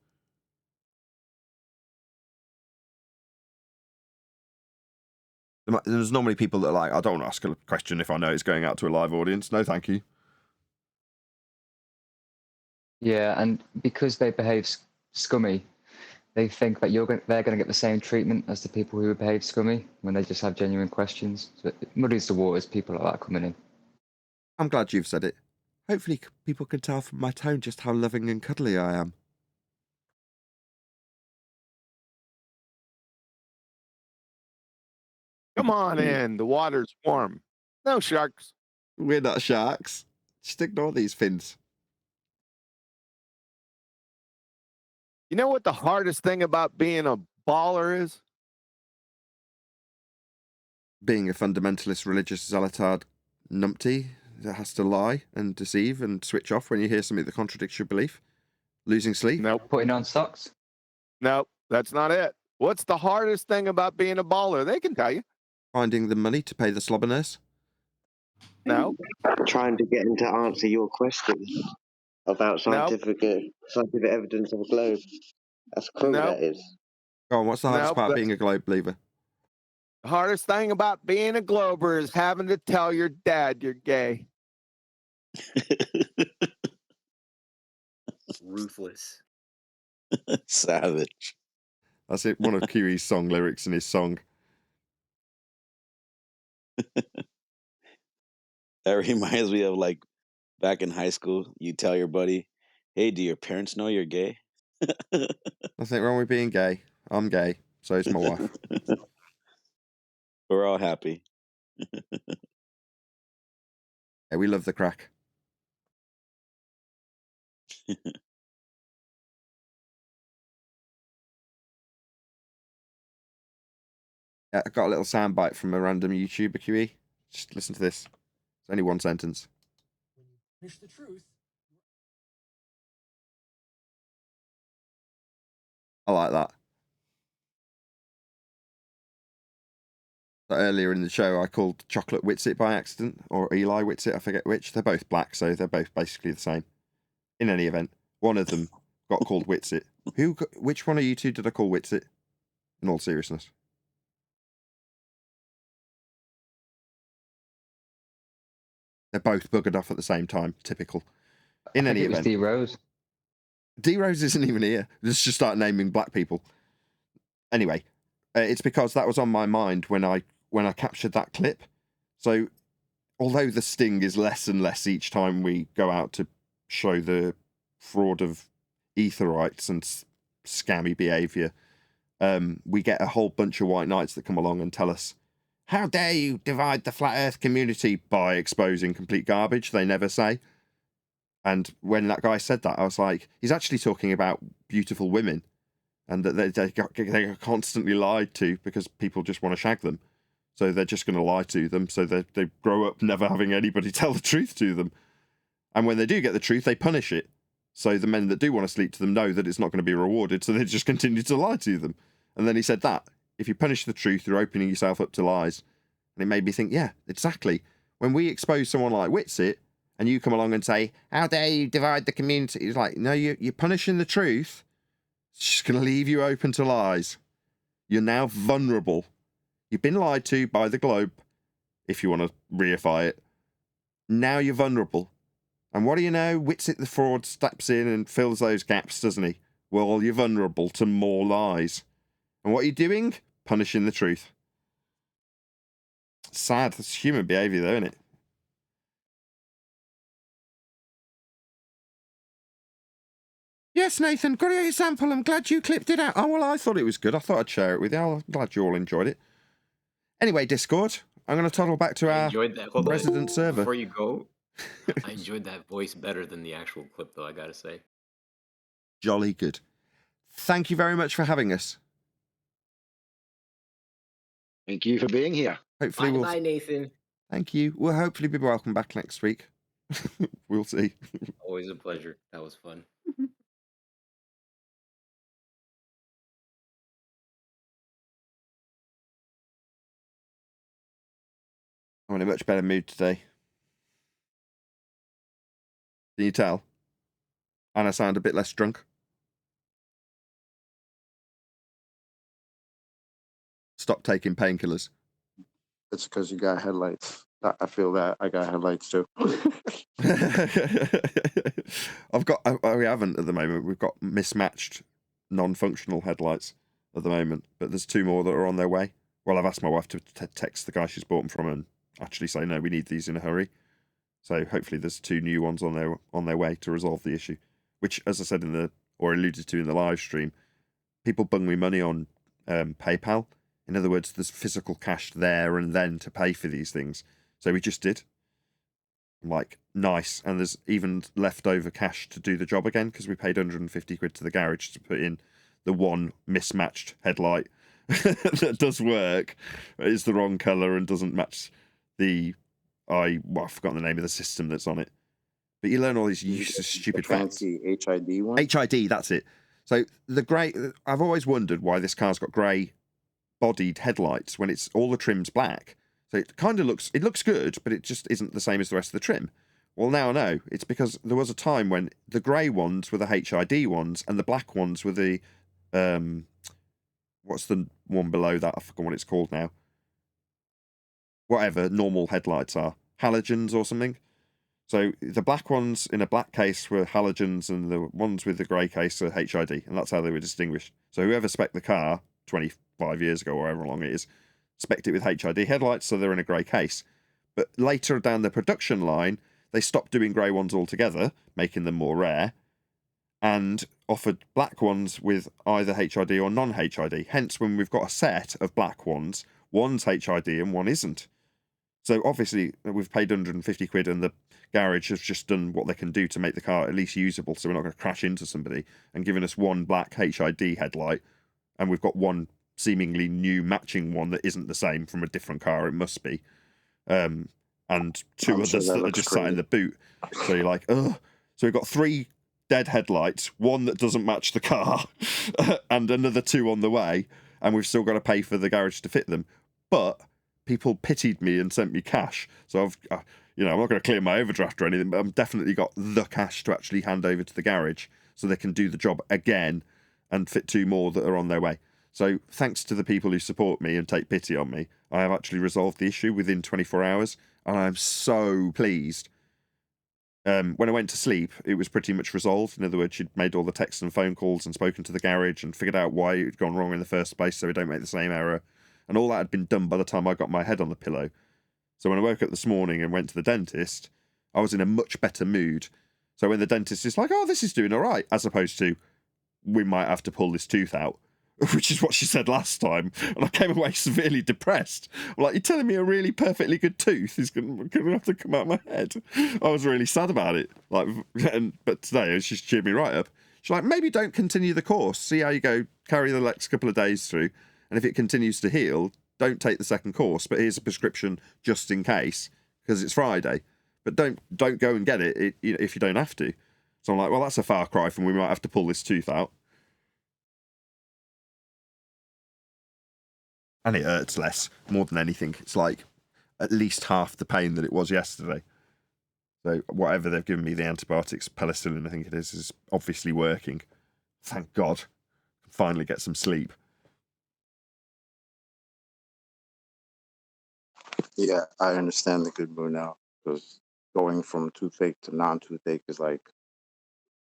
There's normally people that are like, I don't want to ask a question if I know it's going out to a live audience. No, thank you. Yeah, and because they behave scummy, they think that they're going to get the same treatment as the people who behave scummy when they just have genuine questions. So it muddies the waters, people like that coming in. I'm glad you've said it. Hopefully people can tell from my tone just how loving and cuddly I am. Come on in. The water's warm. No sharks. We're not sharks. Just ignore these fins. You know what the hardest thing about being a baller is? Being a fundamentalist religious zealotard numpty that has to lie and deceive and switch off when you hear something that contradicts your belief. Losing sleep. Nope. Putting on socks. Nope. That's not it. What's the hardest thing about being a baller? They can tell you. Finding the money to pay the slobber nurse. No. Trying to get him to answer your question about scientific evidence of a globe. That's cruel, that is. Go on, what's the hardest Nope, part of that's- being a globe believer? The hardest thing about being a glober is having to tell your dad you're gay. Ruthless. Savage. That's it. One of Kiwi's song lyrics in his song. That reminds me of like back in high school, you tell your buddy, "Hey, do your parents know you're gay?" Nothing wrong with being gay. I'm gay. So is my wife. We're all happy. Yeah, we love the crack. Yeah, I got a little soundbite from a random YouTuber, QE. Just listen to this. It's only one sentence. Finish the truth. I like that. So earlier in the show, I called Chocolate Witsit by accident, or Eli Witsit, I forget which. They're both black, so they're both basically the same. In any event, one of them got called Witsit. Which one of you two did I call Witsit? In all seriousness. They're both buggered off at the same time. Typical. In any event. D Rose. D Rose isn't even here. Let's just start naming black people. Anyway, it's because that was on my mind when I captured that clip. So, although the sting is less and less each time we go out to show the fraud of etherites and scammy behaviour, we get a whole bunch of white knights that come along and tell us, how dare you divide the flat earth community by exposing complete garbage, they never say. And when that guy said that, I was like, he's actually talking about beautiful women and that they are constantly lied to because people just want to shag them. So they're just going to lie to them. So they grow up never having anybody tell the truth to them. And when they do get the truth, they punish it. So the men that do want to sleep to them know that it's not going to be rewarded. So they just continue to lie to them. And then he said that if you punish the truth, you're opening yourself up to lies. And it made me think, yeah, exactly. When we expose someone like Witsit, and you come along and say, how dare you divide the community? It's like, no, you're punishing the truth. It's just going to leave you open to lies. You're now vulnerable. You've been lied to by the globe, if you want to reify it. Now you're vulnerable. And what do you know? Witsit the fraud steps in and fills those gaps, doesn't he? Well, you're vulnerable to more lies. And what are you doing? Punishing the truth. Sad. That's human behaviour, though, isn't it? Yes, Nathan, got your sample. I'm glad you clipped it out. Oh, well, I thought it was good. I thought I'd share it with you. I'm glad you all enjoyed it. Anyway, Discord, I'm going to toddle back to our resident server. Before you go, I enjoyed that voice better than the actual clip, though, I gotta say. Jolly good. Thank you very much for having us. Thank you for being here. Hopefully we'll... Bye, Nathan. Thank you. We'll hopefully be welcome back next week. We'll see. Always a pleasure. That was fun. I'm in a much better mood today. Can you tell? And I sound a bit less drunk. Stop taking painkillers. It's because you got headlights. I feel that I got headlights too. We haven't at the moment. We've got mismatched, non-functional headlights at the moment, but there's two more that are on their way. Well, I've asked my wife to text the guy she's bought them from and actually say, no, we need these in a hurry. So hopefully there's two new ones on their way to resolve the issue, which, as I said or alluded to in the live stream, people bung me money on PayPal In other words, there's physical cash there and then to pay for these things. So we just did. I'm like, nice. And there's even leftover cash to do the job again because we paid 150 quid to the garage to put in the one mismatched headlight that does work. It's the wrong colour and doesn't match the... I've forgotten the name of the system that's on it. But you learn all these useless, stupid facts. Fancy HID one? HID, that's it. So the grey... I've always wondered why this car's got grey-bodied headlights when it's all the trim's black. So it kind of looks... It looks good, but it just isn't the same as the rest of the trim. Well, now I know. It's because there was a time when the grey ones were the HID ones and the black ones were the... what's the one below that? I forgot what it's called now. Whatever normal headlights are. Halogens or something. So the black ones in a black case were halogens and the ones with the grey case are HID. And that's how they were distinguished. So whoever spec'd the car 25 years ago or however long it is, spec'd it with HID headlights so they're in a grey case. But later down the production line, they stopped doing grey ones altogether, making them more rare, and offered black ones with either HID or non-HID. Hence, when we've got a set of black ones, one's HID and one isn't. So obviously, we've paid 150 quid and the garage has just done what they can do to make the car at least usable so we're not going to crash into somebody, and given us one black HID headlight, and we've got one seemingly new matching one that isn't the same from a different car, it must be. And two I'm others sure that that are looks just sat in great. the boot. So you're like, ugh. So we've got 3 dead headlights, one that doesn't match the car, and another 2 on the way, and we've still got to pay for the garage to fit them. But people pitied me and sent me cash, so I've, I'm not going to clear my overdraft or anything, but I've definitely got the cash to actually hand over to the garage so they can do the job again and fit 2 more that are on their way. So thanks to the people who support me and take pity on me, I have actually resolved the issue within 24 hours, and I'm so pleased. When I went to sleep, it was pretty much resolved. In other words, she'd made all the texts and phone calls and spoken to the garage and figured out why it had gone wrong in the first place so we don't make the same error. And all that had been done by the time I got my head on the pillow. So when I woke up this morning and went to the dentist, I was in a much better mood. So when the dentist is like, oh, this is doing all right, as opposed to, we might have to pull this tooth out, which is what she said last time. And I came away severely depressed. I'm like, you're telling me a really perfectly good tooth is going to have to come out of my head? I was really sad about it. But today, she's cheered me right up. She's like, maybe don't continue the course. See how you go, carry the next couple of days through. And if it continues to heal, don't take the second course. But here's a prescription just in case, because it's Friday. But don't go and get it if you don't have to. So I'm like, well, that's a far cry from we might have to pull this tooth out. And it hurts less, more than anything. It's like at least half the pain that it was yesterday. So whatever they've given me, the antibiotics, penicillin, I think it is obviously working. Thank God. Finally get some sleep. Yeah, I understand the good mood now, because going from toothache to non-toothache is like,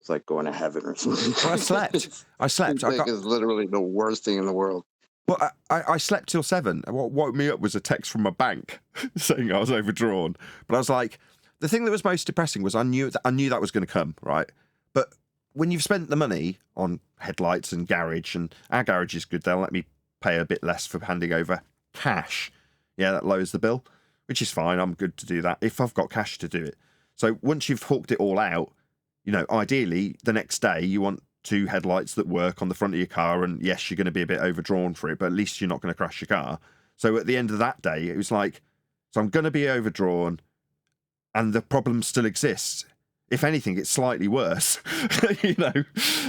it's like going to heaven or something. Well, I slept. Toothache is literally the worst thing in the world. Well, I slept till 7. What woke me up was a text from my bank saying I was overdrawn. But I was like, the thing that was most depressing was I knew that was going to come, right? But when you've spent the money on headlights and garage, and our garage is good, they'll let me pay a bit less for handing over cash. Yeah, that lowers the bill, which is fine. I'm good to do that if I've got cash to do it. So once you've hooked it all out, ideally the next day you want 2 headlights that work on the front of your car, and yes, you're going to be a bit overdrawn for it, but at least you're not going to crash your car. So at the end of that day, it was like, so I'm going to be overdrawn, and the problem still exists. If anything, it's slightly worse,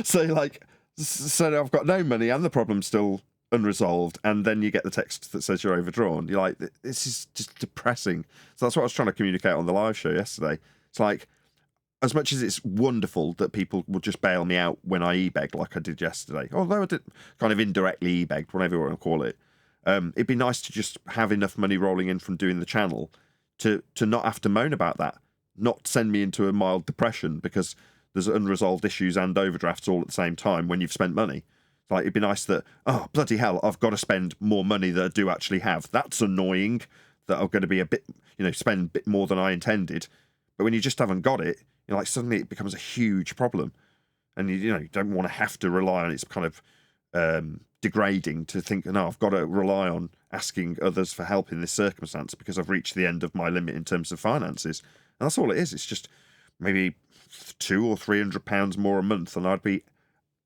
So I've got no money, and the problem's still unresolved, and then you get the text that says you're overdrawn. You're like, this is just depressing. So that's what I was trying to communicate on the live show yesterday. It's like, as much as it's wonderful that people will just bail me out when I e-begged like I did yesterday, although I did kind of indirectly e-begged, whatever you want to call it, it'd be nice to just have enough money rolling in from doing the channel to not have to moan about that, not send me into a mild depression because there's unresolved issues and overdrafts all at the same time when you've spent money. Like, it'd be nice that, oh, bloody hell, I've got to spend more money than I do actually have. That's annoying that I'm going to be a bit, spend a bit more than I intended. But when you just haven't got it, suddenly it becomes a huge problem. And you don't want to have to rely on its kind of degrading to think, no, I've got to rely on asking others for help in this circumstance because I've reached the end of my limit in terms of finances. And that's all it is. It's just maybe £200 or £300 more a month, and I'd be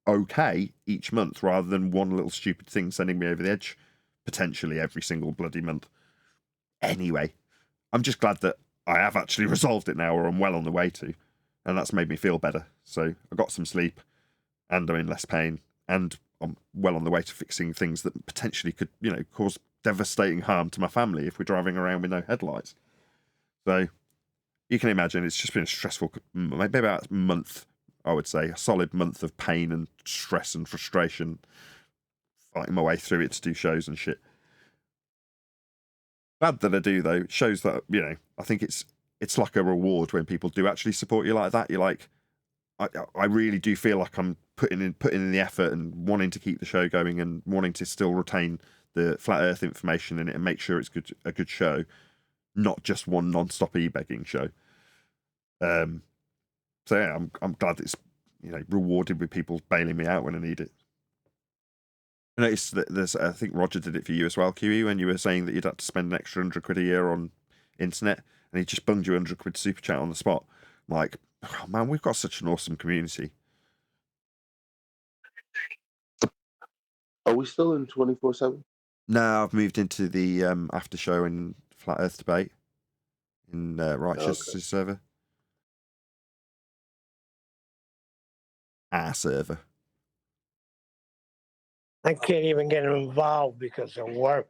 okay each month rather than one little stupid thing sending me over the edge potentially every single bloody month. Anyway, I'm just glad that I have actually resolved it now, or I'm well on the way to, and that's made me feel better. So I got some sleep, and I'm in less pain, and I'm well on the way to fixing things that potentially could, cause devastating harm to my family if we're driving around with no headlights. So you can imagine it's just been a stressful, maybe about a month, I would say, a solid month of pain and stress and frustration, fighting my way through it to do shows and shit. Glad that I do, though. It shows that, I think it's like a reward when people do actually support you like that. You're like, I really do feel like I'm putting in the effort and wanting to keep the show going and wanting to still retain the flat Earth information in it and make sure it's a good show, not just one non-stop e-begging show. So yeah, I'm glad it's rewarded with people bailing me out when I need it. I noticed that I think Roger did it for you as well, QE, when you were saying that you'd have to spend an extra £100 a year on internet, and he just bunged you £100 super chat on the spot. I'm like, oh man, we've got such an awesome community. Are we still in 24/7? No, I've moved into the after show in Flat Earth Debate in Righteous' server. Our server. I can't even get involved because of work.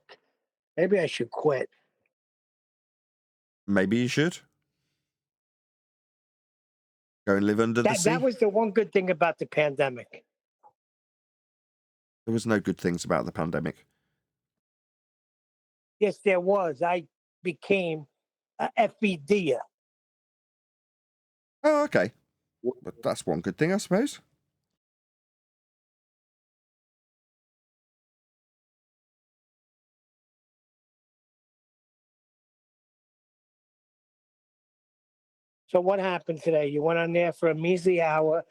Maybe I should quit. Maybe you should. Go and live under the sea. That was the one good thing about the pandemic. There was no good things about the pandemic. Yes, there was. I became a FBDer. Oh, okay. But that's one good thing, I suppose. So what happened today? You went on there for a measly hour,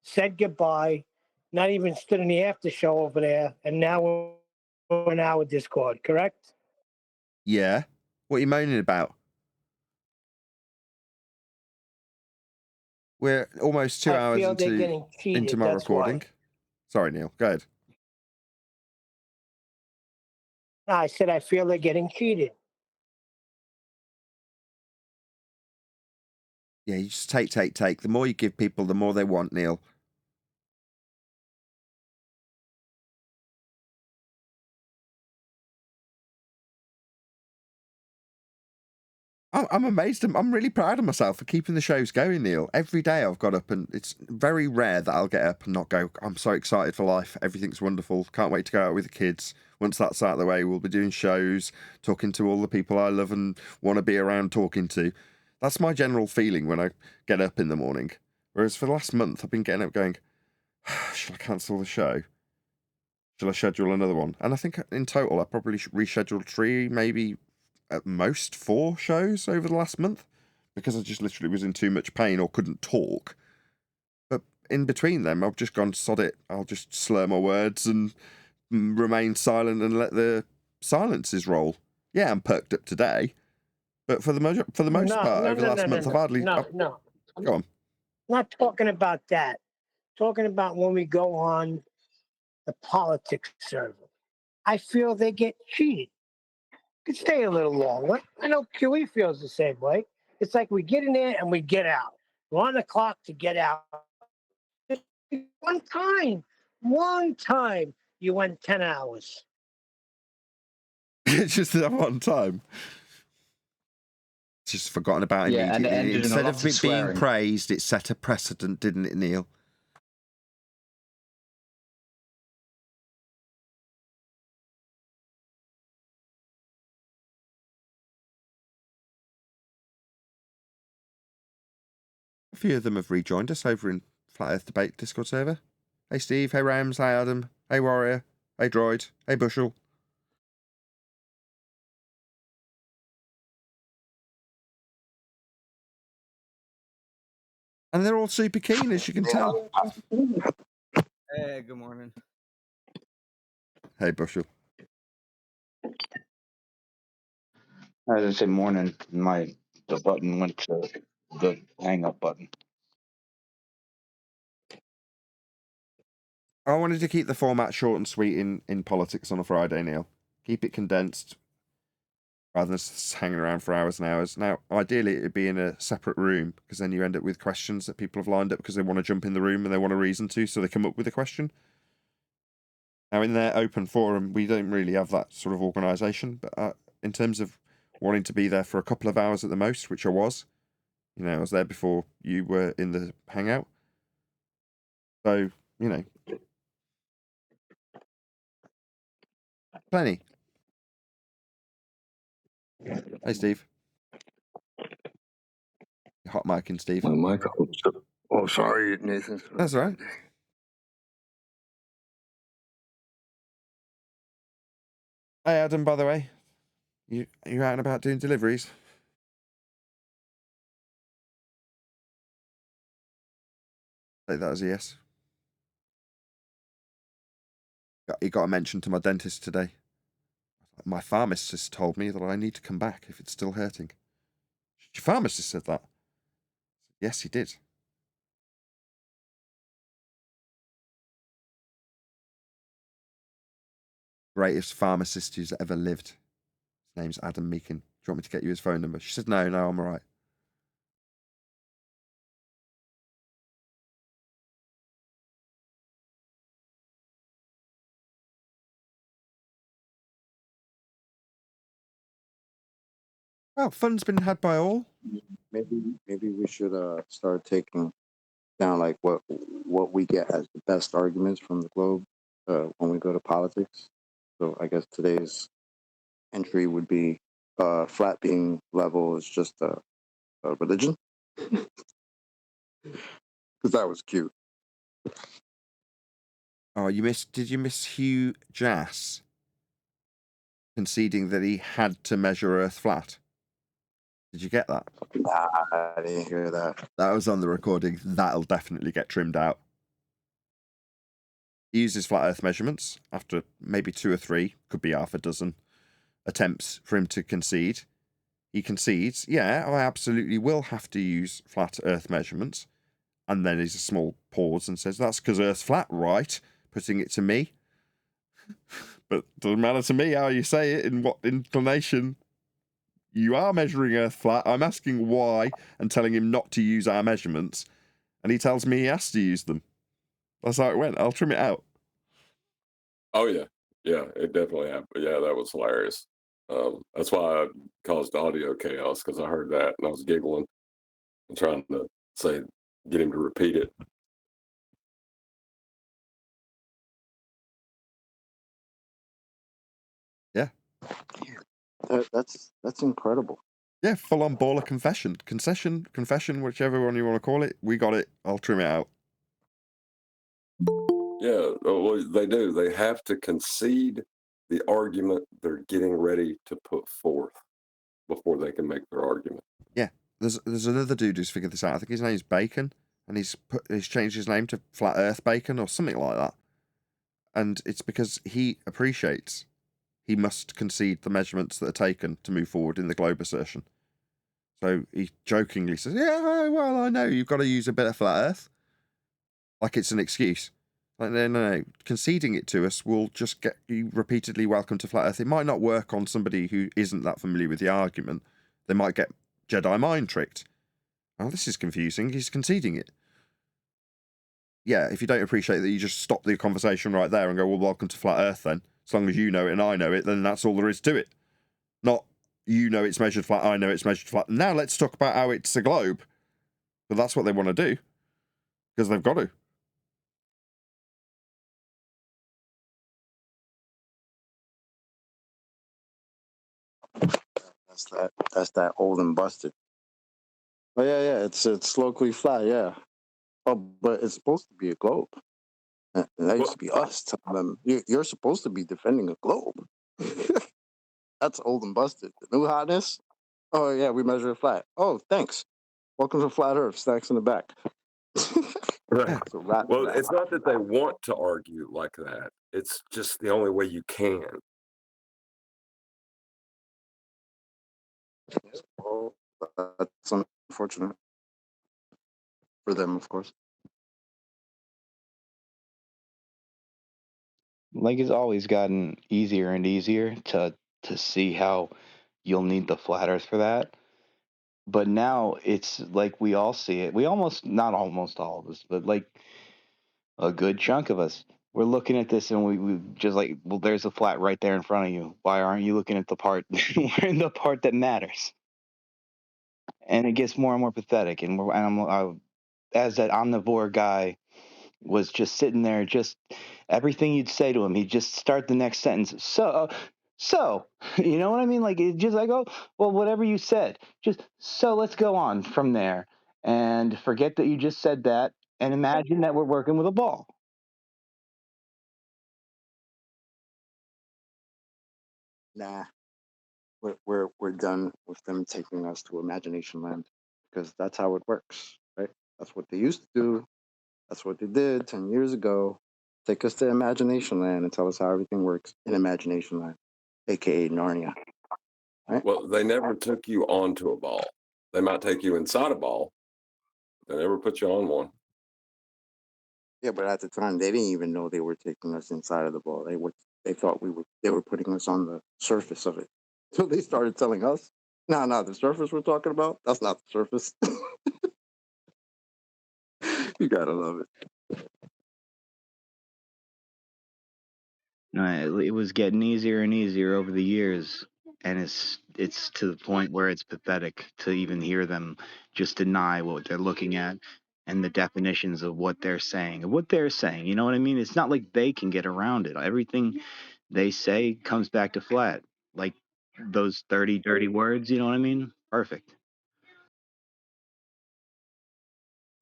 said goodbye, not even stood in the after show over there, and now we're in our Discord, correct? Yeah. What are you moaning about? We're almost 2 hours into my recording. Why. Sorry, Neil. Go ahead. No, I said I feel they're getting cheated. Yeah, you just take. The more you give people, the more they want, Neil. I'm amazed. I'm really proud of myself for keeping the shows going, Neil. Every day I've got up, and it's very rare that I'll get up and not go, I'm so excited for life. Everything's wonderful. Can't wait to go out with the kids. Once that's out of the way, we'll be doing shows, talking to all the people I love and want to be around talking to. That's my general feeling when I get up in the morning. Whereas for the last month, I've been getting up going, shall I cancel the show? Shall I schedule another one? And I think in total, I probably rescheduled 3, maybe at most 4 shows over the last month because I just literally was in too much pain or couldn't talk. But in between them, I've just gone, sod it. I'll just slur my words and remain silent and let the silences roll. Yeah, I'm perked up today, but for the most part, over the last month, I've hardly... No. Go on. Not talking about that. Talking about when we go on the politics server. I feel they get cheated. Could stay a little longer. I know QE feels the same way. It's like we get in there and we get out. We're on the clock to get out. One time you went 10 hours. It's just that one time. It's just forgotten about Yeah, and it immediately. ended in a Instead lot of of it being swearing. praised, it set a precedent, didn't it, Neil? A few of them have rejoined us over in Flat Earth Debate Discord server. Hey Steve, hey Rams, hey Adam, hey Warrior, hey Droid, hey Bushel. And they're all super keen, as you can tell. Hey, good morning. Hey, Bushel. As I said, morning, the button went to the hang up button. I wanted to keep the format short and sweet in politics on a Friday, Neil. Keep it condensed rather than just hanging around for hours and hours. Now, ideally, it'd be in a separate room because then you end up with questions that people have lined up because they want to jump in the room and they want a reason to, so they come up with a question. Now, in their open forum, we don't really have that sort of organisation, but in terms of wanting to be there for a couple of hours at the most, which I was, I was there before you were in the hangout. So, plenty. Hey, Steve. Hot micing, Steve. My mic. Oh, sorry, Nathan. That's all right. Hey, Adam, by the way. You out and about doing deliveries? Take that as a yes. He got a mention to my dentist today. My pharmacist told me that I need to come back if it's still hurting. Your pharmacist said that? Yes, he did. Greatest pharmacist who's ever lived. His name's Adam Meakin. Do you want me to get you his phone number? She said, no, I'm all right. Well, fun's been had by all. Maybe we should start taking down like what we get as the best arguments from the globe when we go to politics. So I guess today's entry would be flat being level is just a religion. Because that was cute. Oh, did you miss Hugh Jass conceding that he had to measure Earth flat? Did you get that? Nah, I didn't hear that. That was on the recording. That'll definitely get trimmed out. He uses flat Earth measurements after maybe 2 or 3, could be half a dozen attempts for him to concede. He concedes, yeah, I absolutely will have to use flat Earth measurements. And then there's a small pause and says, that's because Earth's flat, right? Putting it to me. But it doesn't matter to me how you say it, in what inclination you are measuring Earth flat. I'm asking why and telling him not to use our measurements. And he tells me he has to use them. That's how it went. I'll trim it out. Oh, yeah. Yeah, it definitely happened. Yeah, that was hilarious. That's why I caused audio chaos, because I heard that and I was giggling and trying to get him to repeat it. Yeah. That's incredible. Yeah, full-on baller confession. Confession, whichever one you want to call it. We got it. I'll trim it out. Yeah, well, they do. They have to concede the argument they're getting ready to put forth before they can make their argument. Yeah, there's another dude who's figured this out. I think his name's Bacon, and he's changed his name to Flat Earth Bacon or something like that. And it's because he appreciates he must concede the measurements that are taken to move forward in the globe assertion. So he jokingly says, yeah, well, I know you've got to use a bit of flat Earth. Like it's an excuse. Like, no. Conceding it to us will just get you repeatedly welcome to flat Earth. It might not work on somebody who isn't that familiar with the argument. They might get Jedi mind tricked. Oh, this is confusing. He's conceding it. Yeah, if you don't appreciate that, you just stop the conversation right there and go, well, welcome to flat Earth then. As long as you know it and I know it, then that's all there is to it. Not, you know it's measured flat, I know it's measured flat. Now let's talk about how it's a globe. But that's what they want to do. Because they've got to. That's that old and busted. Oh yeah, it's locally flat, yeah. Oh, but it's supposed to be a globe. And that used to be us telling them you're supposed to be defending a globe. That's old and busted. The new hotness. Oh yeah, we measure it flat. Oh, thanks. Welcome to Flat Earth. Snacks in the back. Right. So rat Well, trap. it's not that they want to argue like that. It's just the only way you can. Well, that's unfortunate for them, of course. Like it's always gotten easier and easier to see how you'll need the flat Earth for that. But now it's like we all see it. We almost, not almost all of us, but like a good chunk of us. We're looking at this and we just like, well, there's a flat right there in front of you. Why aren't you looking at the part, the part that matters? And it gets more and more pathetic. And as that omnivore guy was just sitting there, just everything you'd say to him, he'd just start the next sentence. So, you know what I mean? Like, it just like, oh, well, whatever you said, just so let's go on from there and forget that you just said that and imagine that we're working with a ball. Nah, we're done with them taking us to imagination land because that's how it works, right? That's what they used to do. That's what they did 10 years ago. Take us to imagination land and tell us how everything works in imagination land, aka Narnia. Right? Well, they never took you onto a ball. They might take you inside a ball. They never put you on one. Yeah, but at the time they didn't even know they were taking us inside of the ball. They thought they were putting us on the surface of it. So they started telling us, no, the surface we're talking about, that's not the surface. You gotta love it. It was getting easier and easier over the years, and it's to the point where it's pathetic to even hear them just deny what they're looking at and the definitions of what they're saying. You know what I mean? It's not like they can get around it. Everything they say comes back to flat, like those 30 dirty words. You know what I mean? Perfect.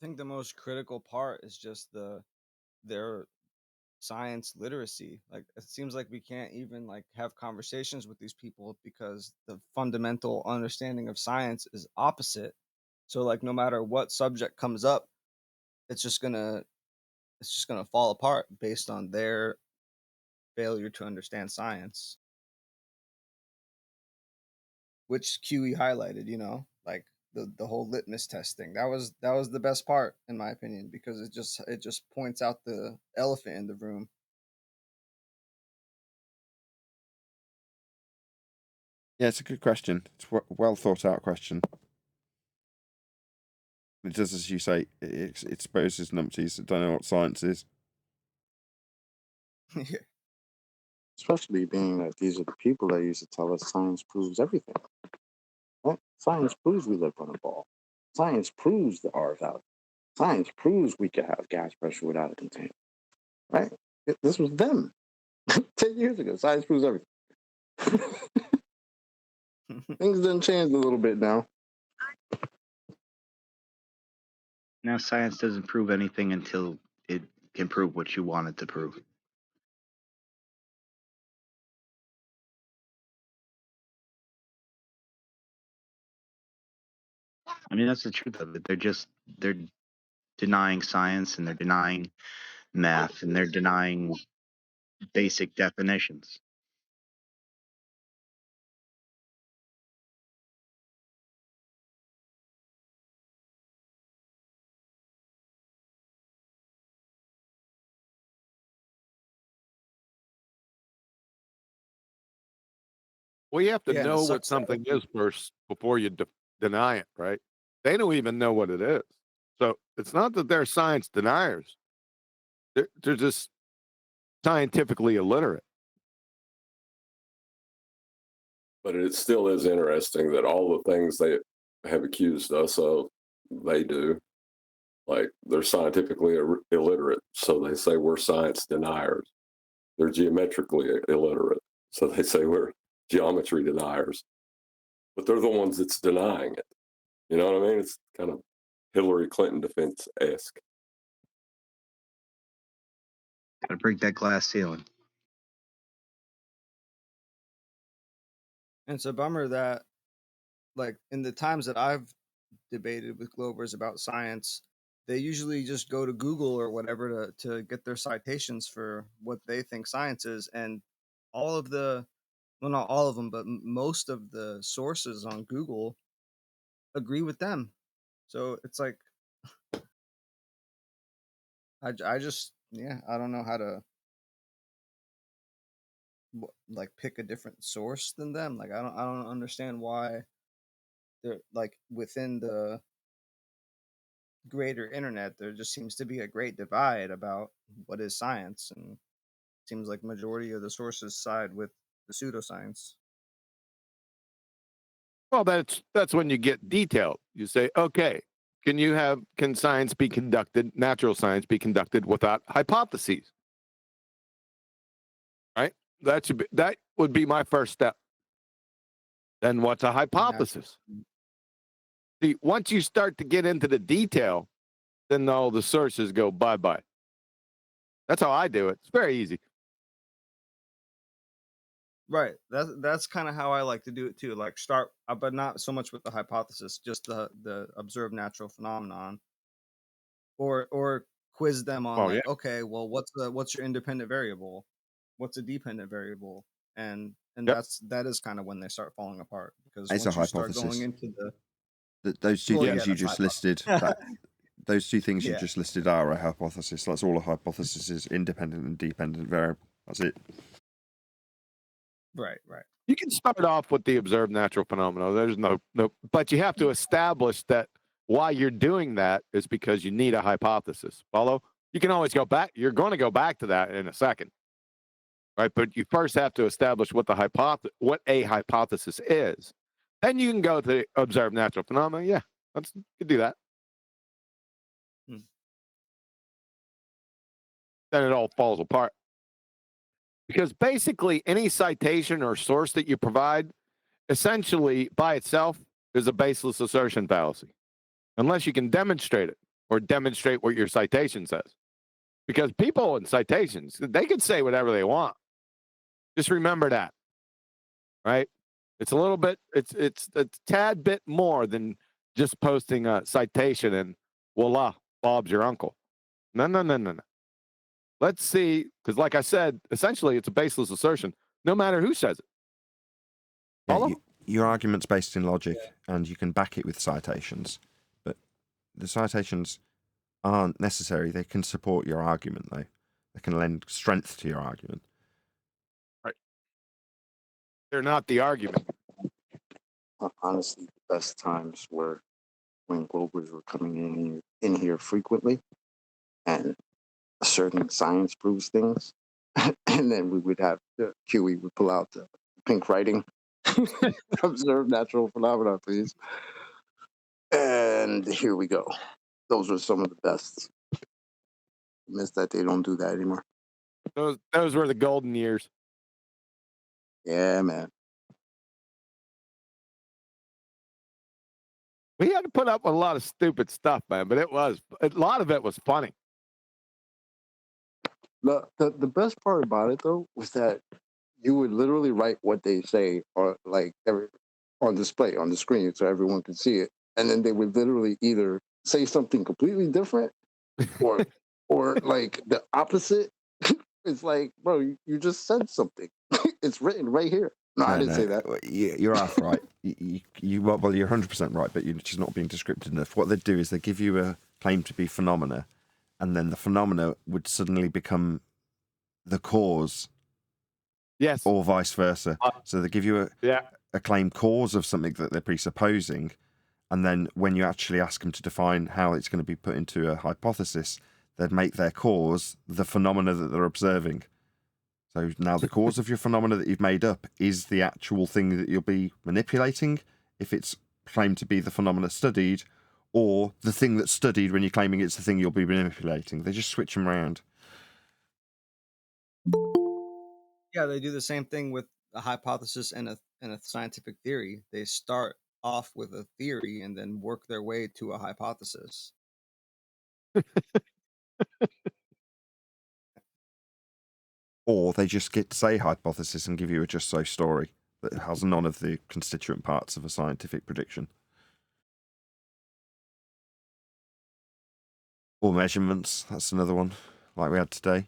I think the most critical part is just their science literacy. Like it seems like we can't even like have conversations with these people because the fundamental understanding of science is opposite. So like no matter what subject comes up, it's just gonna fall apart based on their failure to understand science. Which QE highlighted, like the whole litmus test thing. That was the best part in my opinion because it just points out the elephant in the room. Yeah, it's a good question. It's a well thought out question. It does, as you say, it exposes numpties that don't know what science is. Yeah. Especially being that these are the people that used to tell us science proves everything. Right? Science proves we live on a ball. Science proves the R value. Science proves we could have gas pressure without a container. Right? This was them 10 years ago. Science proves everything. Things done changed a little bit now. Now science doesn't prove anything until it can prove what you want it to prove. I mean, that's the truth of it. They're denying science and they're denying math and they're denying basic definitions. Well, you have to Yeah, and it know what sucks that something is first before you deny it, right? They don't even know what it is. So it's not that they're science deniers. They're just scientifically illiterate. But it still is interesting that all the things they have accused us of, they do. Like they're scientifically illiterate, so they say we're science deniers. They're geometrically illiterate, so they say we're geometry deniers. But they're the ones that's denying it. You know what I mean? It's kind of Hillary Clinton defense-esque. Gotta break that glass ceiling. and it's a bummer that like in the times that I've debated with Glovers about science, they usually just go to Google or whatever to get their citations for what they think science is, and all of the, well, not all of them, but most of the sources on Google agree with them. So it's like, I just, yeah, I don't know how to like pick a different source than them. Like I don't understand why they're like within the greater internet there just seems to be a great divide about what is science, and it seems like majority of the sources side with the pseudoscience. Well, that's when you get detailed. You say, okay, can science be conducted, natural science be conducted without hypotheses? Right? That would be my first step. Then what's a hypothesis? See, once you start to get into the detail, then all the sources go bye-bye. That's how I do it. It's very easy. Right. That's kind of how I like to do it too. Like start, but not so much with the hypothesis, just the observed natural phenomenon, or quiz them on like, okay, well, what's your independent variable, what's a dependent variable, and that is kind of when they start falling apart, because It's once a you start hypothesis. going into Those two things you just listed, those two things you Yeah. just listed are a hypothesis. That's all a hypothesis is: independent and dependent variable. That's it. Right. You can start off with the observed natural phenomena. There's no, but you have to establish that why you're doing that is because you need a hypothesis. Follow? You can always go back. You're going to go back to that in a second, right? But you first have to establish what a hypothesis is. Then you can go to the observed natural phenomena. Yeah, you can do that. Then it all falls apart. Because basically, any citation or source that you provide, essentially by itself, is a baseless assertion fallacy, unless you can demonstrate it or demonstrate what your citation says. Because people in citations, they can say whatever they want. Just remember that, right? It's a little bit, it's a tad bit more than just posting a citation and voila, Bob's your uncle. No. Let's see, because like I said, essentially it's a baseless assertion, no matter who says it. Yeah, your argument's based in logic, and you can back it with citations, but the citations aren't necessary. They can support your argument, though. They can lend strength to your argument. Right. They're not the argument. Honestly, the best times were when Globers were coming in here frequently and asserting science proves things. And then we would have QE would pull out the pink writing, observe natural phenomena, please. And here we go. Those were some of the best. Miss that they don't do that anymore. Those were the golden years. Yeah, man. We had to put up with a lot of stupid stuff, man, but a lot of it was funny. The best part about it though was that you would literally write what they say or like on display on the screen so everyone could see it, and then they would literally either say something completely different or like the opposite. It's like, bro, you just said something. It's written right here. No, I didn't say that. You're half right. Well, you're 100% right, but you're just not being descriptive enough. What they do is they give you a claim to be phenomena, and then the phenomena would suddenly become the cause. Yes. Or vice versa. So they give you a claim cause of something that they're presupposing, and then when you actually ask them to define how it's going to be put into a hypothesis, they'd make their cause the phenomena that they're observing. So now the cause of your phenomena that you've made up is the actual thing that you'll be manipulating, if it's claimed to be the phenomena studied, or the thing that's studied when you're claiming it's the thing you'll be manipulating. They just switch them around. Yeah, they do the same thing with a hypothesis and a scientific theory. They start off with a theory and then work their way to a hypothesis. Or they just get to say hypothesis and give you a just so story that has none of the constituent parts of a scientific prediction. Or measurements. That's another one, like we had today.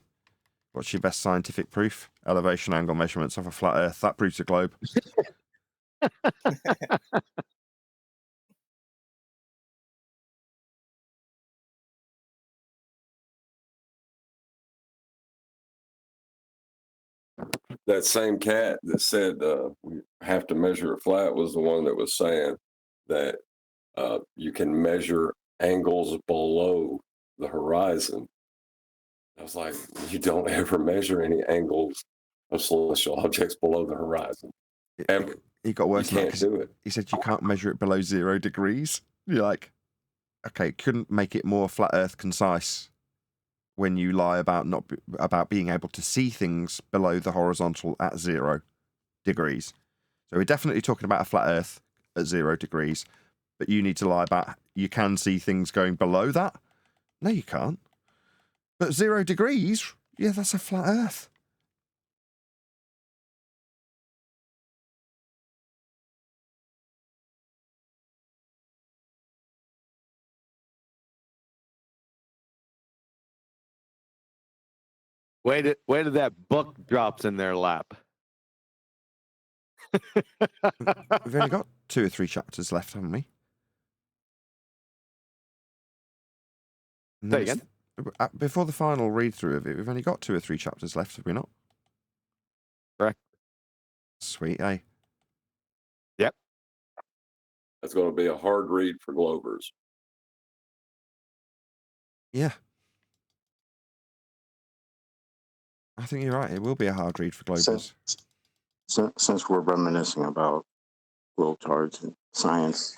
What's your best scientific proof? Elevation angle measurements of a flat Earth. That proves a globe. That same cat that said we have to measure it flat was the one that was saying that you can measure angles below the horizon. I was like, you don't ever measure any angles of celestial objects below the horizon. Ever. He got worse You than that can't 'cause do it. he said you can't measure it below 0 degrees. You're like, okay, couldn't make it more flat Earth concise when you lie about about being able to see things below the horizontal at 0 degrees. So we're definitely talking about a flat Earth at 0 degrees, but you need to lie about you can see things going below that. No, you can't. But 0 degrees, yeah, that's a flat Earth. Wait till that book drops in their lap. We've only got 2 or 3 chapters left, haven't we? Say again? Before the final read through of it, we've only got 2 or 3 chapters left, have we not? Correct. Sweet, eh? Yep. That's going to be a hard read for Glovers. Yeah. I think you're right. It will be a hard read for Globers. Since we're reminiscing about globetards and science,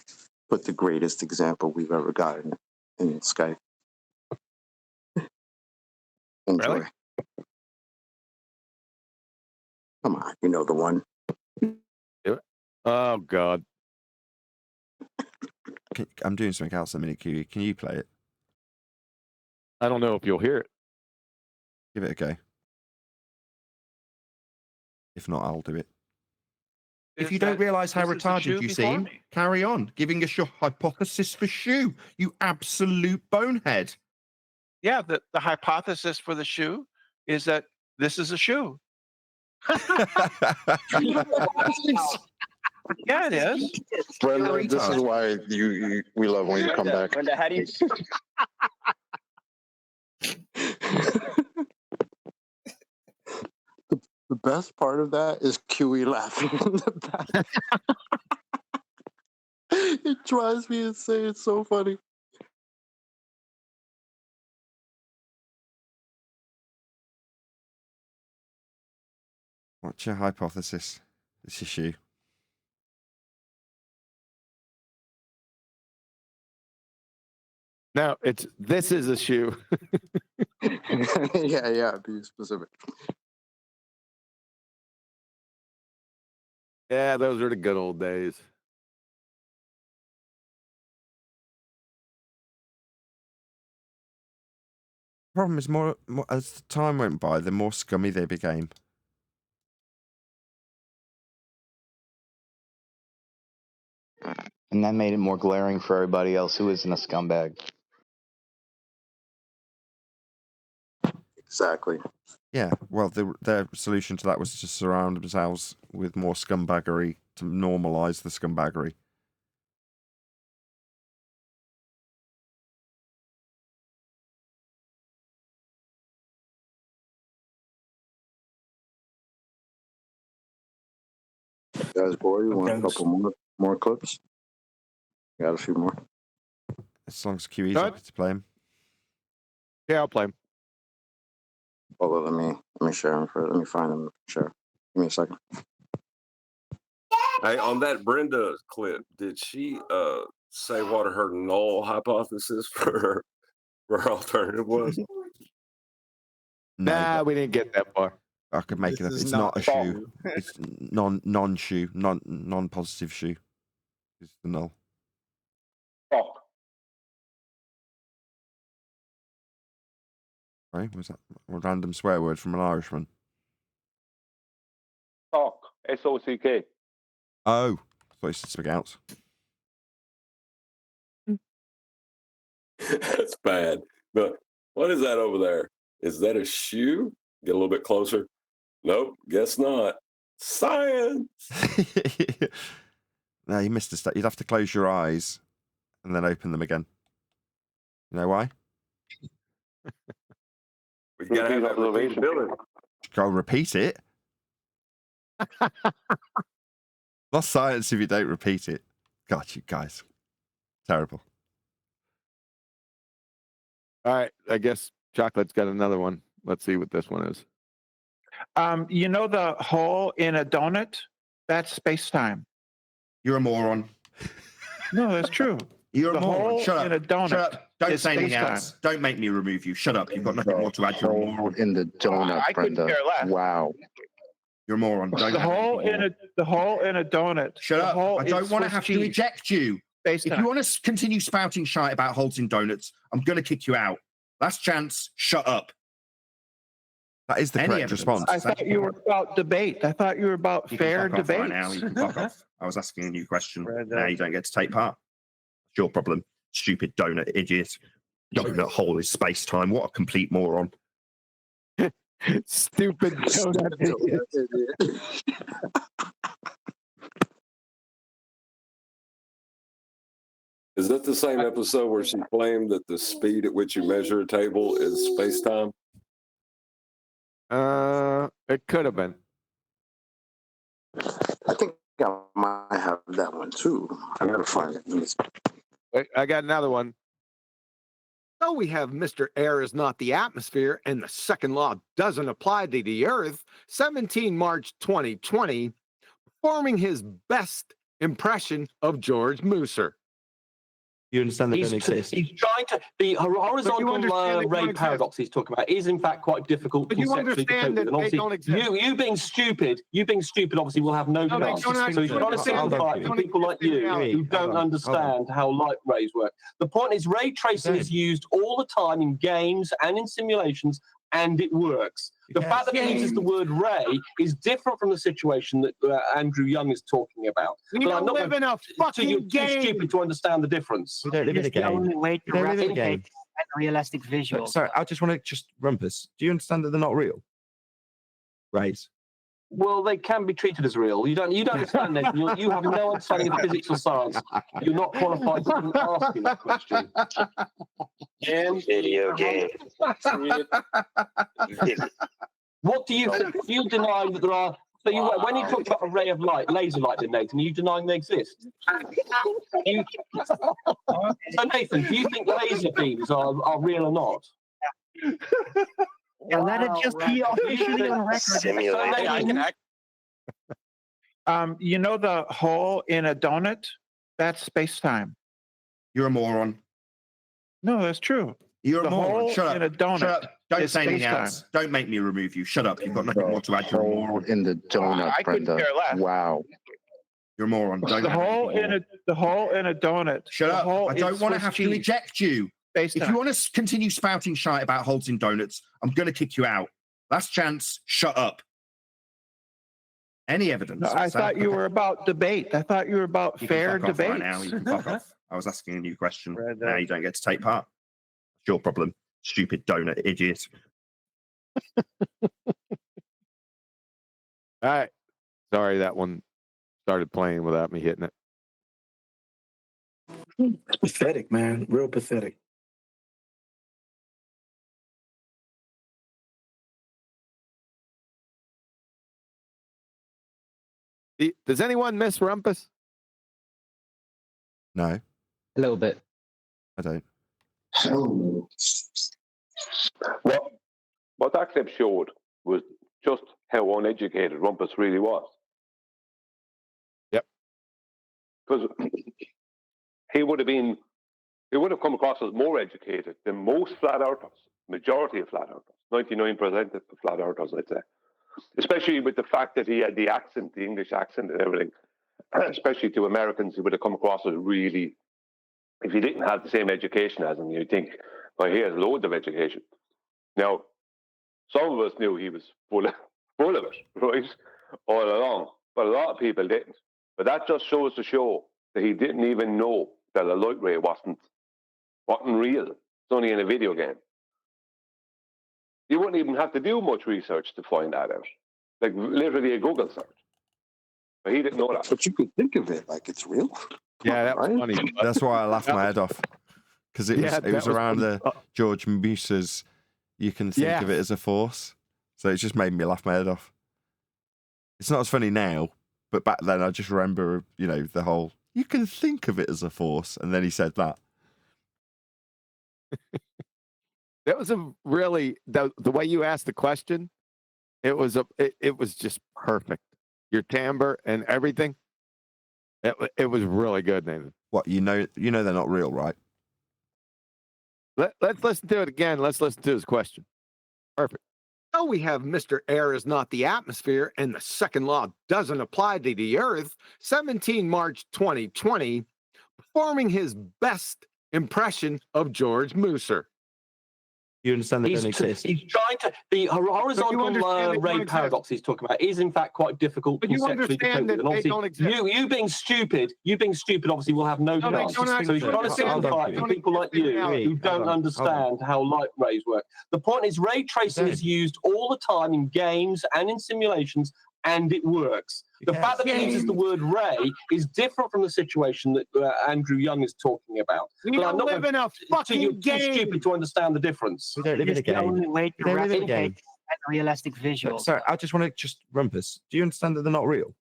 put the greatest example we've ever gotten in Skype. Enjoy. Really? Come on, you know the one. Do it. Oh, God. I'm doing something else in a minute, Kiwi. Can you play it? I don't know if you'll hear it. Give it a go. If not, I'll do it. If you don't realise how retarded you seem, carry on giving us your hypothesis for shoe, you absolute bonehead. Yeah, the hypothesis for the shoe is that this is a shoe. Yeah, it is. Brenda, this is why we love when you come back. Brenda, how do you? The best part of that is QE laughing in the back. It drives me insane. It's so funny. What's your hypothesis? This issue. No, this is a shoe. yeah, be specific. Yeah, those are the good old days. Problem is, more as the time went by, the more scummy they became. And that made it more glaring for everybody else who isn't a scumbag. Exactly. Yeah, well, their solution to that was to surround themselves with more scumbaggery to normalise the scumbaggery. Guys, boy, you want a couple more clips? Got a few more. As long as QE's happy to play him. Yeah, I'll play him. Well, let me share them let me find them. Share. Give me a second. Hey, on that Brenda clip, did she say what her null hypothesis for her alternative was? Nah, we didn't get that far. I could make it up. It's not a shoe. It's non-shoe, non-positive shoe. It's the null. Right? Was that a random swear word from an Irishman? Sock. S-O-C-K. Oh, I thought you said spagouts. That's bad. But what is that over there? Is that a shoe? Get a little bit closer. Nope, guess not. Science. No, you missed a step. You'd have to close your eyes and then open them again. You know why? We gotta have that repeatability. Go repeat it. Not science if you don't repeat it. God, you guys. Terrible. All right, I guess Chocolate's got another one. Let's see what this one is. You know the hole in a donut? That's space-time. You're a moron. No, that's true. You're The a moron. hole Shut in a up. donut Shut up. Don't is say anything space-time. else. Don't make me remove you. Shut up. You've got nothing more to add. You're a moron. In the donut, I couldn't Brenda. care less. Wow. You're a moron. Don't The have hole anything more. the hole in a donut. Shut the up. hole I don't is want to Swiss have cheese. to eject you. If Space-time. you want to continue spouting shite about holes in donuts, I'm going to kick you out. Last chance. Shut up. That is the Any correct evidence? response. I thought you were about debate. I thought you were about You can fair fuck off debate. right now. You can fuck off. I was asking a new question. Right, Now you don't get to take part. It's your problem. Stupid donut idiot. Donut hole is space time. What a complete moron. Stupid donut idiot. Is that the same episode where she claimed that the speed at which you measure a table is space-time? It could have been. I think I might have that one too. I gotta find it. I got another one. So we have Mr. Air is not the atmosphere, and the second law doesn't apply to the Earth. 17 March 2020, performing his best impression of George Mooser. You understand they don't exist. He's trying to. The horizontal ray paradox he's talking about is in fact quite difficult conceptually to cope with. And obviously, you being stupid, obviously will have no chance. So he's trying to simplify it for people like you who don't understand how light rays work. The point is, ray tracing is used all the time in games and in simulations, and it works. The fact that it uses the word ray is different from the situation that Andrew Young is talking about. We don't live in a fucking you're game. too stupid to understand the difference. We don't live in a game. The only way to replicate realistic visuals. Sorry, I just want to Rumpus. Do you understand that they're not real? Rays. Well, they can be treated as real. You don't understand that. You have no understanding of physics or science. You're not qualified to even ask me that question. Video game. What do you think? You deny that there are. So when you talk about a ray of light, laser light, Nathan, are you denying they exist? So Nathan, do you think laser beams are real or not? Yeah, let it just be officially on record. You know the hole in a donut? That's space-time. You're a moron. No, that's true. You're The a moron. hole Shut in up. a donut Shut up. Don't is say anything space-time. else. Don't make me remove you. Shut up. You've got nothing more to add. You're a moron. In the donut, I couldn't Brenda. care less. Wow. You're a moron. Don't The have hole anything more. in a donut. Shut the up. hole I is don't want to Swiss have cheese. to eject you. Space-time. If you want to continue spouting shite about holes in donuts, I'm going to kick you out. Last chance. Shut up. Any evidence? No, I thought you were about debate. I thought you were about You fair can fuck off debate. right now. You can fuck off. I was asking a new question. Now you don't get to take part. It's your problem. Stupid donut idiot. All right. Sorry, that one started playing without me hitting it. It's pathetic, man. Real pathetic. Does anyone miss Rumpus? No, A little bit. I don't. What that clip showed was just how uneducated Rumpus really was. Yep. Because he would have come across as more educated than most flat earthers, majority of flat earthers, 99% of flat earthers, I'd say. Especially with the fact that he had the accent, the English accent and everything. Especially to Americans, he would have come across as really, if he didn't have the same education as him, you'd think, well, he has loads of education. Now, some of us knew he was full of it, right, all along, but a lot of people didn't. But that just shows to show that he didn't even know that a light ray wasn't real. only in a video game. You wouldn't even have to do much research to find that out. Like literally a Google search. But he didn't know that. But you could think of it like it's real. Yeah, that was Right? funny. That's why I laughed my head off. Because it was around the George Musa's you can think of it as a force. So it just made me laugh my head off. It's not as funny now, but back then I just remember, the whole, you can think of it as a force. And then he said that. That was a really, the way you asked the question, it was just perfect. Your timbre and everything. It was really good, Nathan. What, you know they're not real, right? Let's listen to it again. Let's listen to his question. Perfect. So we have Mr. Air is not the atmosphere, and the second law doesn't apply to the Earth. 17 March 2020, performing his best impression of George Musa. You understand that don't exist? He's trying to. The horizontal ray paradox he's talking about is in fact quite difficult conceptually to cope with. And obviously, you being stupid, obviously will have no chance. So he's trying to simplify it for people like you who don't understand how light rays work. The point is, ray tracing is used all the time in games and in simulations, and it works. The fact that it uses the word ray is different from the situation that Andrew Young is talking about. We don't live in a fucking game. Too stupid to understand the difference. We don't live in a game. The only way to replicate a realistic visual. Sorry, I just want to Rumpus. Do you understand that they're not real?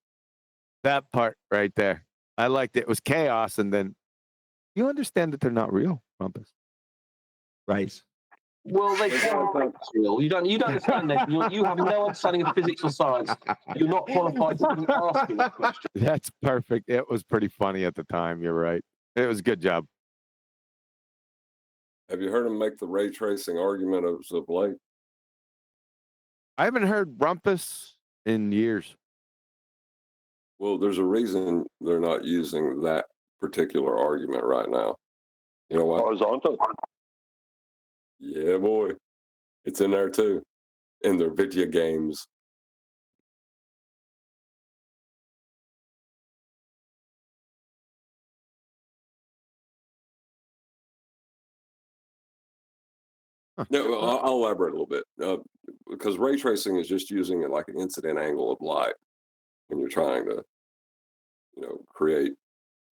That part right there. I liked it. It was chaos, and then you understand that they're not real, Rumpus. Rays. Well, they can't real. You don't understand that. You have no understanding of physics or science. You're not qualified to even ask me that question. That's perfect. It was pretty funny at the time. You're right. It was a good job. Have you heard him make the ray tracing argument of late? I haven't heard Rumpus in years. Well, there's a reason they're not using that particular argument right now. You know what? Horizontal. Yeah, boy. It's in there too. In their video games. No, I'll elaborate a little bit. Because ray tracing is just using it like an incident angle of light when you're trying to, create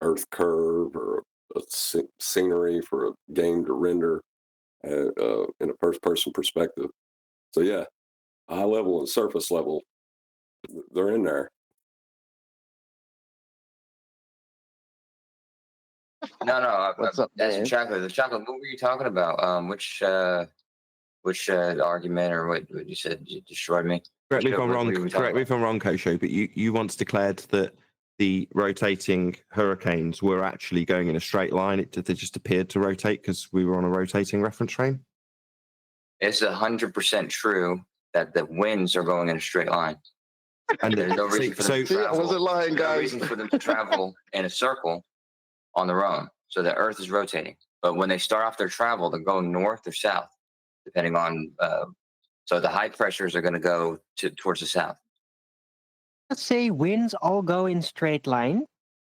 Earth curve or a scenery for a game to render in a first-person perspective. So yeah, high level and surface level, they're in there. No. What's up, That's man? chocolate. The chocolate. What were you talking about? Which argument or what you said destroyed me? Correct me if I'm wrong. Correct me if I'm wrong, Kosho. But you once declared that the rotating hurricanes were actually going in a straight line. They just appeared to rotate because we were on a rotating reference frame. It's 100% true that the winds are going in a straight line. And there's no reason for them to travel. I wasn't lying, There's no guys. reason for them to travel in a circle on their own. So the Earth is rotating. But when they start off their travel, they're going north or south, depending on. So the high pressures are going to go towards the south. Let's say winds all go in straight line.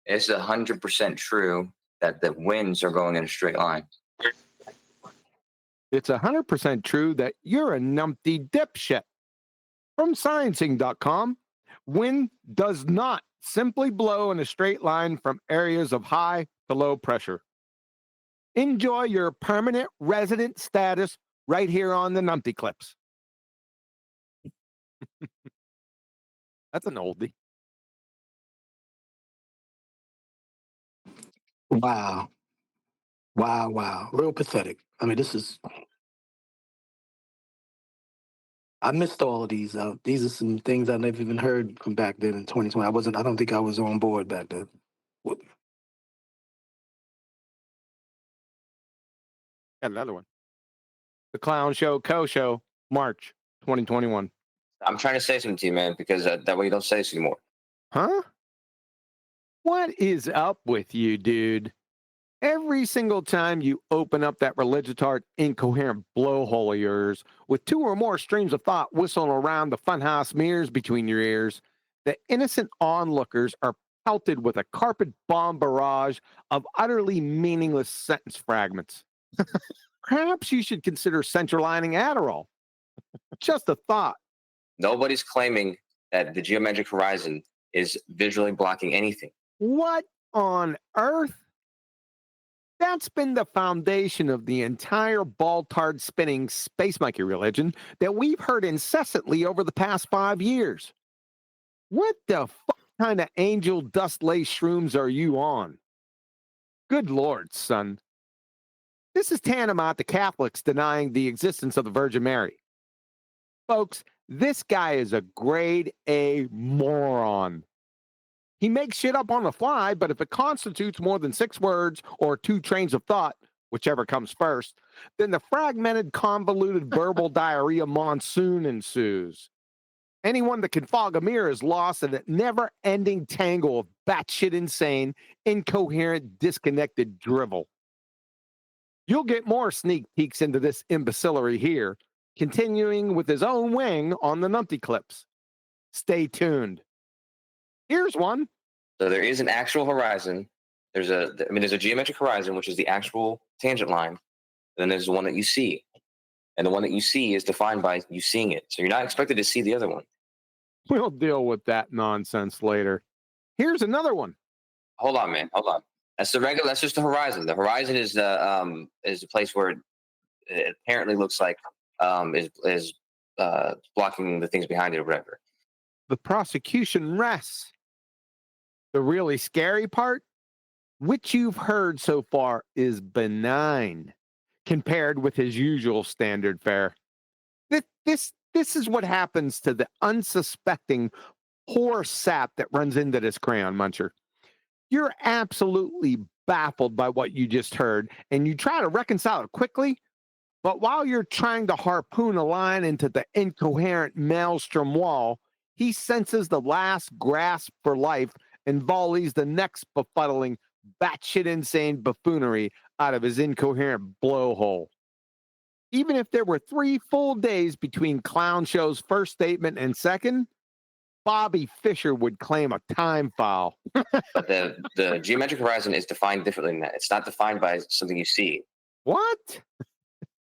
It's 100% true that the winds are going in a straight line. It's 100% true that you're a numpty dipshit. From Scientism.com, wind does not simply blow in a straight line from areas of high to low pressure. Enjoy your permanent resident status right here on the Numpty Clips. That's an oldie. Wow. Real pathetic. I mean, I missed all of these. These are some things I never even heard from back then in 2020. I don't think I was on board back then. Got another one. The Clown Show, Show, March 2021. I'm trying to say something to you, man, because that way you don't say this anymore. Huh? What is up with you, dude? Every single time you open up that religitard, incoherent blowhole of yours with two or more streams of thought whistling around the funhouse mirrors between your ears, the innocent onlookers are pelted with a carpet bomb barrage of utterly meaningless sentence fragments. Perhaps you should consider centralining Adderall. Just a thought. Nobody's claiming that the geometric horizon is visually blocking anything. What on earth? That's been the foundation of the entire ball-tard spinning space monkey religion that we've heard incessantly over the past 5 years. What the fuck kind of angel dust lace shrooms are you on? Good Lord, son. This is tantamount to Catholics denying the existence of the Virgin Mary. Folks, this guy is a grade A moron. He makes shit up on the fly, but if it constitutes more than 6 words or 2 trains of thought, whichever comes first, then the fragmented, convoluted verbal diarrhea monsoon ensues. Anyone that can fog a mirror is lost in a never-ending tangle of batshit insane, incoherent, disconnected drivel. You'll get more sneak peeks into this imbecillery here, continuing with his own wing on the Numpty clips. Stay tuned. Here's one. So there is an actual horizon. There's a geometric horizon, which is the actual tangent line. And then there's the one that you see. And the one that you see is defined by you seeing it. So you're not expected to see the other one. We'll deal with that nonsense later. Here's another one. Hold on, man. Hold on. That's just the horizon. The horizon is the place where it apparently looks like is blocking the things behind it or whatever. The prosecution rests. The really scary part, which you've heard so far, is benign compared with his usual standard fare. This is what happens to the unsuspecting poor sap that runs into this crayon muncher. You're absolutely baffled by what you just heard, and you try to reconcile it quickly, but while you're trying to harpoon a line into the incoherent maelstrom wall, he senses the last grasp for life and volleys the next befuddling, batshit insane buffoonery out of his incoherent blowhole. Even if there were 3 full days between Clown Show's first statement and second, Bobby Fischer would claim a time foul. But the geometric horizon is defined differently than that. It's not defined by something you see. What?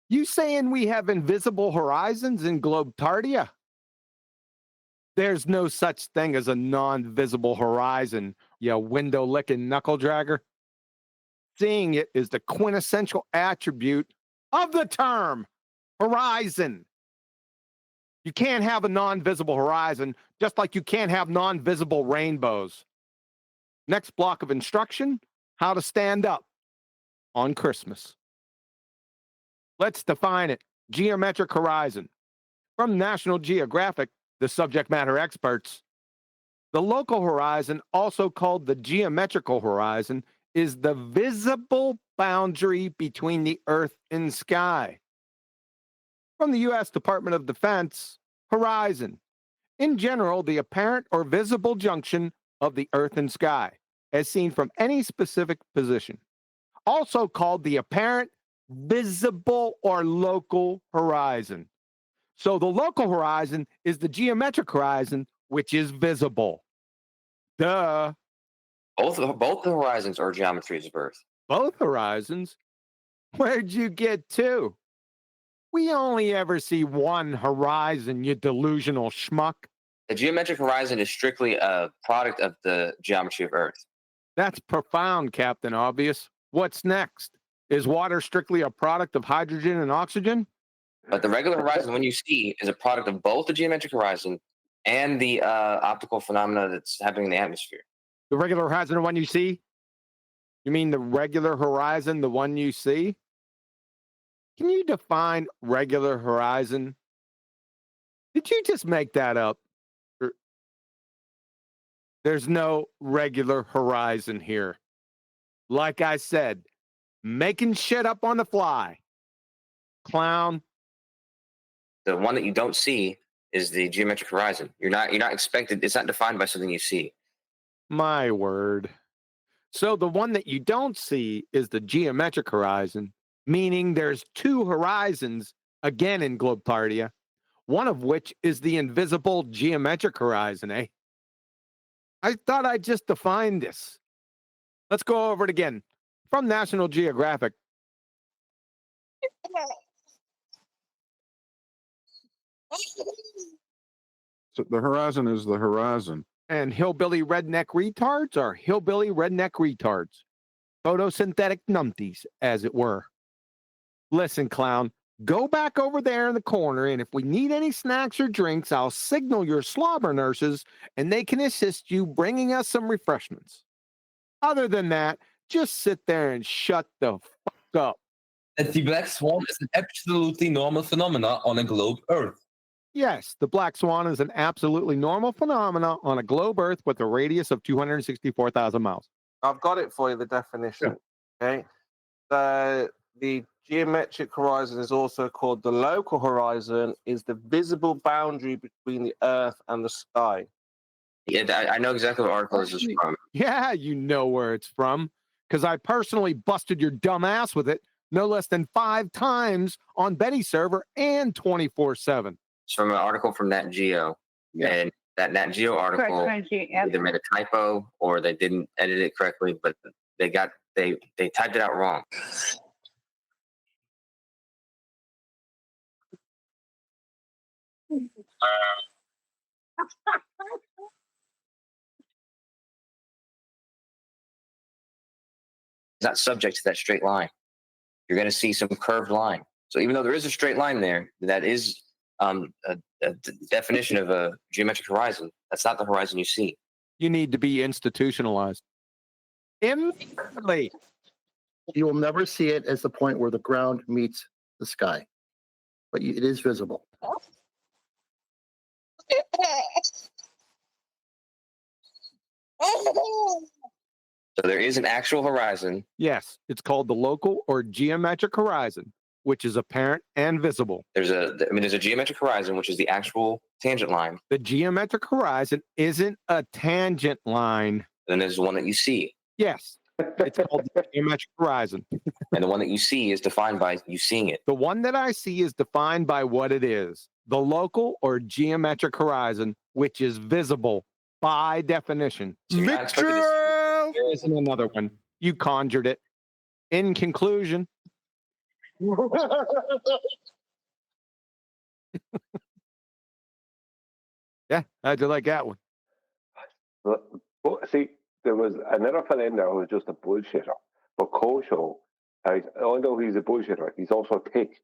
You saying we have invisible horizons in Globetardia? There's no such thing as a non-visible horizon, you window-licking knuckle-dragger. Seeing it is the quintessential attribute of the term horizon. You can't have a non-visible horizon, just like you can't have non-visible rainbows. Next block of instruction, how to stand up on Christmas. Let's define it. Geometric horizon. From National Geographic, the subject matter experts, the local horizon, also called the geometrical horizon, is the visible boundary between the earth and sky. From the U.S. Department of Defense, horizon. In general, the apparent or visible junction of the earth and sky, as seen from any specific position. Also called the apparent, visible, or local horizon. So the local horizon is the geometric horizon, which is visible. Duh. Both the horizons are geometries of Earth. Both horizons? Where'd you get 2? We only ever see one horizon, you delusional schmuck. The geometric horizon is strictly a product of the geometry of Earth. That's profound, Captain Obvious. What's next? Is water strictly a product of hydrogen and oxygen? But the regular horizon, when you see, is a product of both the geometric horizon and the optical phenomena that's happening in the atmosphere. The regular horizon, the one you see? You mean the regular horizon, the one you see? Can you define regular horizon? Did you just make that up? There's no regular horizon here. Like I said, making shit up on the fly. Clown. The one that you don't see is the geometric horizon. You're not expected. It's not defined by something you see. My word. So the one that you don't see is the geometric horizon, meaning there's 2 horizons, again in Globetardia, one of which is the invisible geometric horizon, eh? I thought I just defined this. Let's go over it again. From National Geographic. So the horizon is the horizon. And hillbilly redneck retards are hillbilly redneck retards. Photosynthetic numpties, as it were. Listen, clown, go back over there in the corner, and if we need any snacks or drinks, I'll signal your slobber nurses, and they can assist you bringing us some refreshments. Other than that, just sit there and shut the fuck up. That the black swan is an absolutely normal phenomena on a globe Earth. Yes, the black swan is an absolutely normal phenomena on a globe Earth with a radius of 264,000 miles. I've got it for you, the definition. Okay. The geometric horizon is also called the local horizon, is the visible boundary between the Earth and the sky. Yeah, I know exactly what article this is from. Yeah, you know where it's from, because I personally busted your dumb ass with it no less than 5 times on Betty's server and 24/7. It's from an article from Nat Geo. Yeah. And that Nat Geo article either made a typo or they didn't edit it correctly, but they typed it out wrong. It's not subject to that straight line. You're going to see some curved line. So even though there is a straight line there, that is a definition of a geometric horizon. That's not the horizon you see. You need to be institutionalized. Immediately. You will never see it as the point where the ground meets the sky, but it is visible. So there is an actual horizon. Yes, it's called the local or geometric horizon, which is apparent and visible. There's a geometric horizon, which is the actual tangent line. The geometric horizon isn't a tangent line. Then there's the one that you see. Yes, it's called the geometric horizon. And the one that you see is defined by you seeing it. The one that I see is defined by what it is. The local or geometric horizon, which is visible by definition. So There isn't another one. You conjured it. In conclusion. Yeah, how'd you like that one? But see, there was another fella in there who was just a bullshitter. But Kosho, although he's a bullshitter, he's also thick.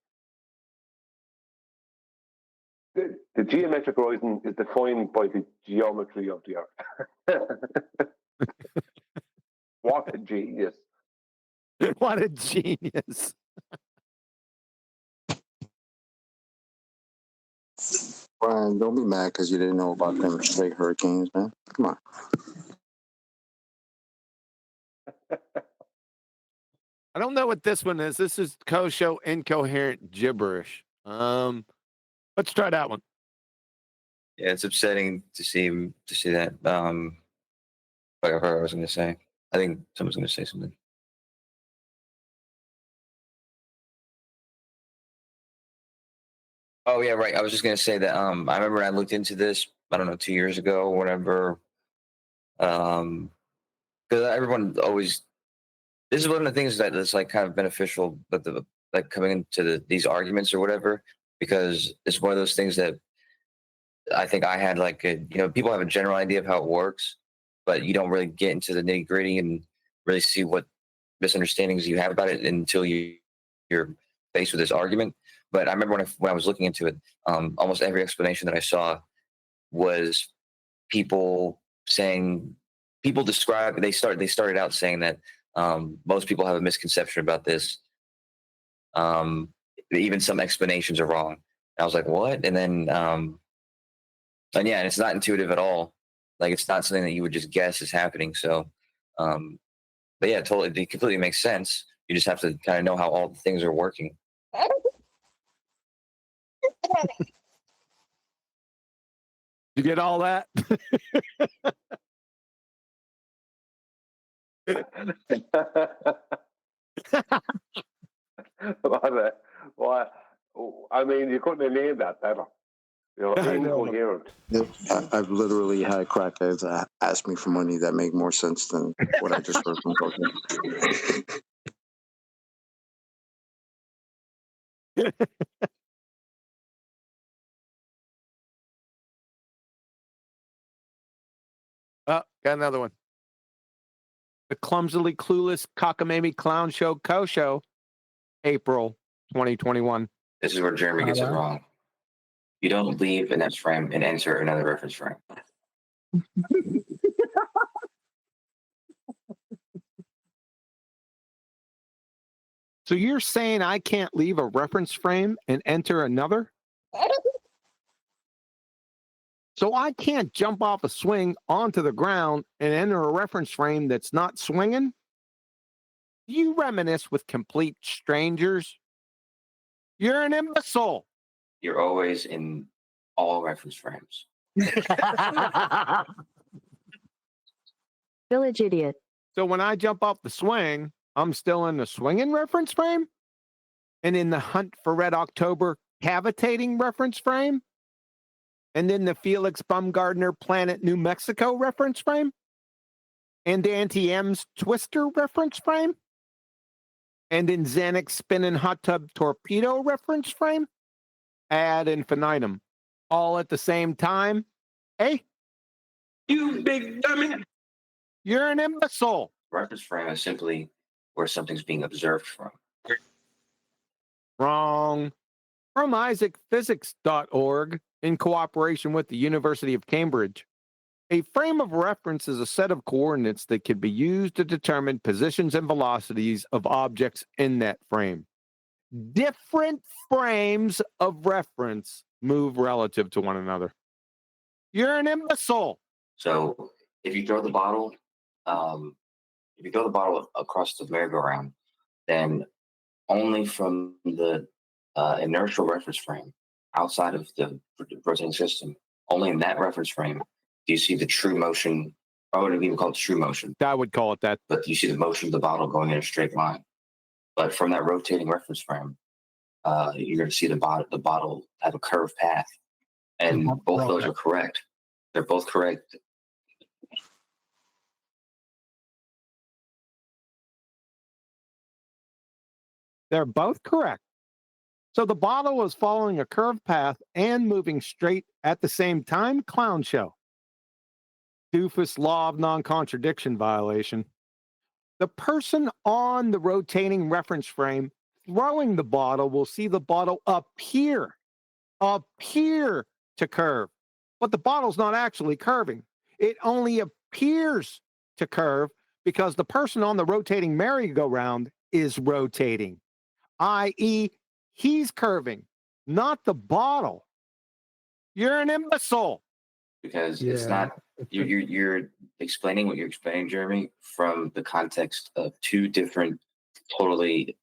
The geometric horizon is defined by the geometry of the Earth. What a genius. What a genius. Brian, don't be mad because you didn't know about them straight hurricanes, man. Come on. I don't know what this one is. This is Kosho incoherent gibberish. Let's try that one. Yeah, it's upsetting to see that. Like I was going to say. I think someone's going to say something. Oh yeah, right. I was just going to say that. I remember I looked into this. I don't know, 2 years ago or whatever. Because everyone always. This is one of the things that's like kind of beneficial, but like coming into these arguments or whatever, because it's one of those things that I think I had like people have a general idea of how it works, but you don't really get into the nitty gritty and really see what misunderstandings you have about it until you're faced with this argument. But I remember when I was looking into it, almost every explanation that I saw was people describe. They started out saying that most people have a misconception about this. Even some explanations are wrong. And I was like, what? And then, and it's not intuitive at all. Like it's not something that you would just guess is happening. So, but yeah, totally, it completely makes sense. You just have to kind of know how all the things are working. You get all that? Well, I mean, you couldn't have named that better. Incoherent. I've literally had crackheads ask me for money that make more sense than what I just heard from Coach. Oh, got another one. The Clumsily Clueless Cockamamie Clown Show Co-Show, April 2021. This is where Jeremy gets it wrong. You don't leave an F frame and enter another reference frame. So you're saying I can't leave a reference frame and enter another? So I can't jump off a swing onto the ground and enter a reference frame that's not swinging? Do you reminisce with complete strangers? You're an imbecile. You're always in all reference frames. Village idiot. So when I jump off the swing, I'm still in the swinging reference frame? And in the Hunt for Red October cavitating reference frame? And in the Felix Baumgartner Planet New Mexico reference frame? And Auntie M's Twister reference frame? And in Xanax Spinning Hot Tub Torpedo reference frame? Ad infinitum. All at the same time? Hey? You big dummy. You're an imbecile. Reference frame is simply where something's being observed from. Wrong. From isaacphysics.org, in cooperation with the University of Cambridge, a frame of reference is a set of coordinates that can be used to determine positions and velocities of objects in that frame. Different frames of reference move relative to one another. You're an imbecile. So if you throw the bottle, across the merry-go-round, then only from the inertial reference frame outside of the rotating system, only in that reference frame do you see the true motion. I wouldn't even call it true motion. I would call it that. But you see the motion of the bottle going in a straight line. But from that rotating reference frame, you're going to see the bottle have a curved path. And both of those are correct. They're both correct. They're both correct. So the bottle is following a curved path and moving straight at the same time? Clown show. Doofus law of non-contradiction violation. The person on the rotating reference frame throwing the bottle will see the bottle appear to curve. But the bottle's not actually curving. It only appears to curve because the person on the rotating merry-go-round is rotating, i.e., he's curving, not the bottle. You're an imbecile. Because it's not, you're explaining what you're explaining, Jeremy, from the context of two different, totally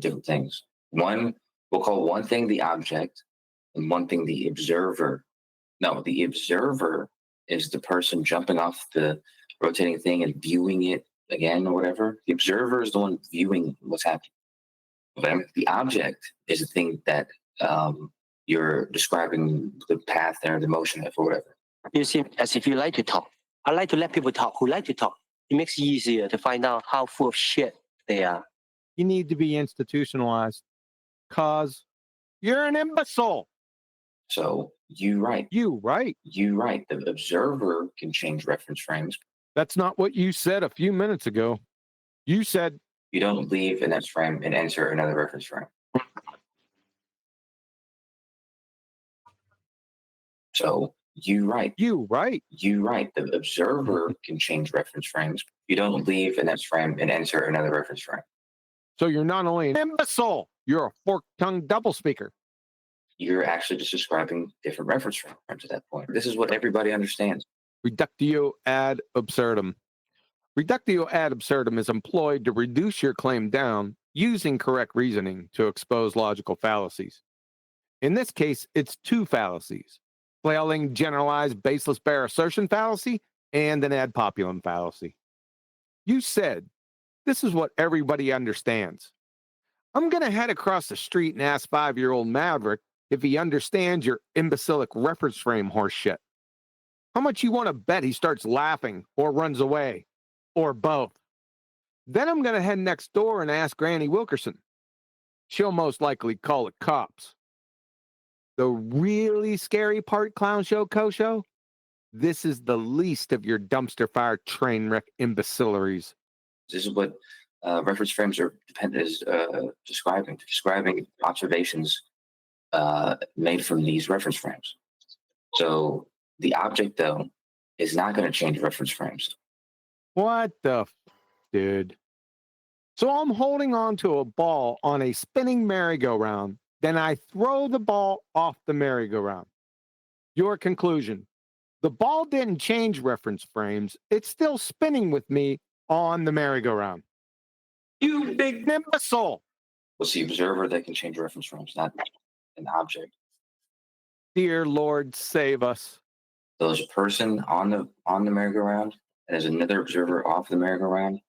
different things. One, we'll call one thing the object and one thing the observer. No, the observer is the person jumping off the rotating thing and viewing it again or whatever. The observer is the one viewing what's happening. Okay? The object is the thing that you're describing the path there, the motion of or whatever. You seem as if you like to talk. I like to let people talk who like to talk. It makes it easier to find out how full of shit they are. You need to be institutionalized because you're an imbecile. So you right. You right. The observer can change reference frames. That's not what you said a few minutes ago. You said you don't leave an F frame and enter another reference frame. So you right. The observer can change reference frames. You don't leave an F frame and enter another reference frame. So you're not only an imbecile, you're a fork-tongued doublespeaker. You're actually just describing different reference frames at that point. This is what everybody understands. Reductio ad absurdum. Reductio ad absurdum is employed to reduce your claim down using correct reasoning to expose logical fallacies. In this case, it's two fallacies: flailing generalized baseless bare assertion fallacy and an ad populum fallacy. You said, this is what everybody understands. I'm going to head across the street and ask 5-year-old Maverick if he understands your imbecilic reference frame horse shit. How much you want to bet he starts laughing or runs away or both? Then I'm going to head next door and ask Granny Wilkerson, she'll most likely call it cops. The really scary part, Clown Show, Kosho, this is the least of your dumpster fire train wreck imbecileries. This is what reference frames are describing observations made from these reference frames. So the object, though, is not going to change reference frames. What the dude? So I'm holding on to a ball on a spinning merry-go-round. Then I throw the ball off the merry-go-round. Your conclusion. The ball didn't change reference frames. It's still spinning with me on the merry-go-round. You big imbecile. It's the observer that can change reference frames, not an object. Dear Lord, save us. So there's a person on the merry-go-round, and there's another observer off the merry-go-round.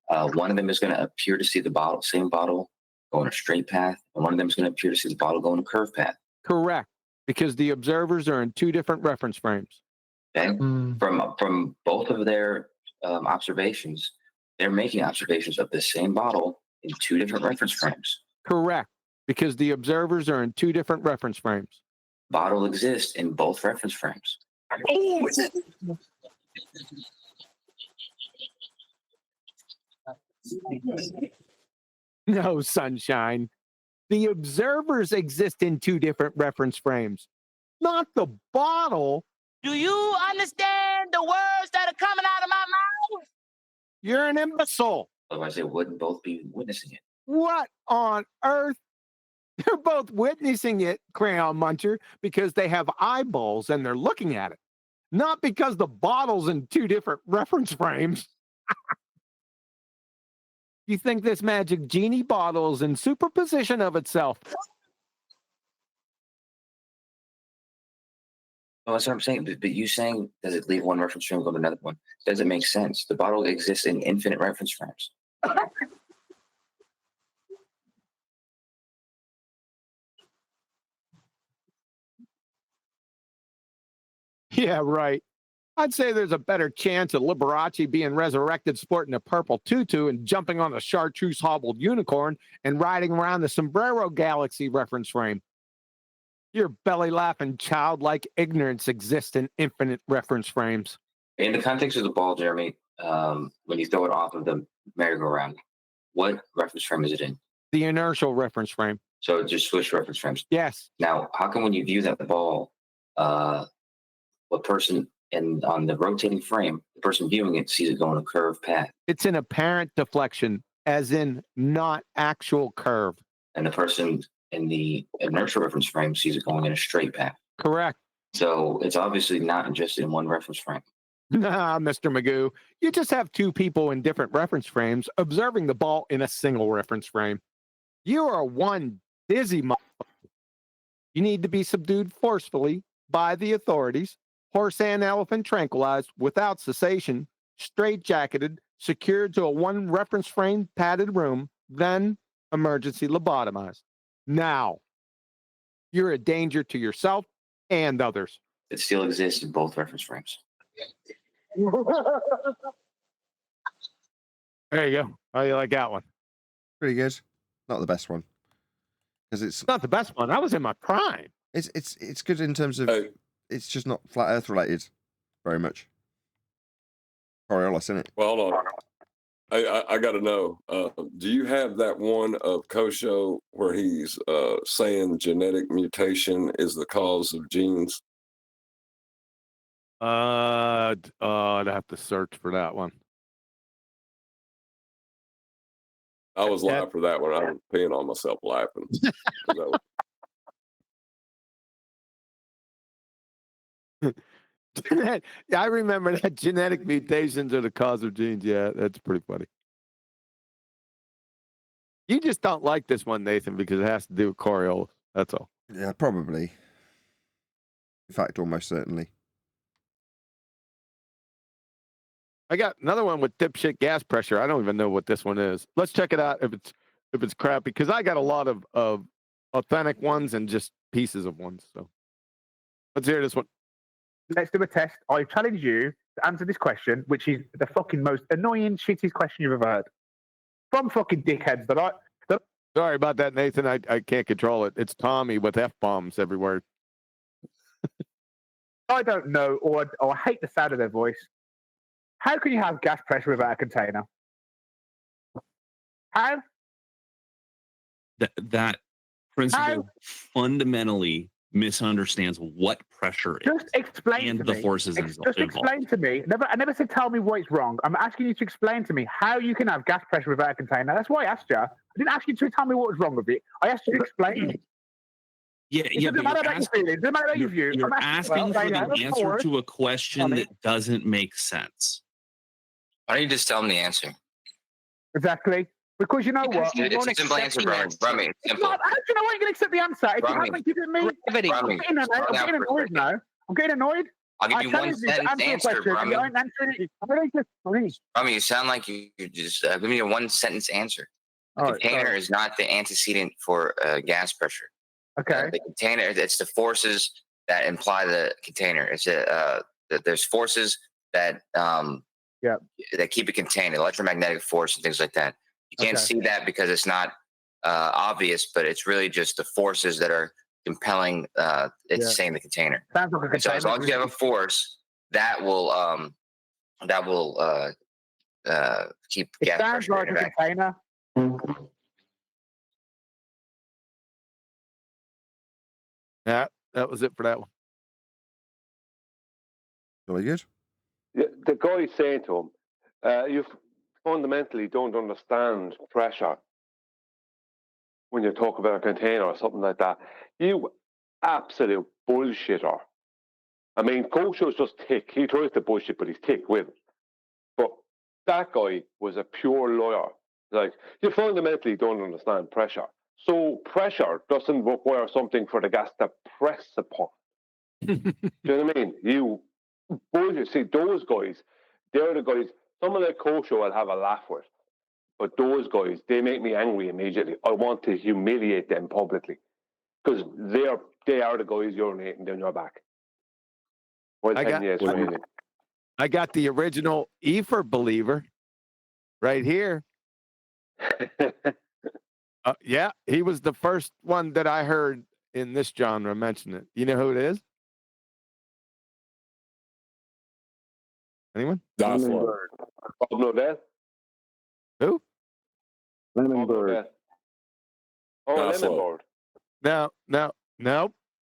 One of them is going to appear to see the same bottle go in a straight path, and one of them is going to appear to see the bottle go in a curved path. Correct, because the observers are in two different reference frames. Okay? From both of their observations, they're making observations of the same bottle in two different reference frames. Correct, because the observers are in two different reference frames. Bottle exists in both reference frames. Oh, no, sunshine. The observers exist in two different reference frames, not the bottle. Do you understand the words that are coming out of my mouth? You're an imbecile. Otherwise, they wouldn't both be witnessing it. What on earth? They're both witnessing it, Crayon Muncher, because they have eyeballs and they're looking at it, not because the bottle's in two different reference frames. You think this magic genie bottle is in superposition of itself? Well, that's what I'm saying. But you saying, does it leave one reference frame and go to another one? Doesn't make sense. The bottle exists in infinite reference frames. Yeah, right. I'd say there's a better chance of Liberace being resurrected sporting a purple tutu and jumping on a chartreuse hobbled unicorn and riding around the Sombrero Galaxy reference frame. Your belly-laughing childlike ignorance exists in infinite reference frames. In the context of the ball, Jeremy, when you throw it off of the merry-go-round, what reference frame is it in? The inertial reference frame. So it just switched reference frames? Yes. Now, how come when you view that ball, what person on the rotating frame, the person viewing it sees it go in a curved path? It's an apparent deflection, as in not actual curve. And the person in the inertial reference frame sees it going in a straight path. Correct. So it's obviously not just in one reference frame. Nah, Mr. Magoo, you just have two people in different reference frames observing the ball in a single reference frame. You are one dizzy motherfucker. You need to be subdued forcefully by the authorities, horse and elephant tranquilized without cessation, straitjacketed, secured to a one reference frame padded room, then emergency lobotomized. Now, you're a danger to yourself and others. It still exists in both reference frames. There you go. How do you like that one? Pretty good. Not the best one. Because it's not the best one. I was in my prime. It's good in terms of it's just not flat Earth related very much. Coriolis, isn't it? Well, hold on. I got to know. Do you have that one of Kosho where he's saying genetic mutation is the cause of genes? I'd have to search for that one. I was laughing for that one. I was peeing on myself laughing. I remember that genetic mutations are the cause of genes. Yeah, that's pretty funny. You just don't like this one, Nathan, because it has to do with Coriolis. That's all. Yeah, probably. In fact, almost certainly. I got another one with dipshit gas pressure. I don't even know what this one is. Let's check it out if it's crappy, because I got a lot of authentic ones and just pieces of ones. So let's hear this one. Let's do a test. I challenge you to answer this question, which is the fucking most annoying, shittiest question you've ever heard. From fucking dickheads that Sorry about that, Nathan. I can't control it. It's Tommy with F-bombs everywhere. I don't know, or I hate the sound of their voice. How can you have gas pressure without a container? How? That principle fundamentally misunderstands what pressure is. Just explain and to the me. forces Just involved. explain to me. I never said tell me what is wrong. I'm asking you to explain to me how you can have gas pressure without a container. That's why I asked you. I didn't ask you to tell me what was wrong with it. I asked you to explain. It doesn't matter about your feelings. It doesn't matter about your view. You're asking for the answer to a question that doesn't make sense. Why don't you just tell them the answer? Exactly. Because you know what? It's a simple answer, Brian. Rummy. It's simple. How do you know I ain't going to accept the answer? If you haven't given me... I'm getting annoyed now. I'm getting annoyed. I'll give you one sentence answer, Rummy. Rummy, you sound like you're just giving me a one sentence answer. The container is not the antecedent for gas pressure. Okay. The container, it's the forces that imply the container. It's there's forces that that keep it contained, electromagnetic force and things like that. You can't see that because it's not obvious, but it's really just the forces that are compelling it's saying the container. Sounds like a container. So as long as you have a force, that will keep gas sounds pressure like in a back. container. Yeah, that was it for that one. Really good. Yeah, the guy saying to him, you fundamentally don't understand pressure when you talk about a container or something like that. You absolute bullshitter. I mean, Kosho's just thick. He tries to bullshit, but he's thick with it. But that guy was a pure liar. Like, you fundamentally don't understand pressure. So pressure doesn't require something for the gas to press upon. Do you know what I mean? You bullshit. See, those guys, they're the guys, someone like Kosho I'll have a laugh with. But those guys, they make me angry immediately. I want to humiliate them publicly. Because they are the guys urinating down your back. Well, I got the original Ether believer right here. Yeah, he was the first one that I heard in this genre mention it. You know who it is? Anyone? That's Bob Nodell. Who? Lemon Bird. Oh, Lemon Bird.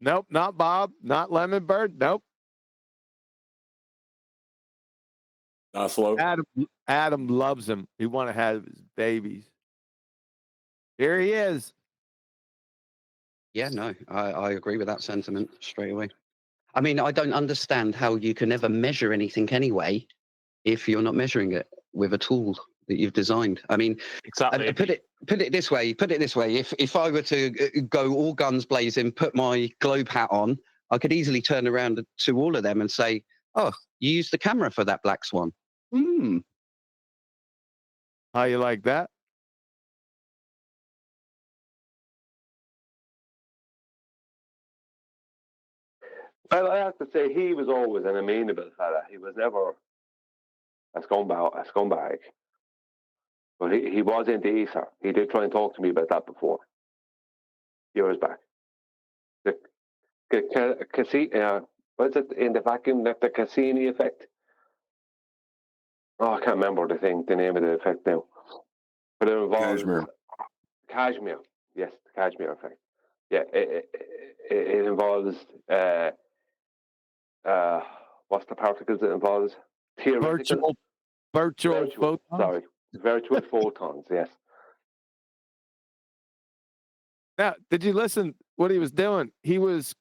Nope, not Bob, not Lemon Bird. Nope. That's low. Adam loves him. He want to have his babies. Here he is. Yeah, no, I agree with that sentiment straight away. I mean, I don't understand how you can ever measure anything anyway if you're not measuring it with a tool that you've designed. I mean, exactly. Put it this way. If I were to go all guns blazing, put my globe hat on, I could easily turn around to all of them and say, "Oh, you used the camera for that black swan." How you like that? Well, I have to say, he was always an amenable fella. He was never a scumbag. But he was into ether. He did try and talk to me about that before, years back. What's it in the vacuum? The Cassini effect. Oh, I can't remember the name of the effect now. But it involves cashmere. Yes, the cashmere effect. Yeah, it involves what's the particles it involves? Theoretical. Virtual photons. Sorry, virtual photons. Yes. Now, did you listen what he was doing? He was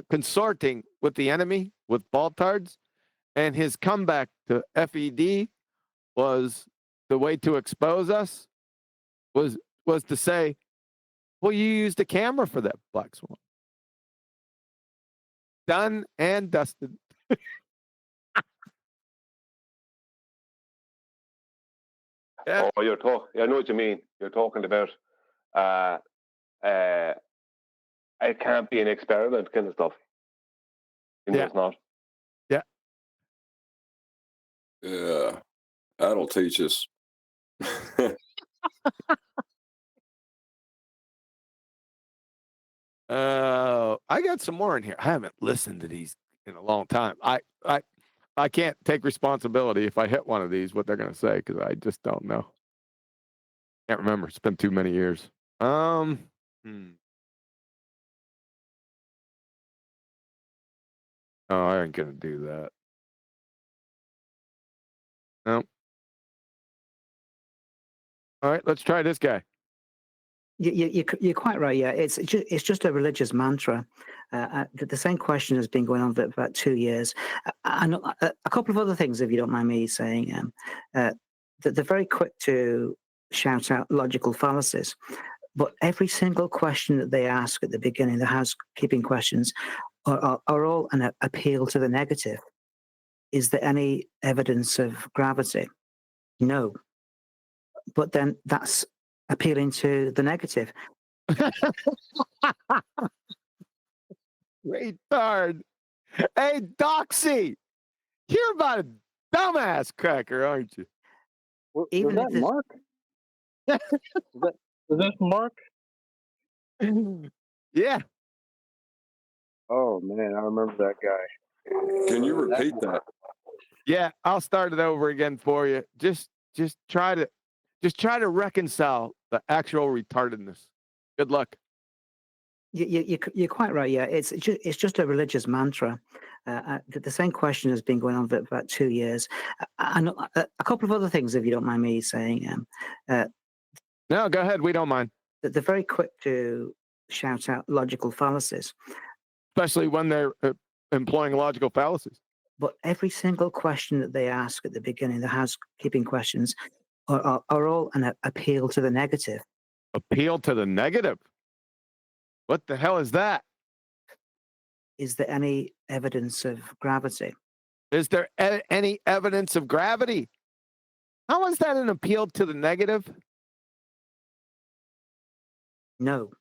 consorting with the enemy, with Baltards, and his comeback to FED was the way to expose us was to say, well, you used a camera for that black swan. Done and dusted. Yeah. Oh, I know what you mean. You're talking about it can't be an experiment kind of stuff. It's not. Yeah. Yeah. That'll teach us. I got some more in here. I haven't listened to these in a long time. I can't take responsibility if I hit one of these, what they're going to say, because I just don't know. Can't remember. It's been too many years. Oh, I ain't going to do that. Nope. All right, let's try this guy. You're quite right. Yeah, it's just a religious mantra. The same question has been going on for about 2 years. And a couple of other things, if you don't mind me saying. That they're very quick to shout out logical fallacies, but every single question that they ask at the beginning, the housekeeping questions, are all an appeal to the negative. Is there any evidence of gravity? No. But then that's appealing to the negative. Retard. Hey, Doxy, you're about a dumbass cracker, aren't you? Even was that Mark? was that Mark? Yeah. Oh man, I remember that guy. Can you repeat that? Yeah, I'll start it over again for you. Just try to reconcile the actual retardedness. Good luck. You're quite right. Yeah, it's just a religious mantra. The same question has been going on for about 2 years. And a couple of other things, if you don't mind me saying. No, go ahead. We don't mind. That they're very quick to shout out logical fallacies, especially when they're employing logical fallacies. But every single question that they ask at the beginning, the housekeeping questions, are all an appeal to the negative. Appeal to the negative? What the hell is that? Is there any evidence of gravity? Is there any evidence of gravity? How is that an appeal to the negative? No.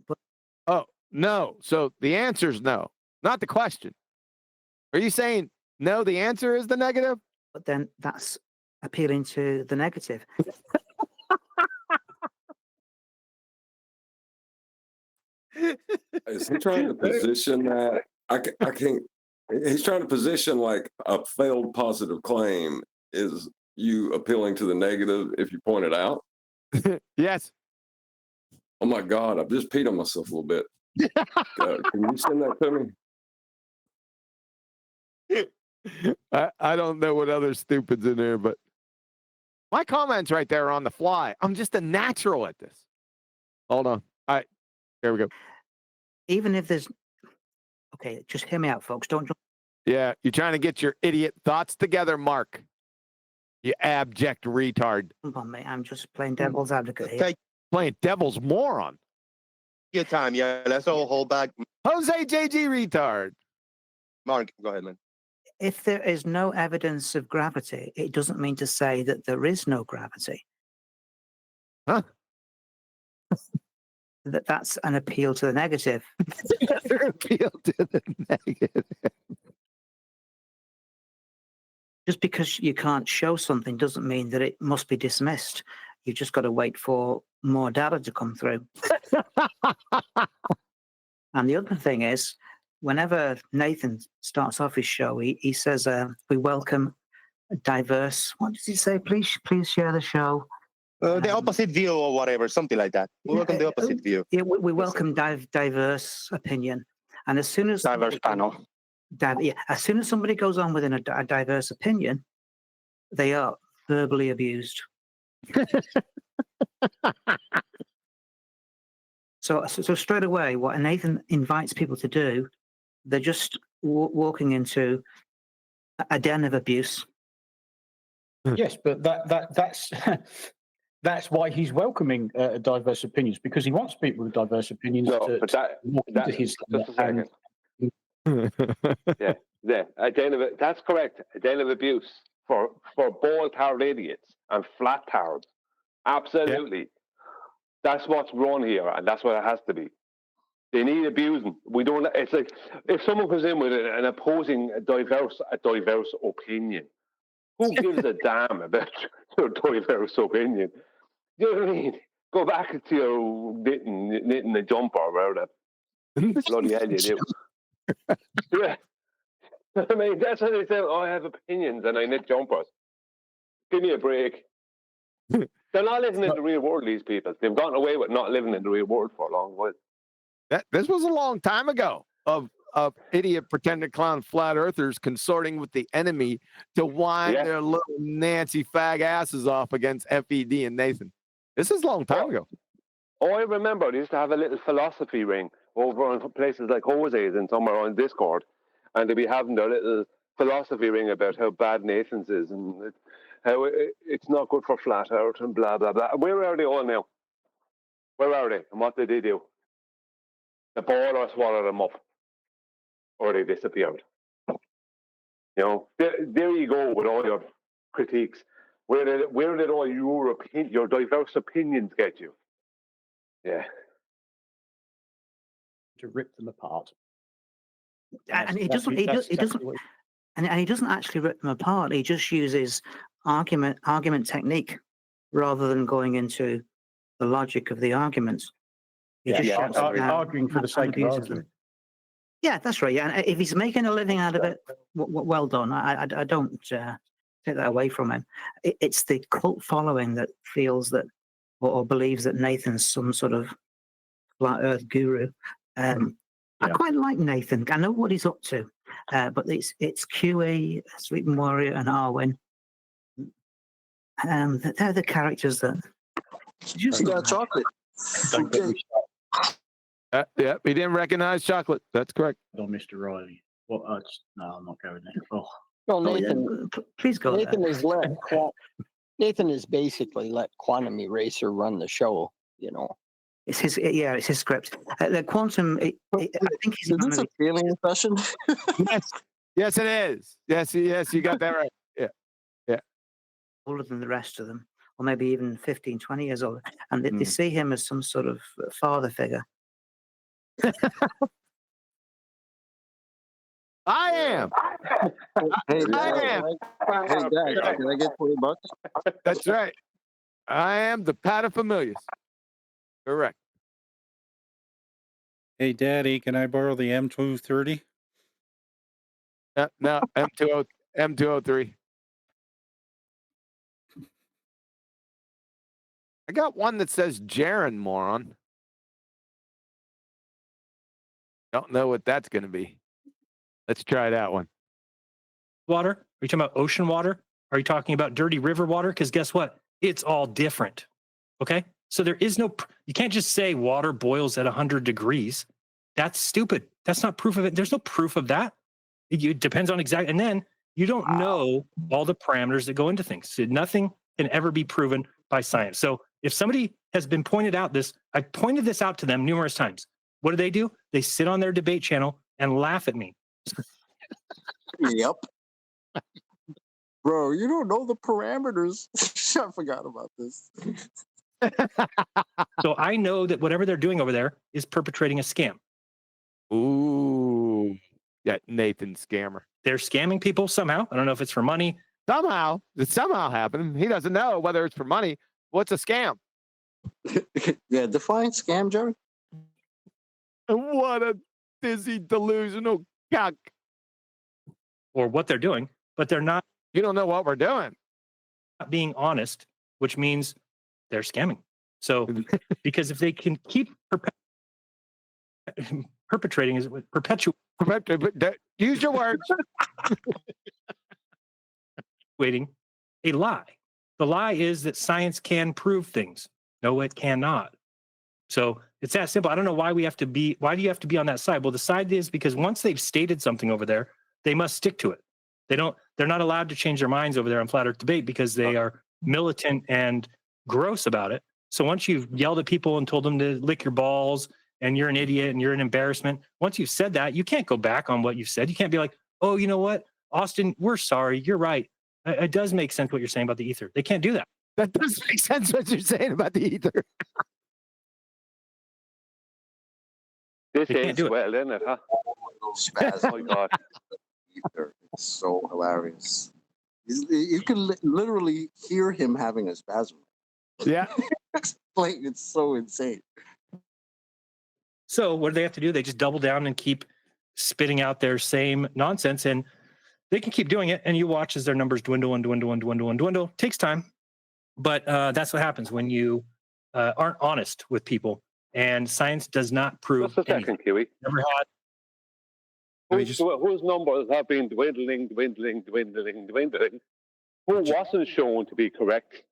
But oh, no. So the answer is no, not the question. Are you saying no, the answer is the negative? But then that's appealing to the negative. Is he trying to position that? I can't. He's trying to position like a failed positive claim is you appealing to the negative if you point it out. Yes. Oh my God! I've just peed on myself a little bit. Can you send that to me? I don't know what other stupids in there, but my comments right there are on the fly. I'm just a natural at this. Hold on. All right. There we go. Even if there's... Okay, just hear me out, folks. Don't... Yeah, you're trying to get your idiot thoughts together, Mark. You abject retard. Come on, mate. I'm just playing devil's advocate here. Okay. Playing devil's moron. Your time, yeah. Let's all hold back. Jose JG retard. Mark, go ahead, man. If there is no evidence of gravity, it doesn't mean to say that there is no gravity. Huh? That's an appeal to the negative. Appeal to the negative. Just because you can't show something doesn't mean that it must be dismissed. You've just got to wait for more data to come through. And the other thing is, whenever Nathan starts off his show, he says, we welcome diverse... What does he say? Please share the show. The opposite view or whatever, something like that. We welcome the opposite view. Yeah, we welcome diverse opinion. And as soon as... Diverse panel. As soon as somebody goes on within a diverse opinion, they are verbally abused. So straight away, what Nathan invites people to do, they're just walking into a den of abuse. Yes, but that's that's why he's welcoming diverse opinions, because he wants people with diverse opinions to walk into his. Just a second. Yeah. That's correct. A den of abuse for bald-haired idiots and flat-haired. Absolutely. Yeah. That's what's wrong here, and that's what it has to be. They need abusing. We don't. It's like if someone comes in with an opposing, a diverse opinion. Who gives a damn about your diverse opinion? You know what I mean? Go back to your knitting a jumper or whatever. Bloody hell you do. Yeah. I mean, that's what they say. Oh, I have opinions and I knit jumpers. Give me a break. They're not living in the real world, these people. They've gotten away with not living in the real world for a long while. This was a long time ago of idiot pretending clown flat earthers consorting with the enemy to wind their little Nancy fag asses off against FED and Nathan. This is a long time ago. Oh, I remember they used to have a little philosophy ring over on places like Jose's and somewhere on Discord, and they'd be having their little philosophy ring about how bad Nathan's is and how it's not good for flat earth and blah, blah, blah. Where are they all now? Where are they? And what did they do? The baller swallowed them up. Or they disappeared. You know, there you go with all your critiques. Where did all your diverse opinions get you? Yeah. To rip them apart. And he doesn't actually rip them apart. He just uses argument technique rather than going into the logic of the arguments. Arguing for the sake of arguing. Yeah, that's right. Yeah, and if he's making a living out of it, well done. I don't take that away from him. It's the cult following that feels that or believes that Nathan's some sort of flat Earth guru. I quite like Nathan. I know what he's up to, but it's QE, Sleeping Warrior, and Arwen. They're the characters that. You got chocolate. Okay. Yeah, he didn't recognize chocolate. That's correct. On Mr. Riley. Well, no, I'm not going there. Oh. Well, Nathan, please go. Nathan is basically let Quantum Eraser run the show. You know, it's his script. The Quantum. I think he's. Is this a feeling session? Yes, it is. Yes, you got that right. Yeah. Older than the rest of them, or maybe even 15, 20 years older, and they see him as some sort of father figure. I am. Hey, I am. Hey, Dad, can I get $20? That's right. I am the paterfamilias. Correct. Hey, Daddy, can I borrow the M230? No, M203. I got one that says Jaren, moron. Don't know what that's going to be. Let's try that one. Water? Are you talking about ocean water? Are you talking about dirty river water? Because guess what? It's all different. Okay? So there is no, you can't just say water boils at 100 degrees. That's stupid. That's not proof of it. There's no proof of that. It depends on exact, and then you don't know all the parameters that go into things. So nothing can ever be proven by science. So if somebody has been pointed out this, I've pointed this out to them numerous times. What do? They sit on their debate channel and laugh at me. Yep. Bro, you don't know the parameters. I forgot about this. So I know that whatever they're doing over there is perpetrating a scam. Ooh. Yeah, Nathan scammer. They're scamming people somehow. I don't know if it's for money. Somehow. It's somehow happening. He doesn't know whether it's for money. What's a scam? Yeah, define scam, Jerry. What a dizzy, delusional cuck. Or what they're doing, but they're not. You don't know what we're doing. Not being honest, which means they're scamming. So, because if they can keep perpetrating, is it perpetuating? Use your words. Waiting a lie. The lie is that science can prove things. No, it cannot. So it's that simple. I don't know why we have to be. Why do you have to be on that side? Well, the side is because once they've stated something over there, they must stick to it. They're not allowed to change their minds over there on Flat Earth Debate because they are militant and gross about it. So once you've yelled at people and told them to lick your balls and you're an idiot and you're an embarrassment, once you've said that, you can't go back on what you've said. You can't be like, oh, you know what, Austin, we're sorry. You're right. It does make sense what you're saying about the ether. They can't do that. That does make sense what you're saying about the ether. This is well, isn't it, huh? Oh my God. It's so hilarious. You can literally hear him having a spasm. Yeah. Like, it's so insane. So what do they have to do? They just double down and keep spitting out their same nonsense, and they can keep doing it. And you watch as their numbers dwindle and dwindle and dwindle and dwindle. Takes time, but that's what happens when you aren't honest with people. And science does not prove Just a anything. second, Kiwi. Never had. Whose numbers have been dwindling? Who wasn't shown to be correct,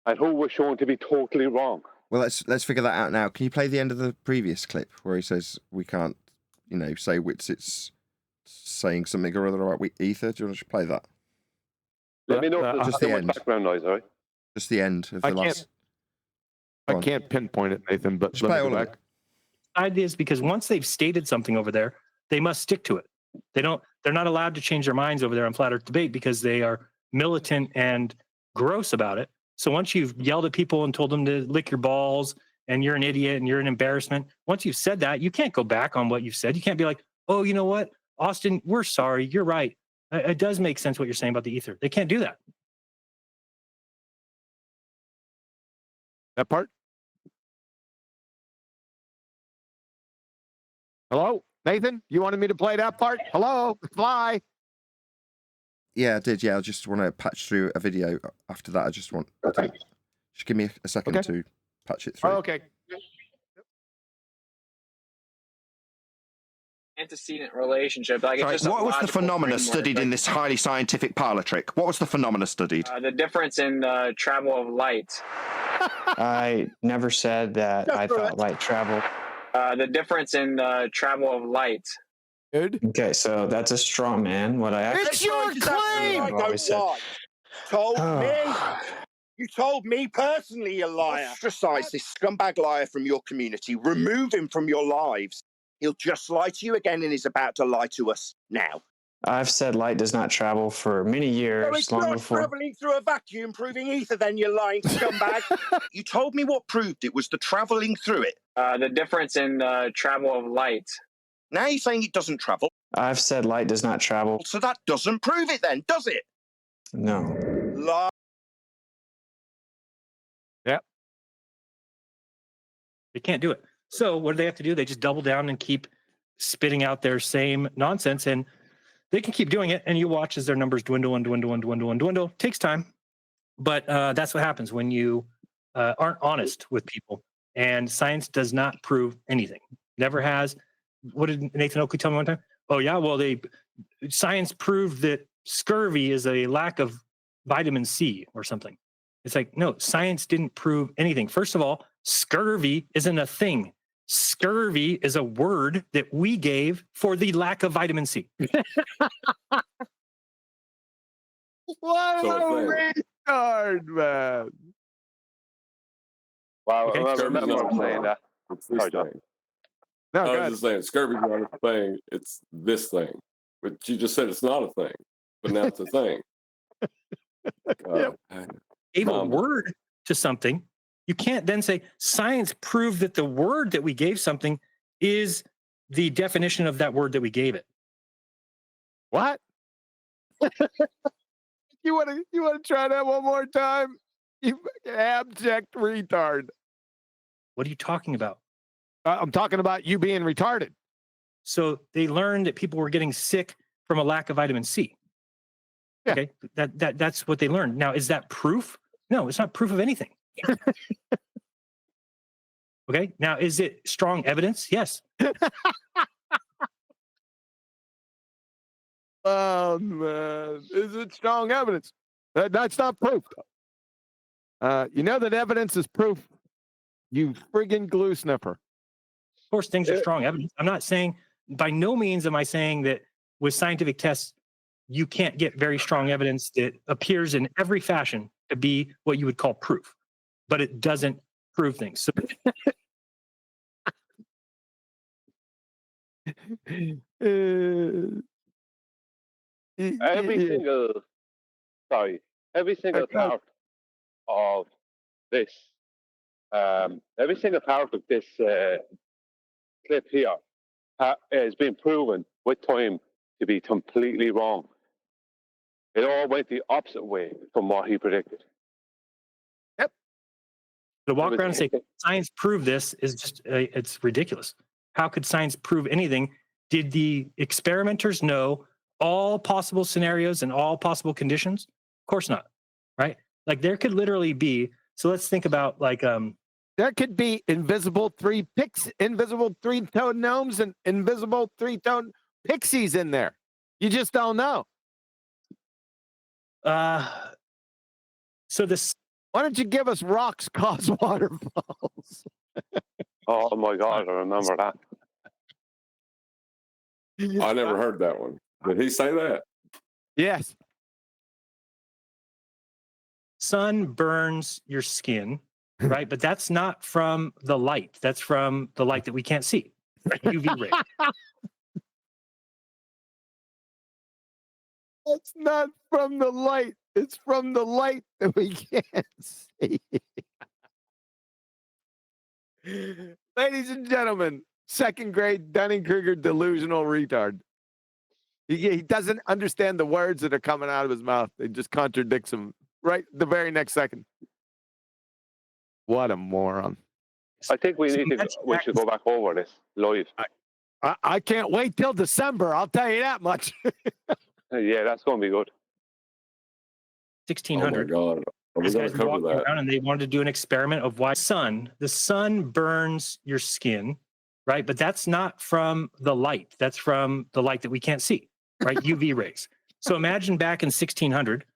and who was shown to be totally wrong? Well, let's figure that out now. Can you play the end of the previous clip where he says we can't, say which it's saying something or other about ether? Do you want to play that? Let me know if there's just too the much end. background noise, all right? Just the end of the last. I can't pinpoint it, Nathan, but just play all of it. The idea is because once they've stated something over there, they must stick to it. They're not allowed to change their minds over there on Flat Earth Debate because they are militant and gross about it. So once you've yelled at people and told them to lick your balls and you're an idiot and you're an embarrassment, once you've said that, you can't go back on what you've said. You can't be like, oh, you know what, Austin, we're sorry. You're right. It does make sense what you're saying about the ether. They can't do that. That part? Hello? Nathan, you wanted me to play that part? Hello? Fly? Yeah, I did. Yeah, I just want to patch through a video. After that, just give me a second to patch it through. Oh, okay. Antecedent relationship. Like, Sorry, it's just what was the phenomena studied in this highly scientific parlor trick? What was the phenomena studied? The difference in travel of light. I never said that I thought light traveled. The difference in travel of light. Good. Okay, so that's a straw man. What I actually It's your claim! I've always said. You told me personally, you liar. Ostracize this scumbag liar from your community. Remove him from your lives. He'll just lie to you again and is about to lie to us now. I've said light does not travel for many years, So it's long not before. traveling through a vacuum proving ether then, you lying scumbag. You told me what proved it was the traveling through it. The difference in travel of light. Now you're saying it doesn't travel. I've said light does not travel. So that doesn't prove it then, does it? No. Lie. Yep. They can't do it. So what do they have to do? They just double down and keep spitting out their same nonsense, and they can keep doing it. And you watch as their numbers dwindle and dwindle and dwindle and dwindle. Takes time, but that's what happens when you aren't honest with people. And science does not prove anything. Never has. What did Nathan Oakley tell me one time? Oh yeah, well science proved that scurvy is a lack of vitamin C or something. It's like, no, science didn't prove anything. First of all, scurvy isn't a thing. Scurvy is a word that we gave for the lack of vitamin C. What a retard, man. Wow, Okay. I remember him saying that. It's this Sorry, John. thing. No, I go was ahead. just saying, scurvy's not a thing. It's this thing. But you just said it's not a thing. But now it's a thing. Yep. Gave a word to something. You can't then say science proved that the word that we gave something is the definition of that word that we gave it. What? You want to try that one more time? You abject retard. What are you talking about? I'm talking about you being retarded. So they learned that people were getting sick from a lack of vitamin C. Yeah. Okay, that's what they learned. Now, is that proof? No, it's not proof of anything. Okay, now is it strong evidence? Yes. Oh man, is it strong evidence? That's not proof. You know that evidence is proof. You friggin' glue sniffer. Of course, things are strong evidence. I'm not saying, by no means am I saying that with scientific tests, you can't get very strong evidence that appears in every fashion to be what you would call proof, but it doesn't prove things. So every single part of this, every single part of this clip here has been proven with time to be completely wrong. It all went the opposite way from what he predicted. Yep. To walk around and say science proved this is just it's ridiculous. How could science prove anything? Did the experimenters know all possible scenarios and all possible conditions? Of course not, right? Like there could literally be. So let's think about like there could be invisible three-toed gnomes and invisible three-toed pixies in there. You just don't know. So this. Why don't you give us rocks cause waterfalls? Oh my God, I remember that. I never heard that one. Did he say that? Yes. Sun burns your skin, right? But that's not from the light. That's from the light that we can't see, right? UV ray. It's not from the light. It's from the light that we can't see. Ladies and gentlemen, second grade Dunning-Kruger delusional retard. He doesn't understand the words that are coming out of his mouth. It just contradicts him right the very next second. What a moron. I think we should go back over this live. I can't wait till December. I'll tell you that much. Yeah, that's going to be good. 1600. Oh my God. These guys were walking around and they wanted to do an experiment of why the sun burns your skin, right? But that's not from the light. That's from the light that we can't see, right? UV rays. So imagine back in 1600,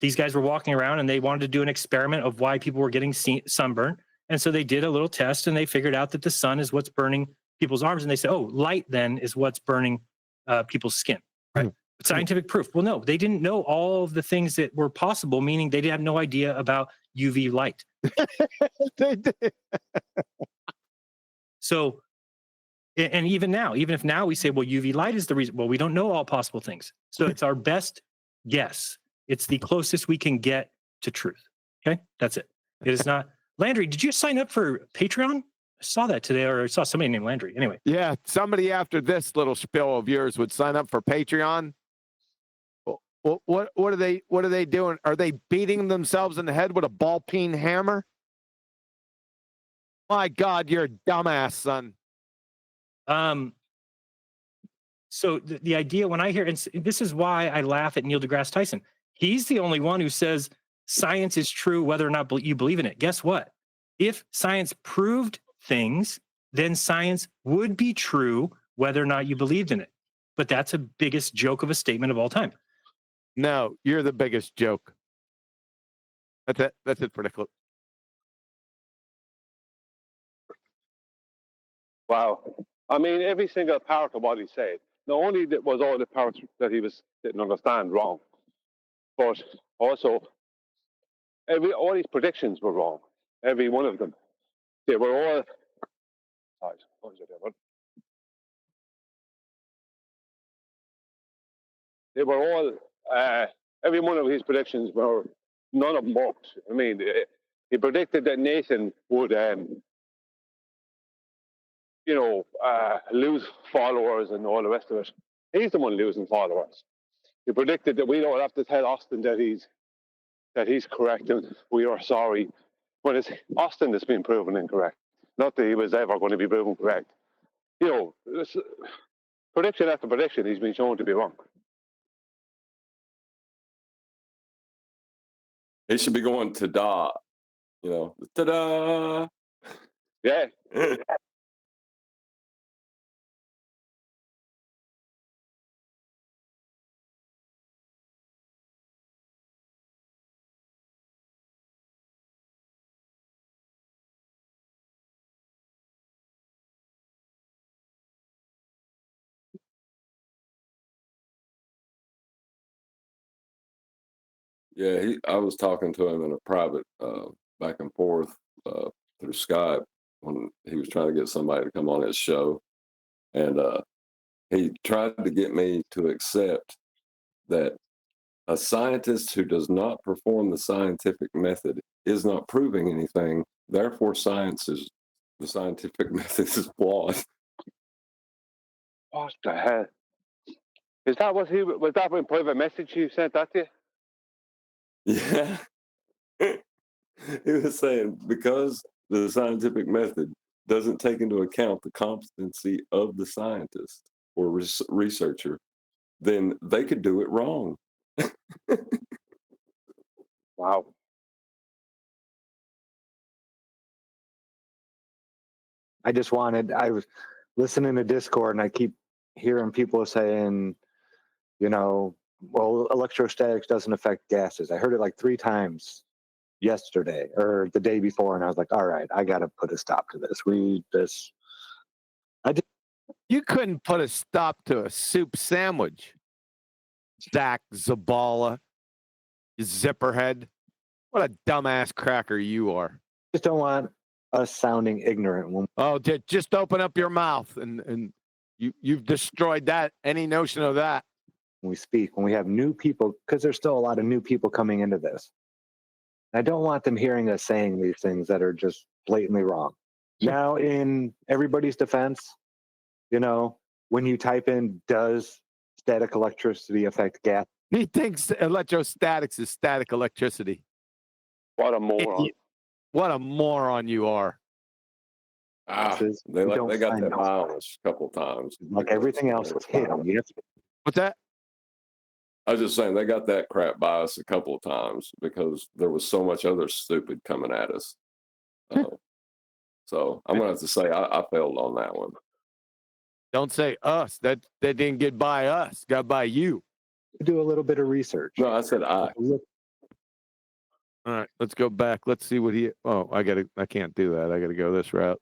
these guys were walking around and they wanted to do an experiment of why people were getting sunburn. And so they did a little test and they figured out that the sun is what's burning people's arms. And they said, oh, light then is what's burning people's skin, right? Scientific proof. Well, no, they didn't know all of the things that were possible, meaning they had no idea about UV light. They did. So, and even if now we say, well, UV light is the reason, well, we don't know all possible things. So it's our best guess. It's the closest we can get to truth. Okay, that's it. It is not. Landry, did you sign up for Patreon? I saw that today, or I saw somebody named Landry. Anyway. Yeah, somebody after this little spiel of yours would sign up for Patreon. What are they doing? Are they beating themselves in the head with a ball peen hammer? My God, you're a dumbass, son. So the idea when I hear, and this is why I laugh at Neil deGrasse Tyson. He's the only one who says science is true whether or not you believe in it. Guess what? If science proved things, then science would be true whether or not you believed in it. But that's the biggest joke of a statement of all time. No, you're the biggest joke. That's it. That's it for the clip. Wow. I mean, every single part of what he said, not only was all the parts that he didn't understand wrong, but also all his predictions were wrong. Every one of them. They were all. They were all. Every one of his predictions were. None of them worked. I mean, he predicted that Nathan would, lose followers and all the rest of it. He's the one losing followers. He predicted that we don't have to tell Austin that he's correct and we are sorry. But it's Austin that's been proven incorrect. Not that he was ever going to be proven correct. Prediction after prediction, he's been shown to be wrong. He should be going ta-da. Ta-da. Yeah. Yeah, I was talking to him in a private back and forth through Skype when he was trying to get somebody to come on his show. And he tried to get me to accept that a scientist who does not perform the scientific method is not proving anything. Therefore, the scientific method is flawed. What the hell? Was that in private message you sent that to you? Yeah. He was saying because the scientific method doesn't take into account the competency of the scientist or researcher, then they could do it wrong. Wow. I was listening to Discord and I keep hearing people saying, well, electrostatics doesn't affect gases. I heard it like 3 times yesterday or the day before, and I was like, all right, I got to put a stop to this. You couldn't put a stop to a soup sandwich. Zach Zabala, you zipperhead. What a dumbass cracker you are. Just don't want us sounding ignorant. Oh, just open up your mouth and you've destroyed any notion of that. When we speak, when we have new people, because there's still a lot of new people coming into this. I don't want them hearing us saying these things that are just blatantly wrong. Now, in everybody's defense, when you type in, does static electricity affect gas? He thinks electrostatics is static electricity. What a moron. What a moron you are. They got that high on us a couple of times. Like everything else was hit. What's that? I was just saying they got that crap by us a couple of times because there was so much other stupid coming at us. So I'm gonna have to say I failed on that one. Don't say us. That didn't get by us. Got by you. Do a little bit of research. No, I said I. All right, let's go back. Let's see what I can't do that. I gotta go this route.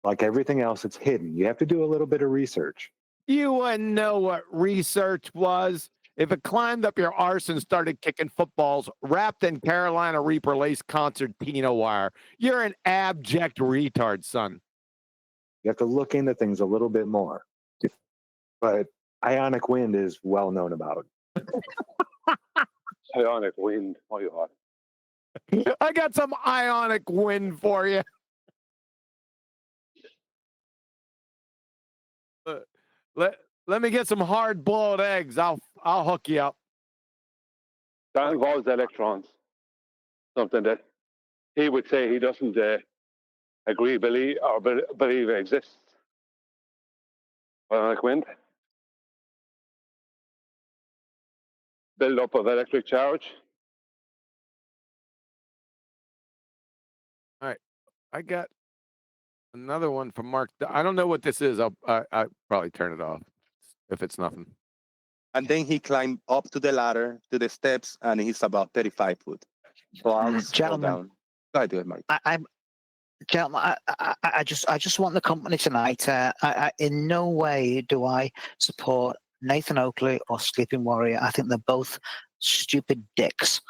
Like everything else, it's hidden. You have to do a little bit of research. You wouldn't know what research was if it climbed up your arse and started kicking footballs wrapped in Carolina Reaper lace concertina wire. You're an abject retard, son. You have to look into things a little bit more. But ionic wind is well known about. Ionic wind. Oh, you hot. I got some ionic wind for you. Let me get some hard-boiled eggs. I'll hook you up. That involves electrons. Something that he would say he doesn't believe exists. Ionic wind. Build up of electric charge. All right. I got another one from Mark. I don't know what this is. I'll probably turn it off if it's nothing. And then he climbed up to the ladder, to the steps, and he's about 35 foot. So I'll scroll down. Go ahead, do it, Mike. Gentlemen, I just want the company tonight. In no way do I support Nathan Oakley or Sleeping Warrior. I think they're both stupid dicks.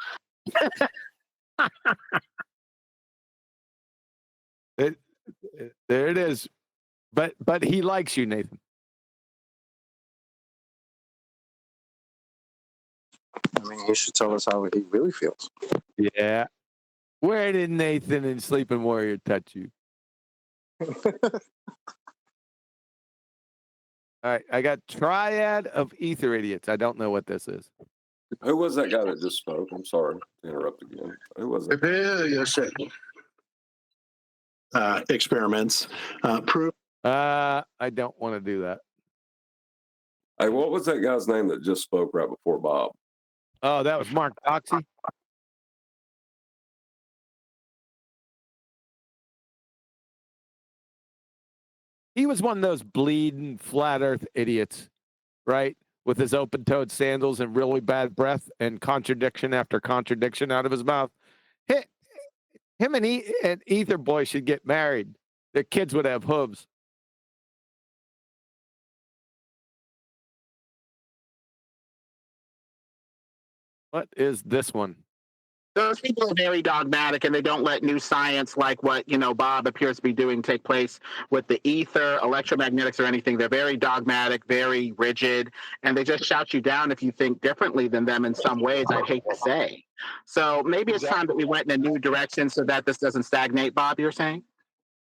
There it is. But he likes you, Nathan. I mean, he should tell us how he really feels. Yeah. Where did Nathan and Sleeping Warrior touch you? All right, I got Triad of Ether Idiots. I don't know what this is. Who was that guy that just spoke? I'm sorry to interrupt again. Who was it? Experiments prove. I don't want to do that. Hey, what was that guy's name that just spoke right before Bob? Oh, that was Mark Doxey. He was one of those bleeding flat earth idiots, right? With his open-toed sandals and really bad breath and contradiction after contradiction out of his mouth. Him and Ether Boy should get married. Their kids would have hooves. What is this one? Those people are very dogmatic, and they don't let new science like what Bob appears to be doing take place with the ether, electromagnetics, or anything. They're very dogmatic, very rigid, and they just shout you down if you think differently than them in some ways. I'd hate to say. So maybe it's time that we went in a new direction so that this doesn't stagnate. Bob, you're saying?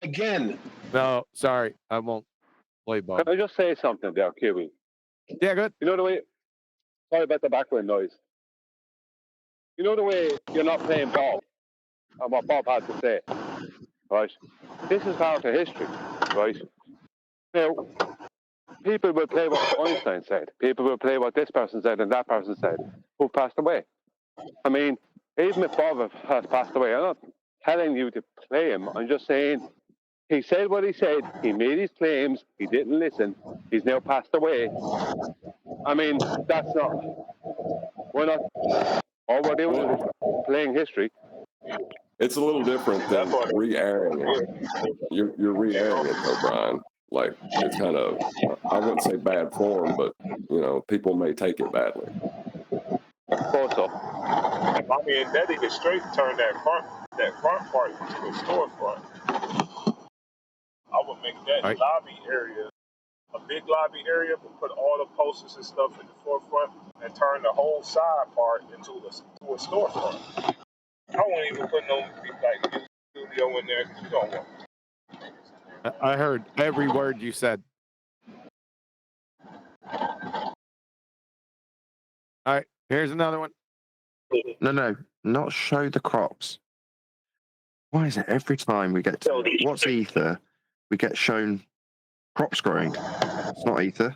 Again. No, sorry, I won't play Bob. Can I just say something there, Kiwi? Yeah, good. You know the way. Sorry about the background noise. you know the way you're not playing Bob, and what Bob had to say, right? This is part of history, right? Now, people will play what Einstein said. People will play what this person said and that person said, who passed away. I mean, even if Bob has passed away, I'm not telling you to play him. I'm just saying he said what he said. He made his claims. He didn't listen. He's now passed away. I mean, that's not. We're not. All we're doing is playing history. It's a little different than re-airing it. You're re-airing it though, Brian. Like it's kind of, I wouldn't say bad form, but you know, people may take it badly. Also, I mean, that nigga straight turned that front part into a storefront. I would make that lobby area a big lobby area, but put all the posters and stuff in the forefront and turn the whole side part into a storefront. I wouldn't even put no like studio in there because you don't want. I heard every word you said. All right, here's another one. No, not show the crops. Why is it every time we get to what's ether, we get shown crops growing? It's not ether.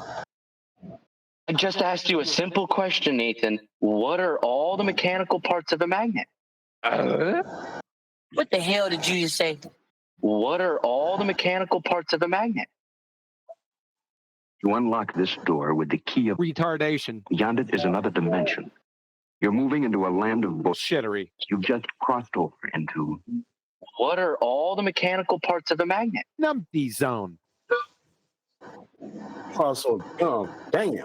I just asked you a simple question, Nathan. What are all the mechanical parts of a magnet? What the hell did you just say? What are all the mechanical parts of a magnet? You unlock this door with the key of retardation. Beyond it is another dimension. You're moving into a land of bullshittery. You've just crossed over into. What are all the mechanical parts of a magnet? Numpty zone. Puzzle. Oh, damn.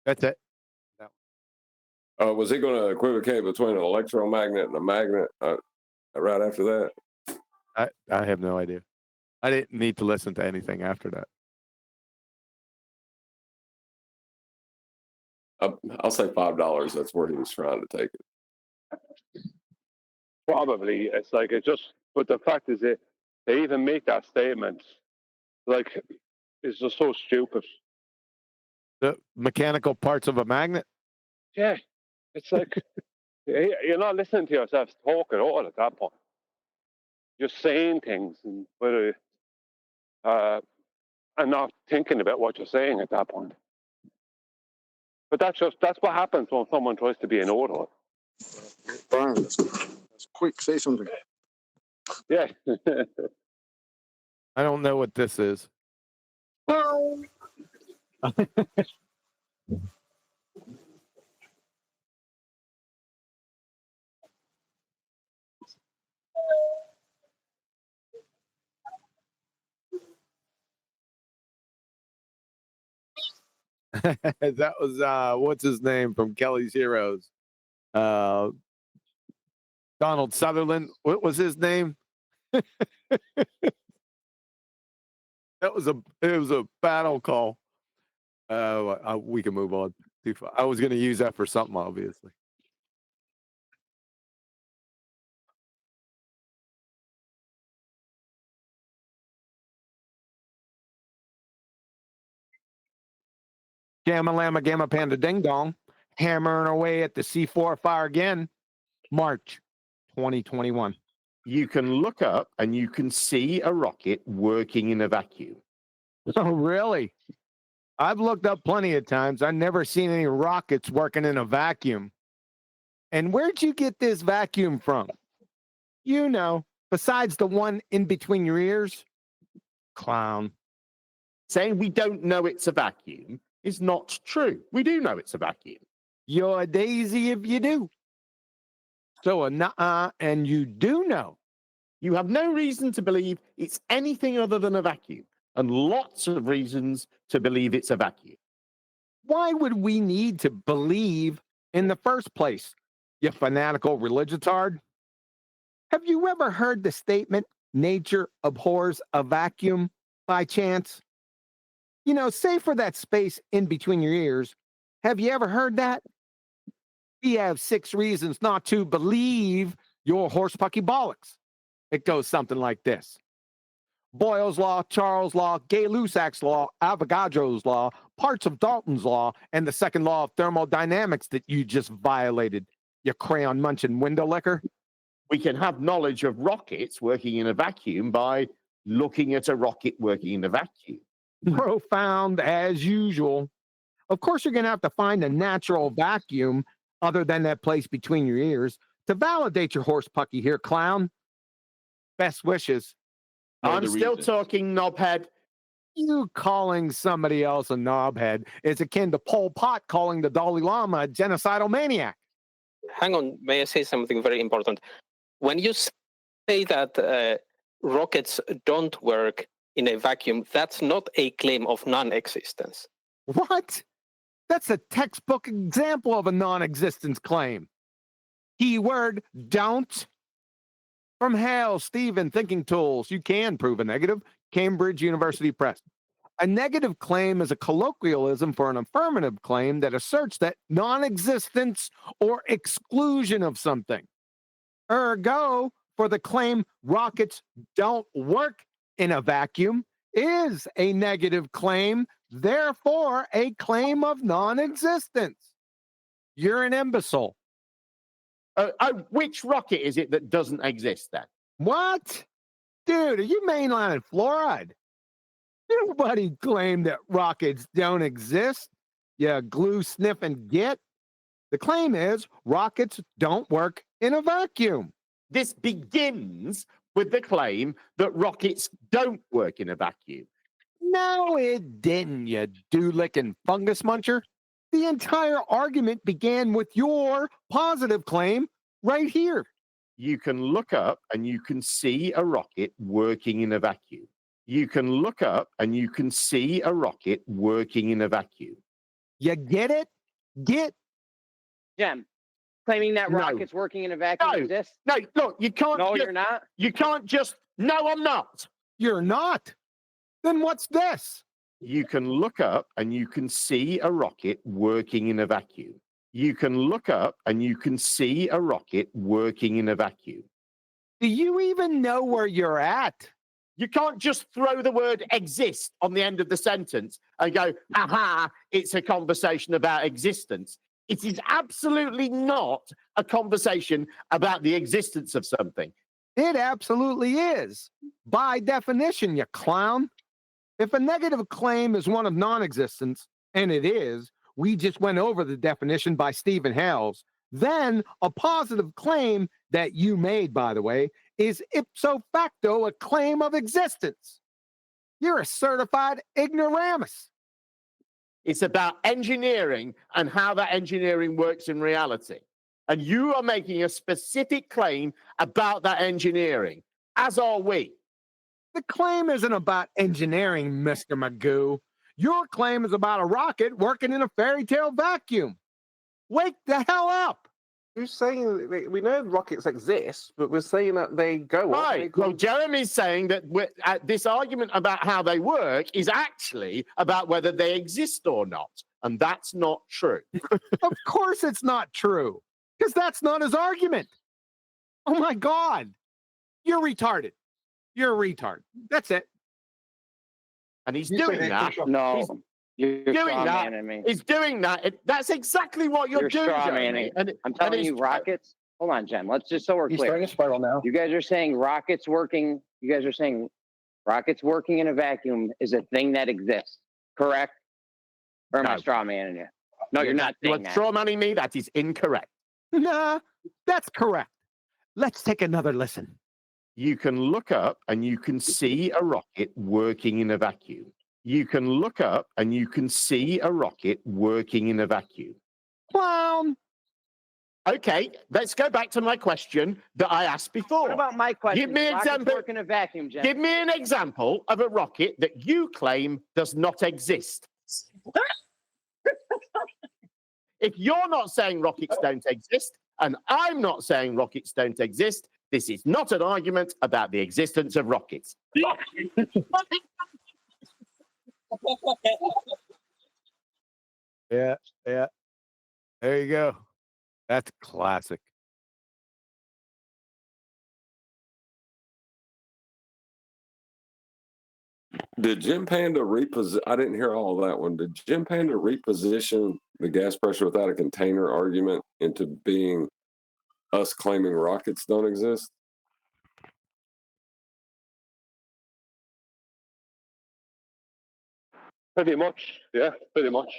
That's it. Was he going to equivocate between an electromagnet and a magnet right after that? I have no idea. I didn't need to listen to anything after that. I'll say $5. That's where he was trying to take it. Probably. It's like it just, but the fact is that they even make that statement. Like, it's just so stupid. The mechanical parts of a magnet? Yeah. It's like, you're not listening to yourself talk at all at that point. You're saying things and whether, and not thinking about what you're saying at that point. But that's what happens when someone tries to be an author. Brian, that's quick. Say something. Yeah. I don't know what this is. That was what's his name from Kelly's Heroes? Donald Sutherland. What was his name? It was a battle call. We can move on. I was going to use that for something, obviously. Gamma Llama Gamma Panda Ding Dong, hammering away at the C4 fire again. March 2021. You can look up and you can see a rocket working in a vacuum. Oh, really? I've looked up plenty of times. I've never seen any rockets working in a vacuum. And where'd you get this vacuum from? You know, besides the one in between your ears? Clown. Saying we don't know it's a vacuum is not true. We do know it's a vacuum. You're a daisy if you do. So a nuh-uh, and you do know. You have no reason to believe it's anything other than a vacuum, and lots of reasons to believe it's a vacuum. Why would we need to believe in the first place, you fanatical religitard? Have you ever heard the statement, nature abhors a vacuum, by chance? You know, say for that space in between your ears, have you ever heard that? We have 6 reasons not to believe your horsepucky bollocks. It goes something like this. Boyle's law, Charles' law, Gay-Lussac's law, Avogadro's law, parts of Dalton's law, and the second law of thermodynamics that you just violated, you crayon-munching window licker? We can have knowledge of rockets working in a vacuum by looking at a rocket working in a vacuum. Profound as usual. Of course, you're going to have to find a natural vacuum other than that place between your ears to validate your horse pucky here, clown. Best wishes. I'm still talking, knobhead. You calling somebody else a knobhead is akin to Pol Pot calling the Dalai Lama a genocidal maniac. Hang on, may I say something very important? When you say that rockets don't work in a vacuum, that's not a claim of non-existence. What? That's a textbook example of a non-existence claim. Keyword, don't. From Hale, Stephen, Thinking Tools, you can prove a negative. Cambridge University Press. A negative claim is a colloquialism for an affirmative claim that asserts that non-existence or exclusion of something. Ergo, for the claim rockets don't work in a vacuum is a negative claim, therefore a claim of non-existence. You're an imbecile. Which rocket is it that doesn't exist then? What? Dude, are you mainlining fluoride? Nobody claimed that rockets don't exist. You glue sniffing git. The claim is rockets don't work in a vacuum. This begins with the claim that rockets don't work in a vacuum. No, it didn't, you dew-licking fungus muncher. The entire argument began with your positive claim right here. You can look up and you can see a rocket working in a vacuum. You can look up and you can see a rocket working in a vacuum. You get it? Jem, claiming that rockets working in a vacuum exists? No, look, you can't. No, you're not. You can't just. No, I'm not. You're not. Then what's this? You can look up and you can see a rocket working in a vacuum. You can look up and you can see a rocket working in a vacuum. Do you even know where you're at? You can't just throw the word exist on the end of the sentence and go, aha, it's a conversation about existence. It is absolutely not a conversation about the existence of something. It absolutely is. By definition, you clown. If a negative claim is one of non-existence, and it is, we just went over the definition by Stephen Hales, then a positive claim that you made, by the way, is ipso facto a claim of existence. You're a certified ignoramus. It's about engineering and how that engineering works in reality. And you are making a specific claim about that engineering, as are we. The claim isn't about engineering, Mr. Magoo. Your claim is about a rocket working in a fairy tale vacuum. Wake the hell up. Who's saying we know rockets exist, but we're saying that they go up. Right. Well, Jeremy's saying that this argument about how they work is actually about whether they exist or not. And that's not true. Of course it's not true, because that's not his argument. Oh, my God. You're retarded. You're a retard. That's it. And he's doing that. No. You're doing that. He's doing that. That's exactly what you're doing, Jeremy. I'm telling you, rockets. Hold on, Jem. Let's just so we're clear. He's starting to spiral now. You guys are saying rockets working. You guys are saying rockets working in a vacuum is a thing that exists, correct? Or am I straw manning you? No, you're not saying that. Straw manning me. That is incorrect. Nah, that's correct. Let's take another listen. You can look up and you can see a rocket working in a vacuum. You can look up and you can see a rocket working in a vacuum. Clown. Okay, let's go back to my question that I asked before. What about my question? Give me an example. Work in a vacuum, Jem. Give me an example of a rocket that you claim does not exist. If you're not saying rockets don't exist, and I'm not saying rockets don't exist, this is not an argument about the existence of rockets. Yeah. There you go. That's classic. Did Jim Panda reposition? I didn't hear all of that one. Did Jim Panda reposition the gas pressure without a container argument into being us claiming rockets don't exist? Pretty much, yeah, pretty much.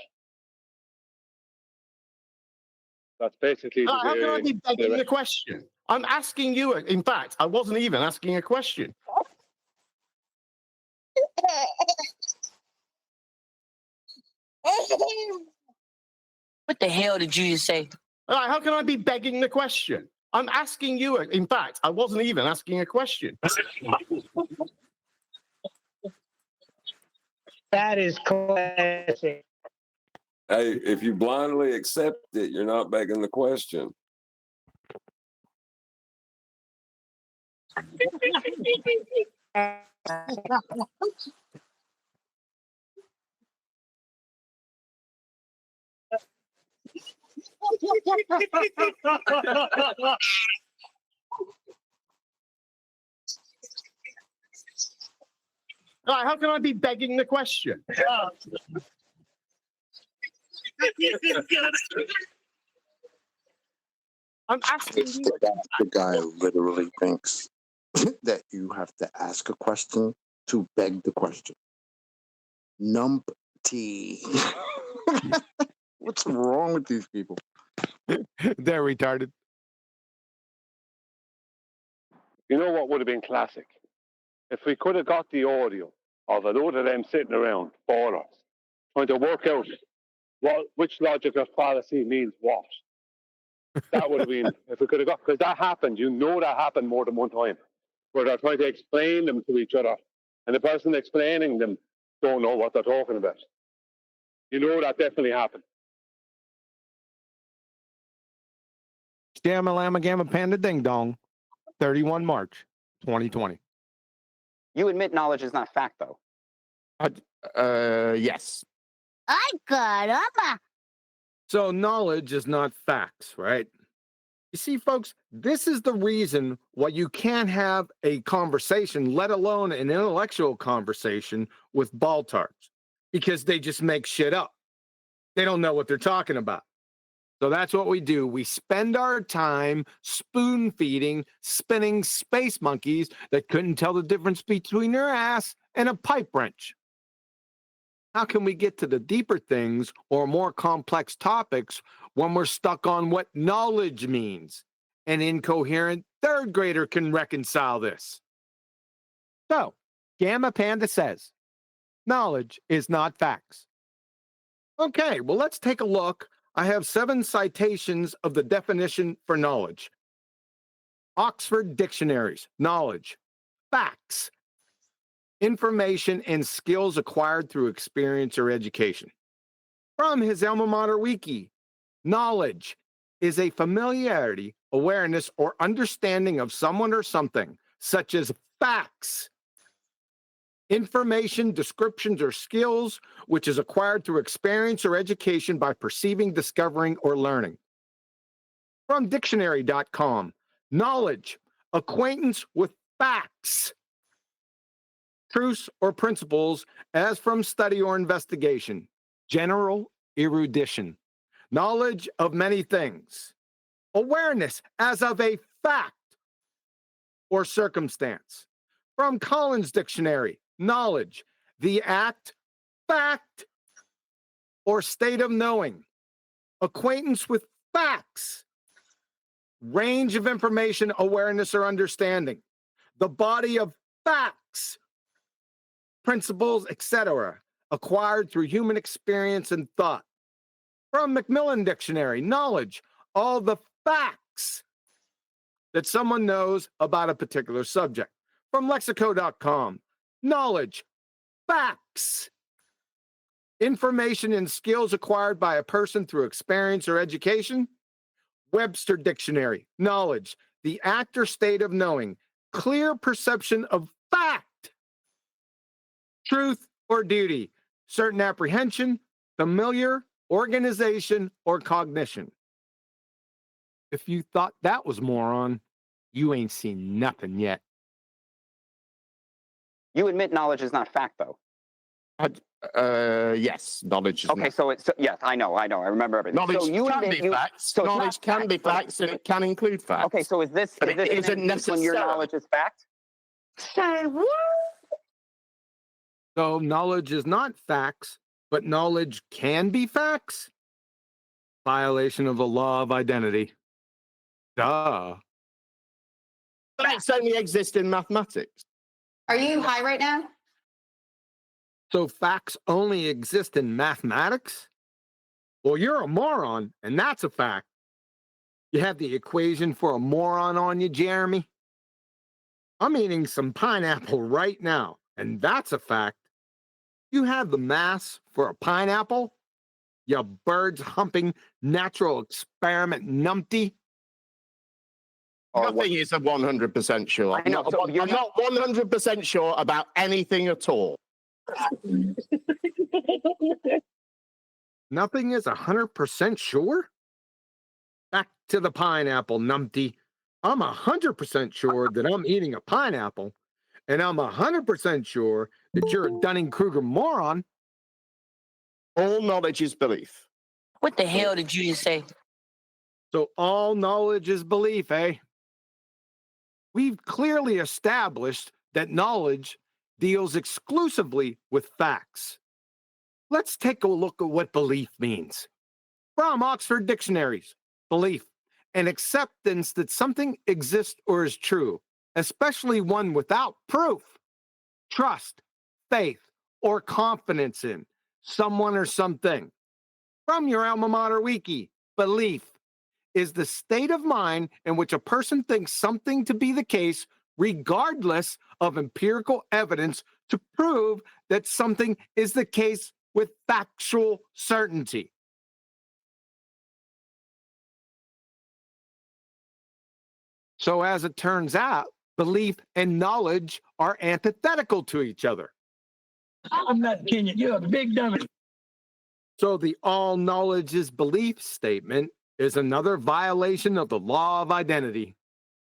That's basically the How can I way. be begging the question? I'm asking you. In fact, I wasn't even asking a question. What the hell did you just say? How can I be begging the question? I'm asking you. In fact, I wasn't even asking a question. That is classic. Hey, if you blindly accept it, you're not begging the question. How can I be begging the question? I'm asking you. The guy literally thinks that you have to ask a question to beg the question. Numpty. What's wrong with these people? They're retarded. You know what would have been classic? If we could have got the audio of a load of them sitting around for us, trying to work out which logic or fallacy means what. That would have been, if we could have got, because that happened, you know that happened more than one time, where they're trying to explain them to each other, and the person explaining them don't know what they're talking about. You know that definitely happened. Gamma Llama Gamma Panda Ding Dong, 31 March 2020. You admit knowledge is not fact, though. Yes. I got him. So knowledge is not facts, right? You see, folks, this is the reason why you can't have a conversation, let alone an intellectual conversation with baltards, because they just make shit up. They don't know what they're talking about. So that's what we do. We spend our time spoon feeding, spinning space monkeys that couldn't tell the difference between their ass and a pipe wrench. How can we get to the deeper things or more complex topics when we're stuck on what knowledge means? An incoherent third grader can reconcile this. So, Gamma Panda says, knowledge is not facts. Okay, well, let's take a look. I have 7 citations of the definition for knowledge. Oxford Dictionaries, knowledge, facts, information and skills acquired through experience or education. From his alma mater wiki, knowledge is a familiarity, awareness, or understanding of someone or something, such as facts, information, descriptions, or skills, which is acquired through experience or education by perceiving, discovering, or learning. From dictionary.com, knowledge, acquaintance with facts, truths or principles as from study or investigation, general erudition, knowledge of many things, awareness as of a fact or circumstance. From Collins Dictionary, knowledge, the act, fact, or state of knowing, acquaintance with facts, range of information, awareness, or understanding, the body of facts, principles, etc., acquired through human experience and thought. From Macmillan Dictionary, knowledge, all the facts that someone knows about a particular subject. From Lexico.com, knowledge, facts, information and skills acquired by a person through experience or education. Webster Dictionary, knowledge, the act or state of knowing, clear perception of fact, truth or duty, certain apprehension, familiar, organization, or cognition. If you thought that was moron, you ain't seen nothing yet. You admit knowledge is not fact, though. Yes, knowledge is Okay, not. so it's yes, I know, I remember everything. Knowledge so you can admit be you, facts. So it's Knowledge not can be but- facts, and it can include facts. Okay, so is this But is this it an isn't instance when your necessarily. knowledge is fact? Say what? So knowledge is not facts, but knowledge can be facts? Violation of the law of identity. Duh. Facts only exist in mathematics. Are you high right now? So facts only exist in mathematics? Well, you're a moron, and that's a fact. You have the equation for a moron on you, Jeremy? I'm eating some pineapple right now, and that's a fact. You have the mass for a pineapple? You birds humping natural experiment numpty? Nothing is 100% sure. I'm not 100% sure about anything at all. Nothing is 100% sure? Back to the pineapple, numpty. I'm 100% sure that I'm eating a pineapple, and I'm 100% sure that you're a Dunning-Kruger moron. All knowledge is belief. What the hell did you just say? So all knowledge is belief, eh? We've clearly established that knowledge deals exclusively with facts. Let's take a look at what belief means. From Oxford Dictionaries, belief, an acceptance that something exists or is true, especially one without proof. Trust, faith, or confidence in someone or something. From your alma mater wiki, belief is the state of mind in which a person thinks something to be the case, regardless of empirical evidence to prove that something is the case with factual certainty. So as it turns out, belief and knowledge are antithetical to each other. I'm not Kenyan. You're a big dummy. So the all knowledge is belief statement is another violation of the law of identity.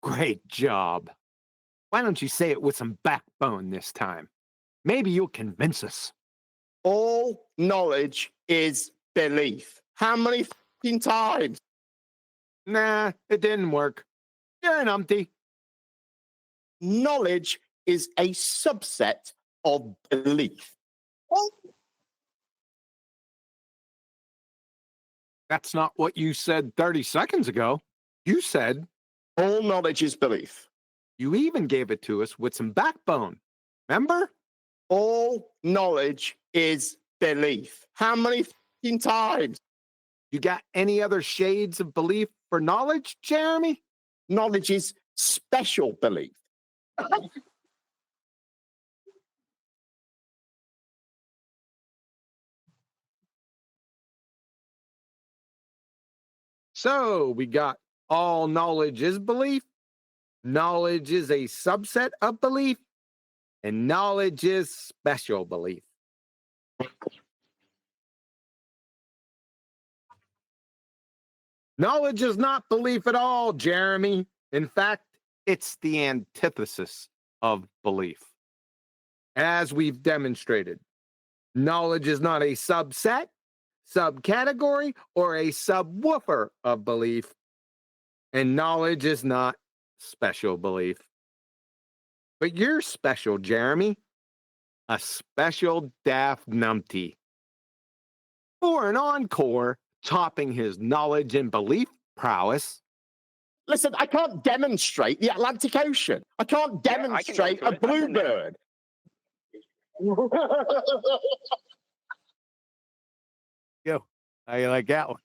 Great job. Why don't you say it with some backbone this time? Maybe you'll convince us. All knowledge is belief. How many fucking times? Nah, it didn't work. You're an umpty. Knowledge is a subset of belief. That's not what you said 30 seconds ago. You said all knowledge is belief. You even gave it to us with some backbone. Remember? All knowledge is belief. How many fucking times? You got any other shades of belief for knowledge, Jeremy? Knowledge is special belief. So we got all knowledge is belief, knowledge is a subset of belief, and knowledge is special belief. Knowledge is not belief at all, Jeremy. In fact, it's the antithesis of belief. As we've demonstrated, knowledge is not a subset, subcategory, or a subwoofer of belief. And knowledge is not special belief. But you're special, Jeremy. A special daft numpty. For an encore, topping his knowledge and belief prowess. Listen, I can't demonstrate the Atlantic Ocean. I can't demonstrate a bluebird. Yo, how you like that one?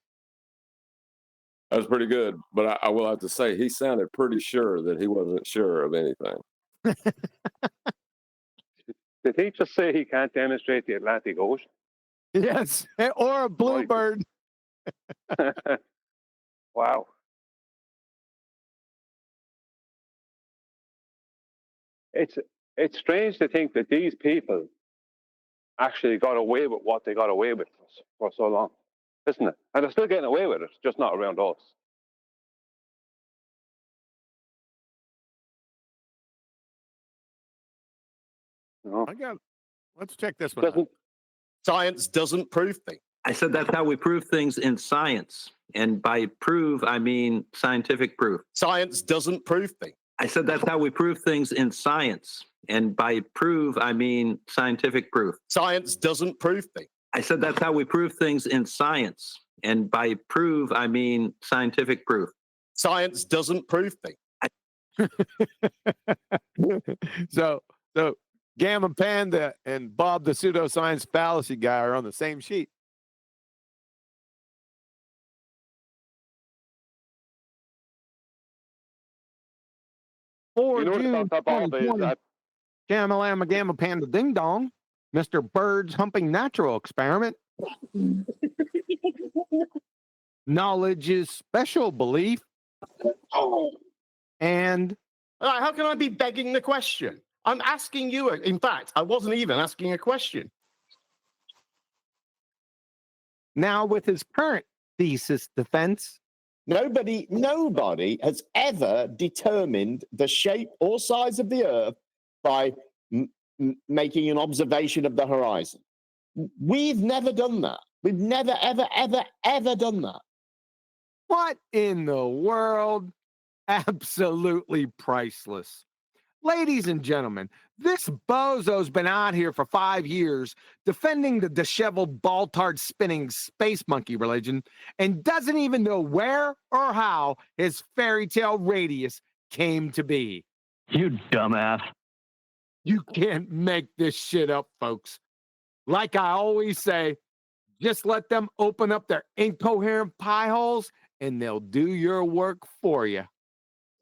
That was pretty good, but I will have to say he sounded pretty sure that he wasn't sure of anything. Did he just say he can't demonstrate the Atlantic Ocean? Yes, or a bluebird. Wow. It's strange to think that these people actually got away with what they got away with for so long, isn't it? And they're still getting away with it, just not around us. No. Let's check this one out. Science doesn't prove things. I said that's how we prove things in science. And by prove, I mean scientific proof. Science doesn't prove things. I said that's how we prove things in science. And by prove, I mean scientific proof. Science doesn't prove things. I said that's how we prove things in science. And by prove, I mean scientific proof. Science doesn't prove things. So Gamma Panda and Bob the pseudoscience fallacy guy are on the same sheet. For You know what June about that, Bob, is 2020, that Gamma Llama Gamma Panda Ding Dong, Mr. Bird's Humping Natural Experiment. Knowledge is special belief. And How can I be begging the question? I'm asking you. In fact, I wasn't even asking a question. now with his current thesis defense, Nobody has ever determined the shape or size of the Earth by making an observation of the horizon. We've never done that. We've never, ever, ever, ever done that. what in the world? Absolutely priceless. Ladies and gentlemen, this bozo's been out here for 5 years defending the disheveled, ball-tard spinning space monkey religion and doesn't even know where or how his fairy tale radius came to be. You dumbass. You can't make this shit up, folks. Like I always say, just let them open up their incoherent pie holes and they'll do your work for you.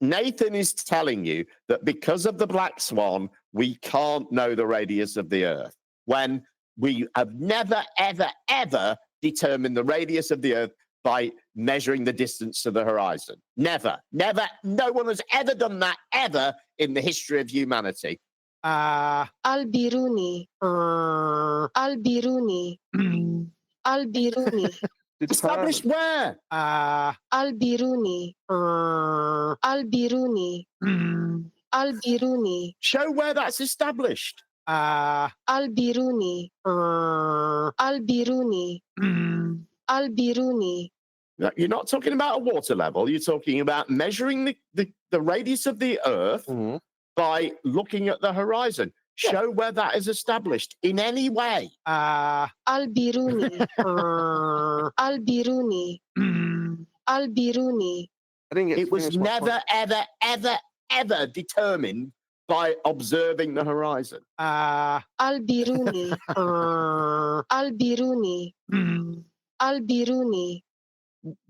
Nathan is telling you that because of the black swan, we can't know the radius of the Earth, when we have never, ever, ever determined the radius of the Earth by measuring the distance to the horizon. Never, never. No one has ever done that ever in the history of humanity. Al-Biruni. Al-Biruni. Al-Biruni. Established where? Al-Biruni. Al-Biruni. Al-Biruni. Show where that's established. Al-Biruni. Al-Biruni. Al-Biruni. You're not talking about a water level. You're talking about measuring the radius of the Earth by looking at the horizon. Show where that is established in any way. Al-Biruni. Al-Biruni. Al-Biruni. I think it was never, ever, ever, ever determined by observing the horizon. Al-Biruni. Al-Biruni. Al-Biruni.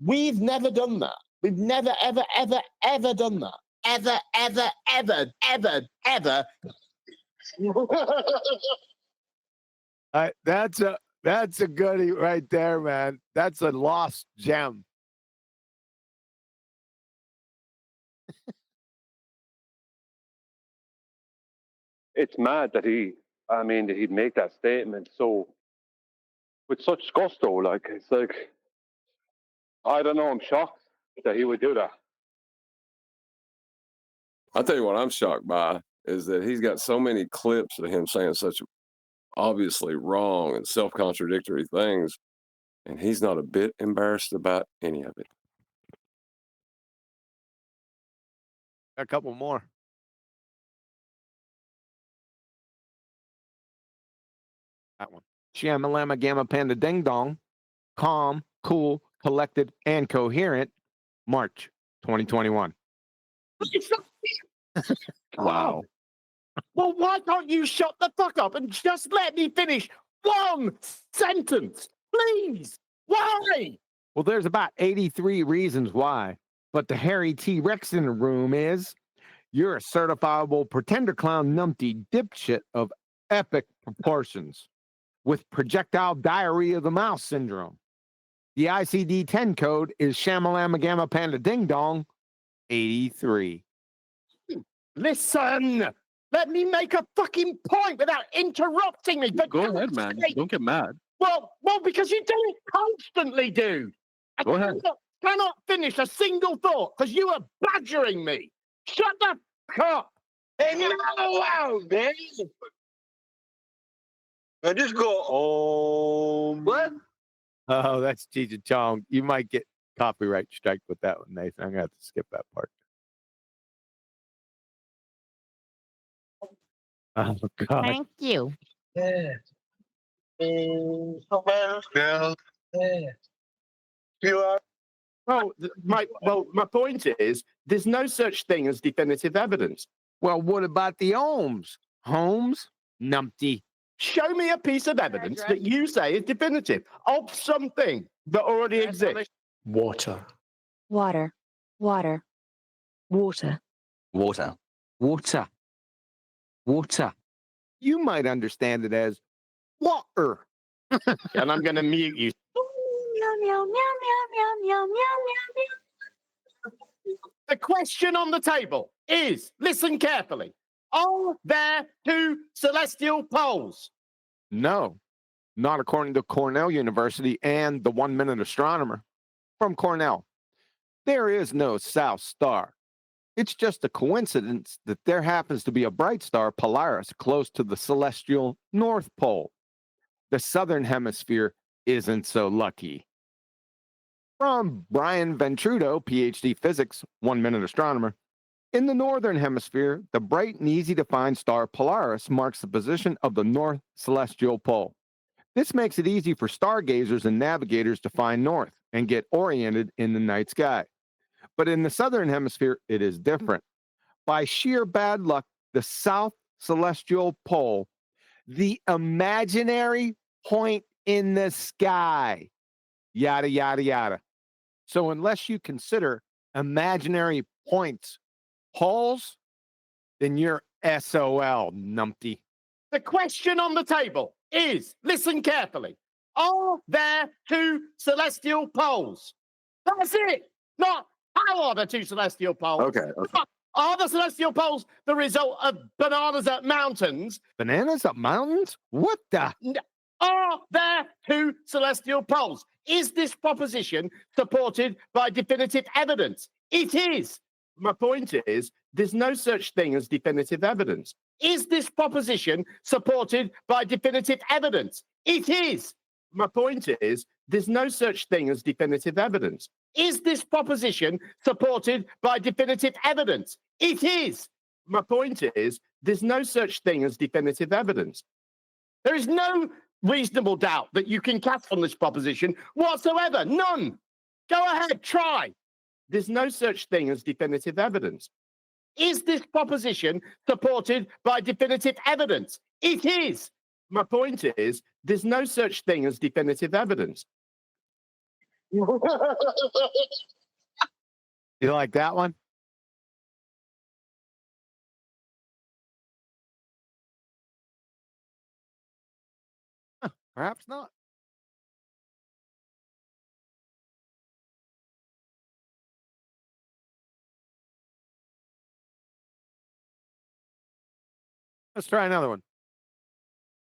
We've never done that. We've never, ever, ever, ever done that. Ever, ever, ever, ever, ever. That's a goodie right there, man. That's a lost gem. it's mad that he'd make that statement so with such gusto. Like, it's like, I don't know, I'm shocked that he would do that. I'll tell you what I'm shocked by is that he's got so many clips of him saying such obviously wrong and self-contradictory things, and he's not a bit embarrassed about any of it. A couple more. That one. Shamalama Gamma Panda Ding Dong. Calm, cool, collected, and coherent. March 2021. Wow. Well, why can't you shut the fuck up and just let me finish one sentence, please? Why? Well, there's about 83 reasons why, but the hairy T-Rex in the room is you're a certifiable pretender clown numpty dipshit of epic proportions with projectile diarrhea of the mouse syndrome. The ICD-10 code is Shamalama Gamma Panda Ding Dong 83. Listen, let me make a fucking point without interrupting me. But Go ahead, man. Don't get mad. Well, because you do it constantly, dude. Go ahead. Cannot finish a single thought because you are badgering me. Shut the fuck up. Hey, wow, man. I just go, oh. What? Oh, that's Cheech and Chong. You might get copyright strike with that one, Nathan. I'm gonna have to skip that part. Oh God. Thank you. Yeah. Girl. Yeah. You are. My point is, there's no such thing as definitive evidence. Well, what about the ohms? Holmes? Numpty. Show me a piece of evidence that you say is definitive of something that already exists. Water. Water. Water. Water. Water. Water. Water. You might understand it as water. And I'm going to mute you. The question on the table is, listen carefully, are there two celestial poles? No, not according to Cornell University and the 1 Minute Astronomer from Cornell. There is no South Star. It's just a coincidence that there happens to be a bright star, Polaris, close to the celestial North Pole. The Southern Hemisphere isn't so lucky. From Brian Ventrudo, PhD Physics, 1 Minute Astronomer. In the Northern Hemisphere, the bright and easy-to-find star Polaris marks the position of the North Celestial Pole. This makes it easy for stargazers and navigators to find north and get oriented in the night sky. But in the Southern Hemisphere, it is different. By sheer bad luck, the South Celestial Pole, the imaginary point in the sky, yada, yada, yada. So unless you consider imaginary points poles, then you're SOL, numpty. The question on the table is, listen carefully, are there two celestial poles? That's it. Not how are the two celestial poles? Okay. Are the celestial poles the result of bananas at mountains? Bananas up mountains? What the? Are there two celestial poles? Is this proposition supported by definitive evidence? It is. My point is, there's no such thing as definitive evidence. Is this proposition supported by definitive evidence? It is. My point is, there's no such thing as definitive evidence. Is this proposition supported by definitive evidence? It is. My point is, there's no such thing as definitive evidence. There is no reasonable doubt that you can cast on this proposition whatsoever. None. Go ahead, try. There's no such thing as definitive evidence. Is this proposition supported by definitive evidence? It is. My point is, there's no such thing as definitive evidence. You like that one? Huh, perhaps not. Let's try another one.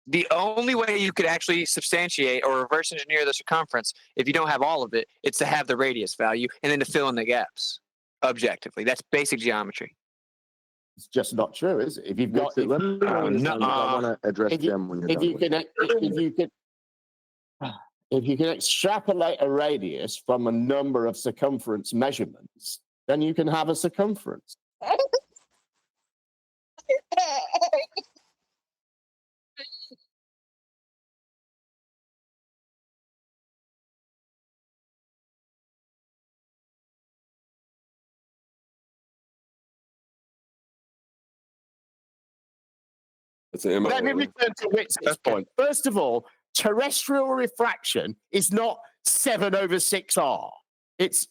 The only way you could actually substantiate or reverse engineer the circumference, if you don't have all of it, it's to have the radius value and then to fill in the gaps objectively. That's basic geometry. It's just not true, is it? If you've got, Let me know when it's done, I want to address them when you're done. If you can extrapolate a radius from a number of circumference measurements, then you can have a circumference. Let me return to Whit's point. First of all, terrestrial refraction is not 7/6R. It's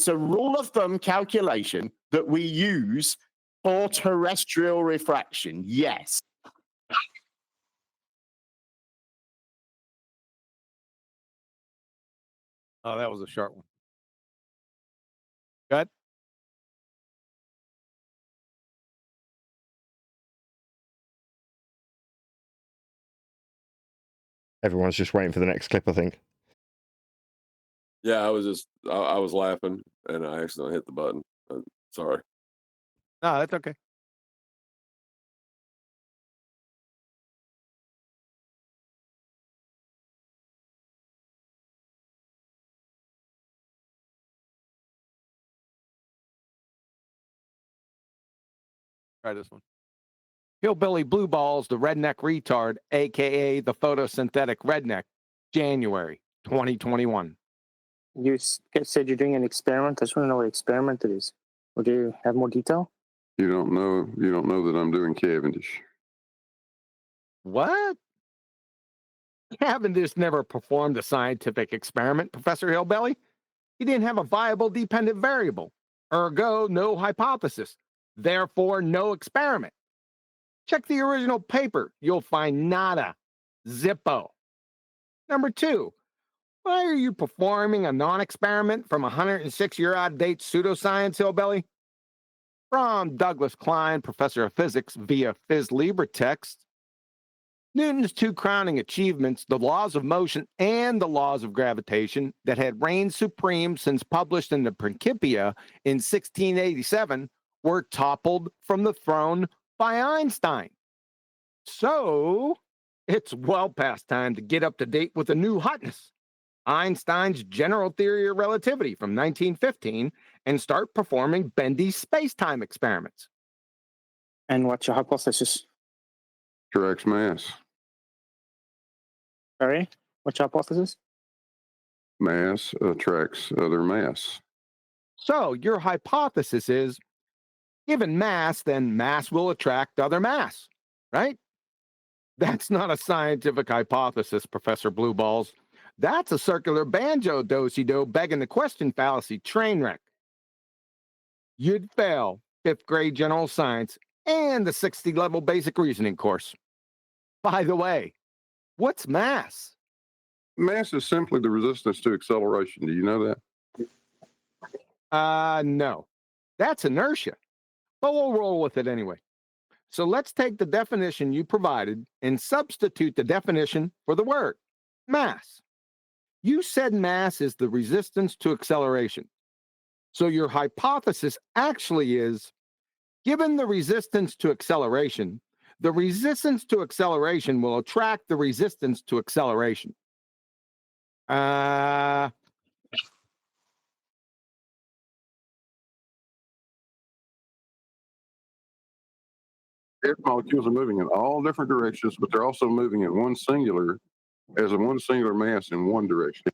a rule of thumb calculation that we use for terrestrial refraction. Yes. Oh, that was a short one. Good. Everyone's just waiting for the next clip, I think. Yeah, I was laughing and I accidentally hit the button. Sorry. No, that's okay. Try this one. Hillbilly Blue Balls, the redneck retard, aka the photosynthetic redneck, January 2021. You said you're doing an experiment. I just want to know what experiment it is. Would you have more detail? You don't know that I'm doing Cavendish. What? Cavendish never performed a scientific experiment, Professor Hillbilly. He didn't have a viable dependent variable. Ergo, no hypothesis. Therefore, no experiment. Check the original paper. You'll find nada. Zippo. Number 2, why are you performing a non-experiment from a 106-year out-of-date pseudoscience, Hillbilly? From Douglas Klein, Professor of Physics, via Phys Libre text. Newton's 2 crowning achievements, the laws of motion and the laws of gravitation, that had reigned supreme since published in the Principia in 1687, were toppled from the throne by Einstein. So, it's well past time to get up to date with a new hotness, Einstein's general theory of relativity from 1915, and start performing bendy space-time experiments. And what's your hypothesis? Attracts mass. Sorry? What's your hypothesis? Mass attracts other mass. So, your hypothesis is, given mass, then mass will attract other mass, right? That's not a scientific hypothesis, Professor Blueballs. That's a circular banjo do-si-do begging the question fallacy train wreck. You'd fail 5th grade general science and the 60-level basic reasoning course. By the way, what's mass? Mass is simply the resistance to acceleration. Do you know that? No. That's inertia. But we'll roll with it anyway. So let's take the definition you provided and substitute the definition for the word, mass. You said mass is the resistance to acceleration. So your hypothesis actually is, given the resistance to acceleration, the resistance to acceleration will attract the resistance to acceleration. Air molecules are moving in all different directions, but they're also moving in one singular mass in one direction.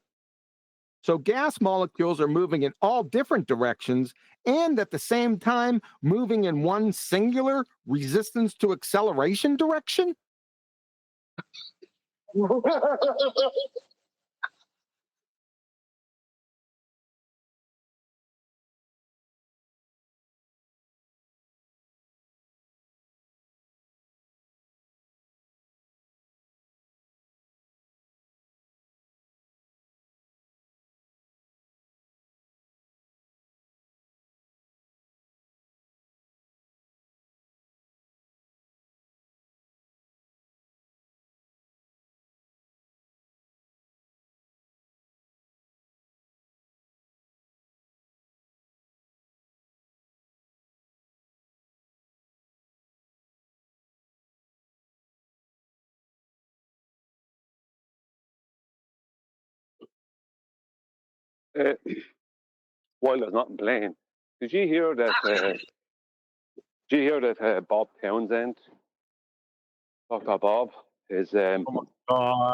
So gas molecules are moving in all different directions and at the same time moving in one singular resistance to acceleration direction? While there's nothing playing, did you hear that? Bob Townsend, Dr. Bob, is. Oh my God!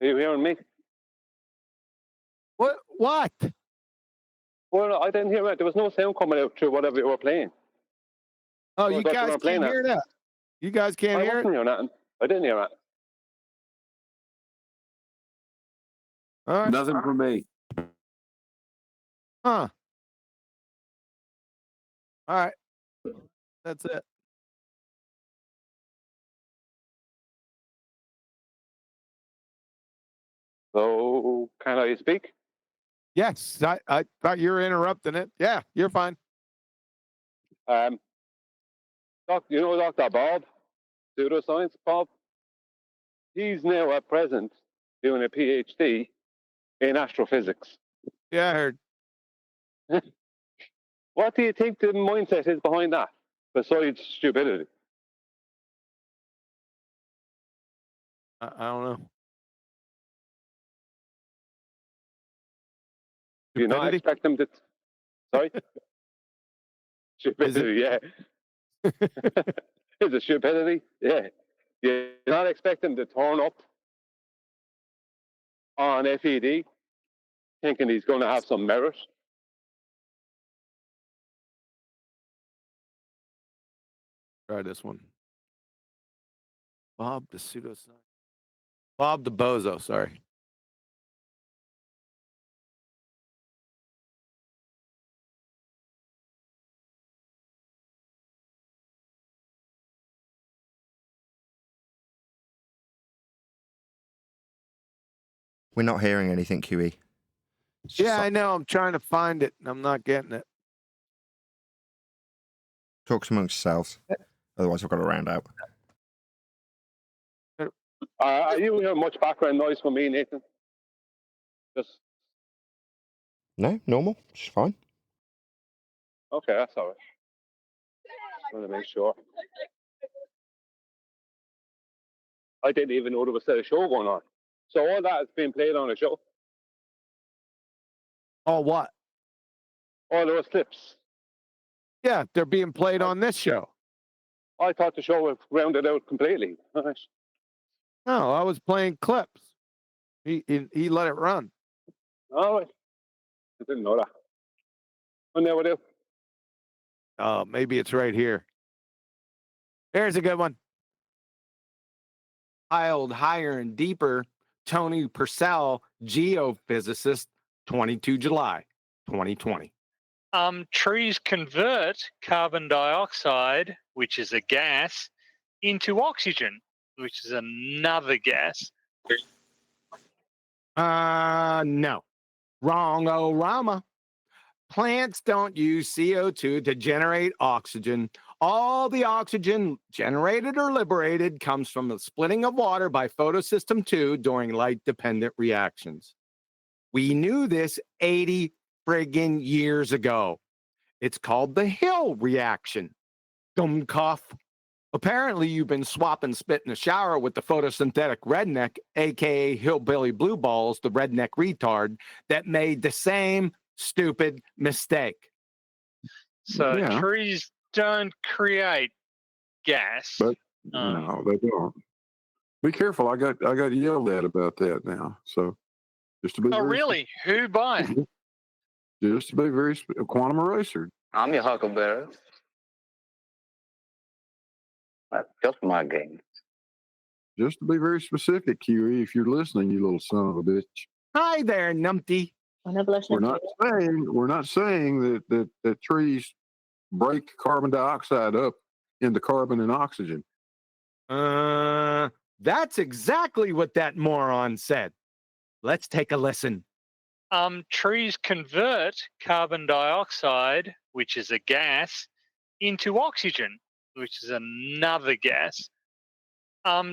Are you hearing me? What? Well, I didn't hear it. There was no sound coming out through whatever you were playing. Oh, you guys can't hear that? You guys can't hear it? I didn't hear it. All right. Nothing for me. Huh. All right. That's it. So, can I speak? Yes, I thought you were interrupting it. Yeah, you're fine. You know Dr. Bob, pseudoscience Bob? He's now at present doing a PhD in astrophysics. Yeah, I heard. What do you think the mindset is behind that, besides stupidity? I don't know. Do you not expect them to... Sorry? Stupidity, yeah. Is it stupidity? Yeah. You're not expecting to turn up on FED thinking he's going to have some merit. Try this one. Bob the pseudoscience. Bob the bozo, sorry. We're not hearing anything, QE. Yeah, I know. I'm trying to find it. I'm not getting it. Talk amongst yourselves. Otherwise, I've got to round out. Are you hearing much background noise from me, Nathan? Just No, normal. It's fine. okay, that's all right. I want to make sure. I didn't even know there was a show going on. So all that is being played on a show. Oh, what? All those clips. Yeah, they're being played on this show. I thought the show was rounded out completely. Nice. No, I was playing clips. He let it run. All right. I didn't know that. I never do. Maybe it's right here. Here's a good one. Piled higher and deeper. Tony Purcell, geophysicist, 22 July, 2020. Trees convert carbon dioxide, which is a gas, into oxygen, which is another gas. No. Wrong, Rama. Plants don't use CO2 to generate oxygen. All the oxygen generated or liberated comes from the splitting of water by photosystem 2 during light-dependent reactions. We knew this 80 friggin' years ago. It's called the Hill reaction. Dummkopf. Apparently, you've been swapping spit in the shower with the photosynthetic redneck, aka hillbilly blue balls, the redneck retard, that made the same stupid mistake. So trees don't create gas. But no, they don't. Be careful. I got yelled at about that now. So just to be really? Who by? Just to be very quantum eraser. I'm your huckleberry. That's just my game. Just to be very specific, QE, if you're listening, you little son of a bitch. Hi there, numpty. We're not saying that trees break carbon dioxide up into carbon and oxygen. That's exactly what that moron said. Let's take a listen. Trees convert carbon dioxide, which is a gas, into oxygen, which is another gas.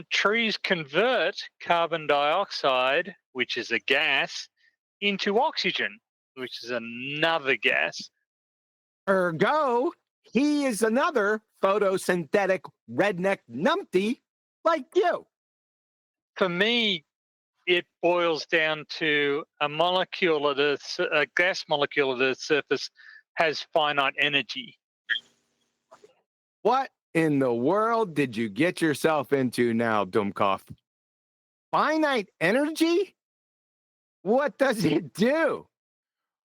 Trees convert carbon dioxide, which is a gas, into oxygen, which is another gas. Ergo, he is another photosynthetic redneck numpty like you. For me, it boils down to a gas molecule at the surface has finite energy. What in the world did you get yourself into now, Dummkopf? Finite energy? What does it do?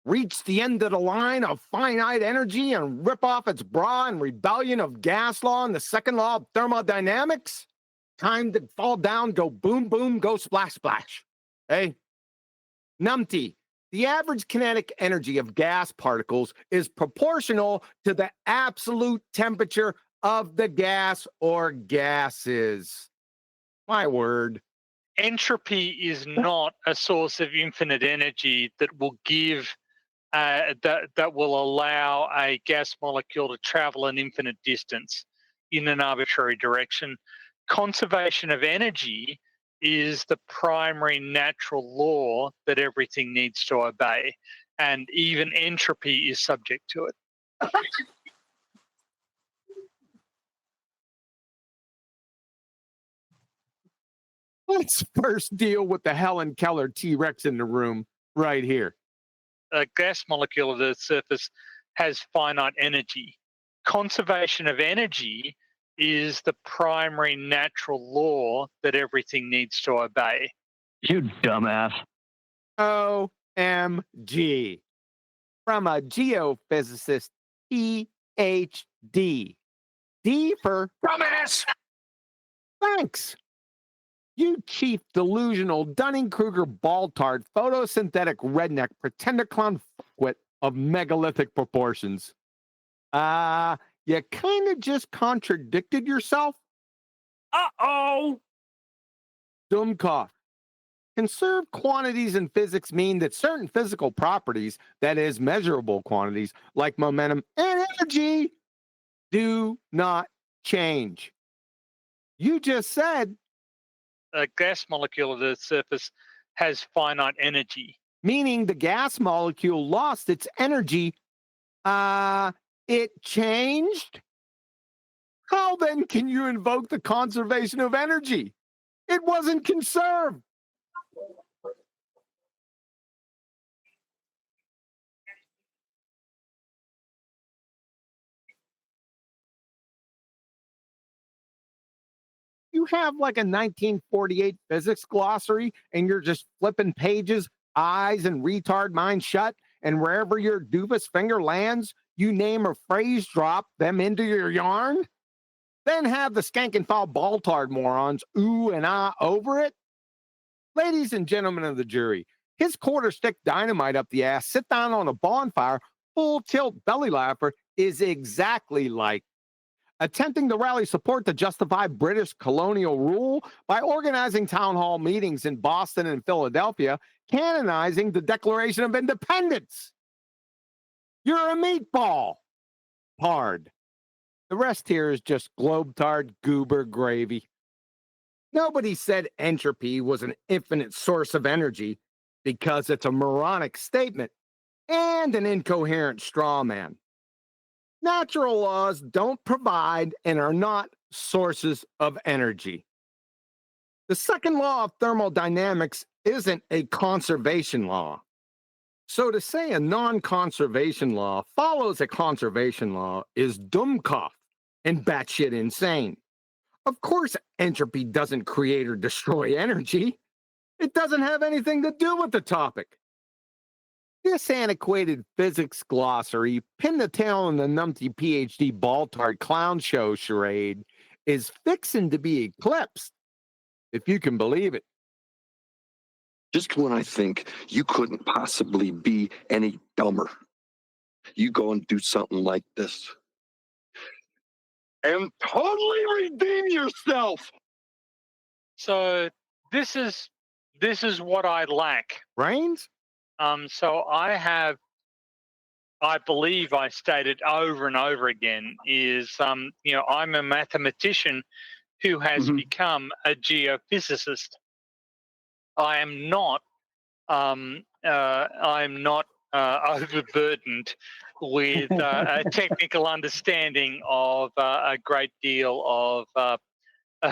Reach the end of the line of finite energy and rip off its bra in rebellion of gas law and the second law of thermodynamics? Time to fall down, go boom, boom, go splash, splash. Hey, numpty, the average kinetic energy of gas particles is proportional to the absolute temperature of the gas or gases. My word. Entropy is not a source of infinite energy that will give that will allow a gas molecule to travel an infinite distance in an arbitrary direction. Conservation of energy is the primary natural law that everything needs to obey, and even entropy is subject to it. Let's first deal with the Helen Keller T-Rex in the room right here. A gas molecule at the surface has finite energy. conservation of energy is the primary natural law that everything needs to obey. You dumbass. OMG. From a geophysicist, PhD. D for dumbass. Thanks. You cheap, delusional, Dunning-Kruger, ball-tard, photosynthetic redneck, pretender clown fuckwit of megalithic proportions. You kind of just contradicted yourself. Uh-oh. Dummkopf. Conserved quantities in physics mean that certain physical properties, that is, measurable quantities, like momentum and energy, do not change. You just said a gas molecule at the surface has finite energy. Meaning the gas molecule lost its energy. It changed? How then can you invoke the conservation of energy? It wasn't conserved. You have like a 1948 physics glossary and you're just flipping pages, eyes and retard mind shut, and wherever your doofus finger lands, you name a phrase, drop them into your yarn? Then have the skank and foul ball-tard morons ooh and ah over it? Ladies and gentlemen of the jury, his quarter stick dynamite up the ass, sit down on a bonfire, full tilt belly laugher is exactly like attempting to rally support to justify British colonial rule by organizing town hall meetings in Boston and Philadelphia, canonizing the Declaration of Independence. You're a meatball. Hard. The rest here is just globe-tard goober gravy. Nobody said entropy was an infinite source of energy because it's a moronic statement and an incoherent straw man. Natural laws don't provide and are not sources of energy. The second law of thermodynamics isn't a conservation law. So to say a non-conservation law follows a conservation law is Dummkopf and batshit insane. Of course, entropy doesn't create or destroy energy. It doesn't have anything to do with the topic. This antiquated physics glossary, pin the tail on the numpty PhD ball-tard clown show charade, is fixing to be eclipsed, if you can believe it. Just when I think you couldn't possibly be any dumber, you go and do something like this and totally redeem yourself. So this is what I lack. Brains? So I believe I stated over and over again is, I'm a mathematician who has become a geophysicist. I am not overburdened with a technical understanding of a great deal of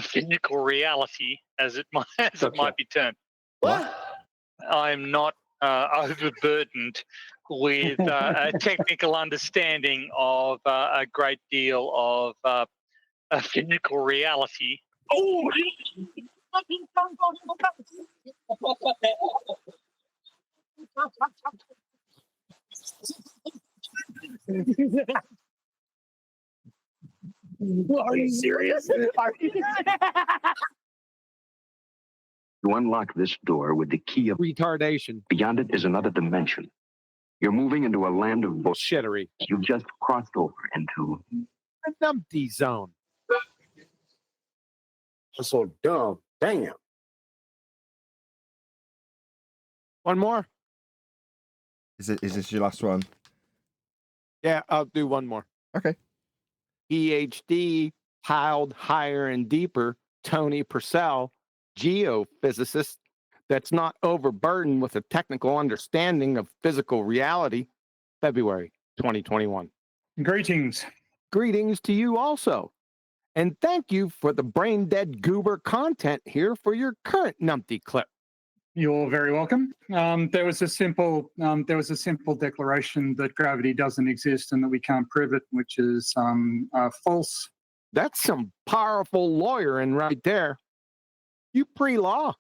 physical reality, as it might be termed. What? I'm not overburdened with a technical understanding of a great deal of physical reality. Oh, Are you serious? Are you? You unlock this door with the key of retardation. Beyond it is another dimension. You're moving into a land of bullshittery. You've just crossed over into a numpty zone. That's so dumb. Damn. One more? Is this your last one? Yeah, I'll do one more. Okay. PhD, piled higher and deeper, Tony Purcell, geophysicist that's not overburdened with a technical understanding of physical reality, February 2021. Greetings. Greetings to you also. And thank you for the brain-dead goober content here for your current numpty clip. You're very welcome. There was a simple declaration that gravity doesn't exist and that we can't prove it, which is false. That's some powerful lawyering right there. You pre-law.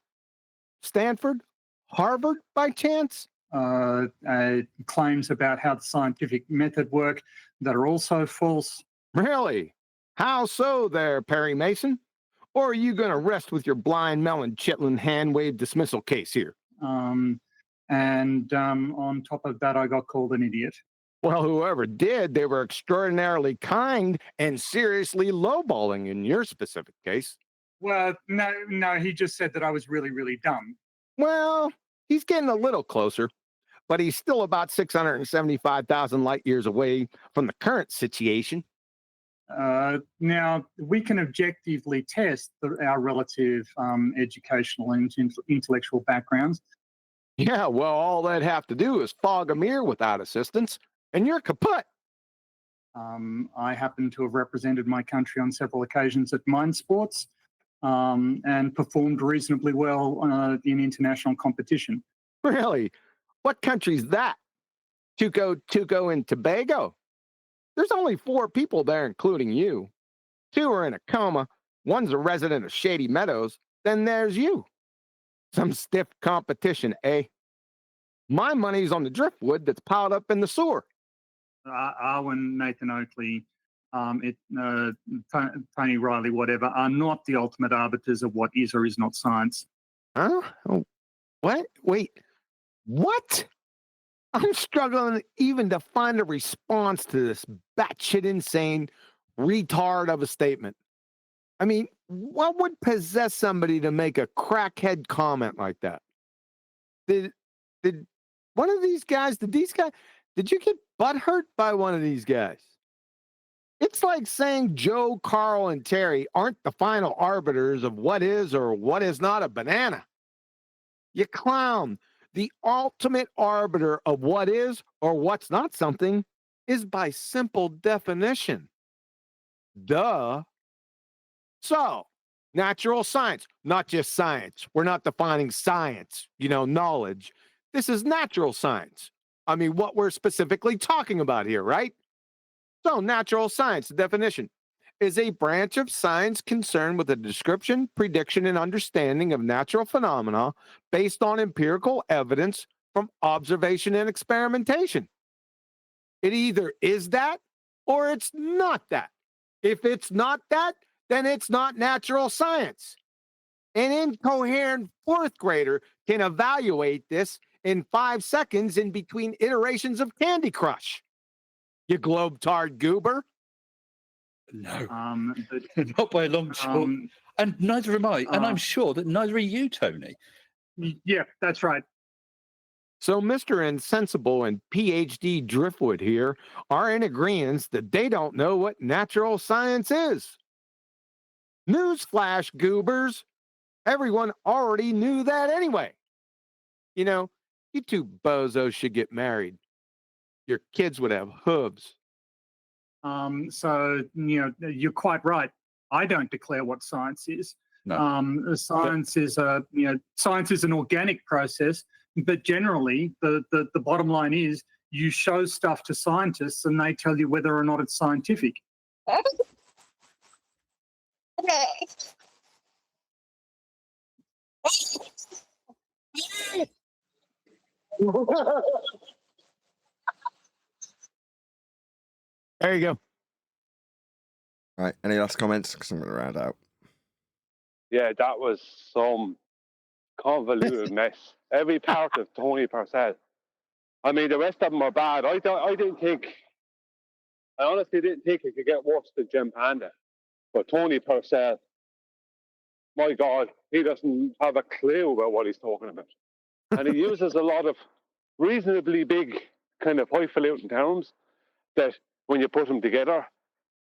Stanford? Harvard by chance? Claims about how the scientific method work that are also false. Really? How so there, Perry Mason? Or are you going to rest with your blind melon chitlin hand wave dismissal case here? On top of that, I got called an idiot. Well, whoever did, they were extraordinarily kind and seriously lowballing in your specific case. Well, no, he just said that I was really, really dumb. Well, he's getting a little closer, but he's still about 675,000 light years away from the current situation. Now, we can objectively test our relative educational and intellectual backgrounds. Yeah, well, all they'd have to do is fog a mirror without assistance, and you're kaput. I happen to have represented my country on several occasions at mine sports and performed reasonably well in international competition. Really? What country's that? Tuco and Tobago? There's only 4 people there, including you. 2 are in a coma. 1's a resident of Shady Meadows. Then there's you. Some stiff competition, eh? My money's on the driftwood that's piled up in the sewer. Arwen, Nathan Oakley, Tony Riley, whatever, are not the ultimate arbiters of what is or is not science. Huh? Oh, what? Wait. What? I'm struggling even to find a response to this batshit insane retard of a statement. I mean, what would possess somebody to make a crackhead comment like that? Did one of these guys, did you get butthurt by one of these guys? It's like saying Joe, Carl, and Terry aren't the final arbiters of what is or what is not a banana. You clown. The ultimate arbiter of what is or what's not something is by simple definition. Duh. So, natural science, not just science. We're not defining science, knowledge. This is natural science. I mean, what we're specifically talking about here, right? So, natural science, the definition, is a branch of science concerned with the description, prediction, and understanding of natural phenomena based on empirical evidence from observation and experimentation. It either is that or it's not that. If it's not that, then it's not natural science. An incoherent 4th grader can evaluate this in 5 seconds in between iterations of Candy Crush. You globe-tard goober. No, not by a long shot. And neither am I. And I'm sure that neither are you, Tony. Yeah, that's right. So Mr. Insensible and PhD Driftwood here are in agreement that they don't know what natural science is. Newsflash, goobers. Everyone already knew that anyway. You 2 bozos should get married. Your kids would have hooves. So, you're quite right. I don't declare what science is. No. Science is an organic process, but generally the bottom line is you show stuff to scientists and they tell you whether or not it's scientific. There you go. All right. Any last comments? Because I'm going to round out. Yeah, that was some convoluted mess. Every part of Tony Purcell. I mean, the rest of them are bad. I honestly didn't think it could get worse than Jim Panda. But Tony Purcell, my God, he doesn't have a clue about what he's talking about. And he uses a lot of reasonably big kind of highfalutin terms that when you put them together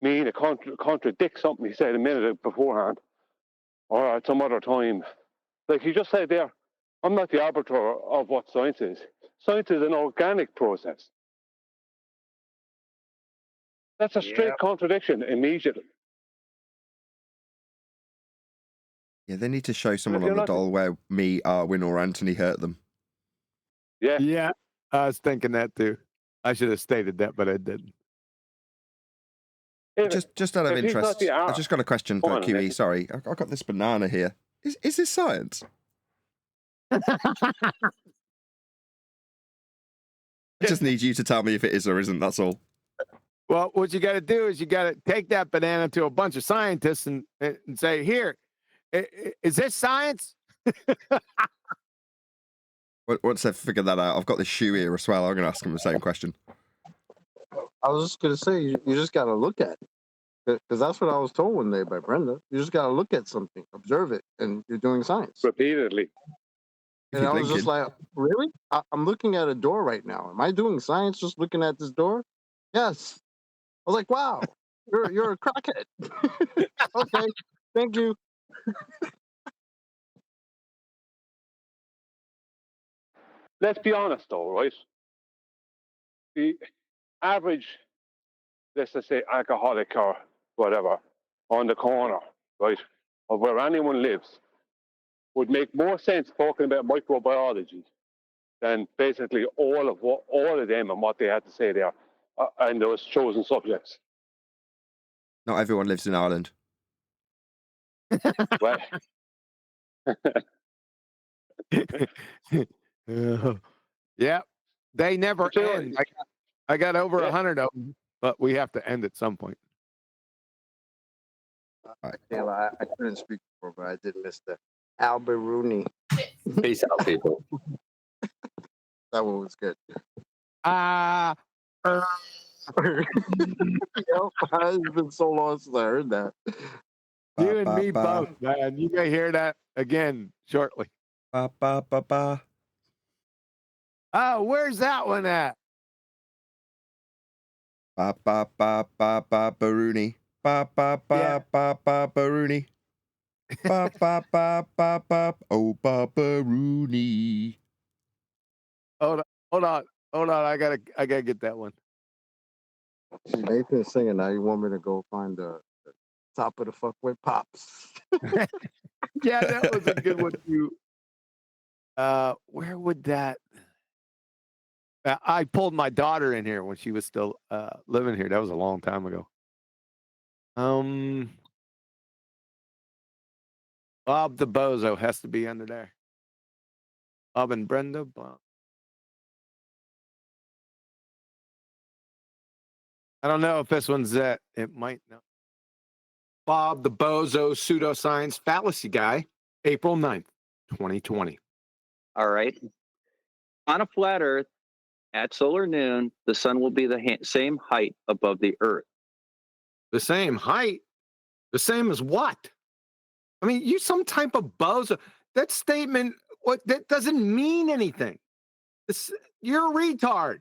mean it contradicts something he said a minute beforehand or at some other time. Like you just said there, I'm not the arbiter of what science is. Science is an organic process. That's a straight contradiction immediately. Yeah, they need to show someone you're on the not- doll where me, Arwin, or Anthony hurt them. Yeah. Yeah, I was thinking that too. I should have stated that, but I didn't. Just out of if he's not interest, the I've just got a question Go for on, QE. Nathan. Sorry, I've got this banana here. Is this science? I just need you to tell me if it is or isn't. That's all. Well, what you got to do is you got to take that banana to a bunch of scientists and say, "Here, is this science?" Once they've figured that out, I've got this shoe here as well. I'm going to ask them the same question. I was just gonna say you just gotta look at it, because that's what I was told one day by Brenda. You just gotta look at something, observe it, and you're doing science. Repeatedly. And I was just like, really? I'm looking at a door right now. Am I doing science just looking at this door? Yes. I was like, wow, you're a crackhead. Okay, thank you. Let's be honest, though, right? The average, let's just say, alcoholic or whatever, on the corner, right, of where anyone lives, would make more sense talking about microbiology than basically all of them and what they had to say there and those chosen subjects. Not everyone lives in Ireland. Well, Yeah, they never end. I got over 100 of them, but we have to end at some point. Taylor, I couldn't speak before, but I did miss the Alberuni. Peace out, people. That one was good. It's been so long since I heard that. You and me both, man. You may hear that again shortly. Ba ba ba ba. Oh, where's that one at? Ba ba ba ba ba Baruni. Ba ba ba ba ba Baruni. Ba ba ba ba ba. Oh, ba Baruni. Hold on. I gotta get that one. See, Nathan's singing now. You want me to go find the top of the fuckwit pops? Yeah, that was a good one too. Where would that? I pulled my daughter in here when she was still living here. That was a long time ago. Bob the Bozo has to be under there. Bob and Brenda. Bob. I don't know if this one's it. It might not. Bob the Bozo Pseudoscience Fallacy Guy, April 9th, 2020. All right. On a flat Earth, at solar noon, the sun will be the same height above the Earth. The same height? The same as what? I mean, you some type of bozo. That statement, that doesn't mean anything. You're a retard.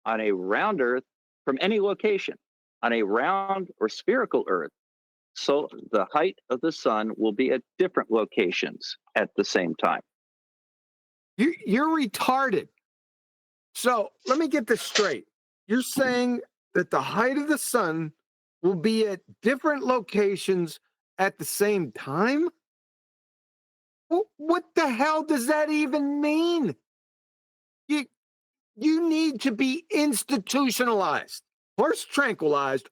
On a round Earth, from any location, on a round or spherical Earth, so the height of the sun will be at different locations at the same time. You're retarded. So let me get this straight. You're saying that the height of the sun will be at different locations at the same time? What the hell does that even mean? You need to be institutionalized, first tranquilized,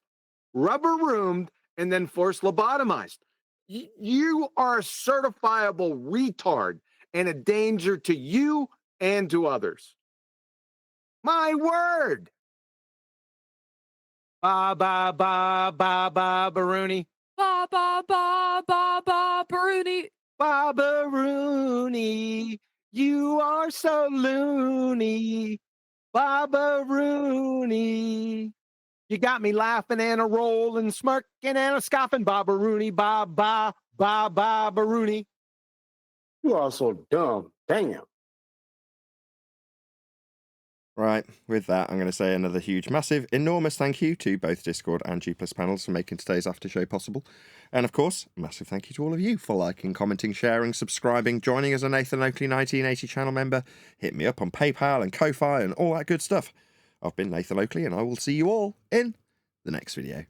rubber roomed, and then force lobotomized. You are a certifiable retard and a danger to you and to others. My word. Ba ba ba ba ba Baruni. Ba ba ba ba ba Baruni. Ba Baruni. You are so loony. Ba Baruni. You got me laughing and a rolling, smirking and a scoffing. Ba Baruni. Ba ba ba ba Baruni. You are so dumb. Damn. Right, with that, I'm going to say another huge, massive, enormous thank you to both Discord and G Plus panels for making today's after show possible. And of course, a massive thank you to all of you for liking, commenting, sharing, subscribing, joining as a Nathan Oakley 1980 channel member. Hit me up on PayPal and Ko-Fi and all that good stuff. I've been Nathan Oakley, and I will see you all in the next video.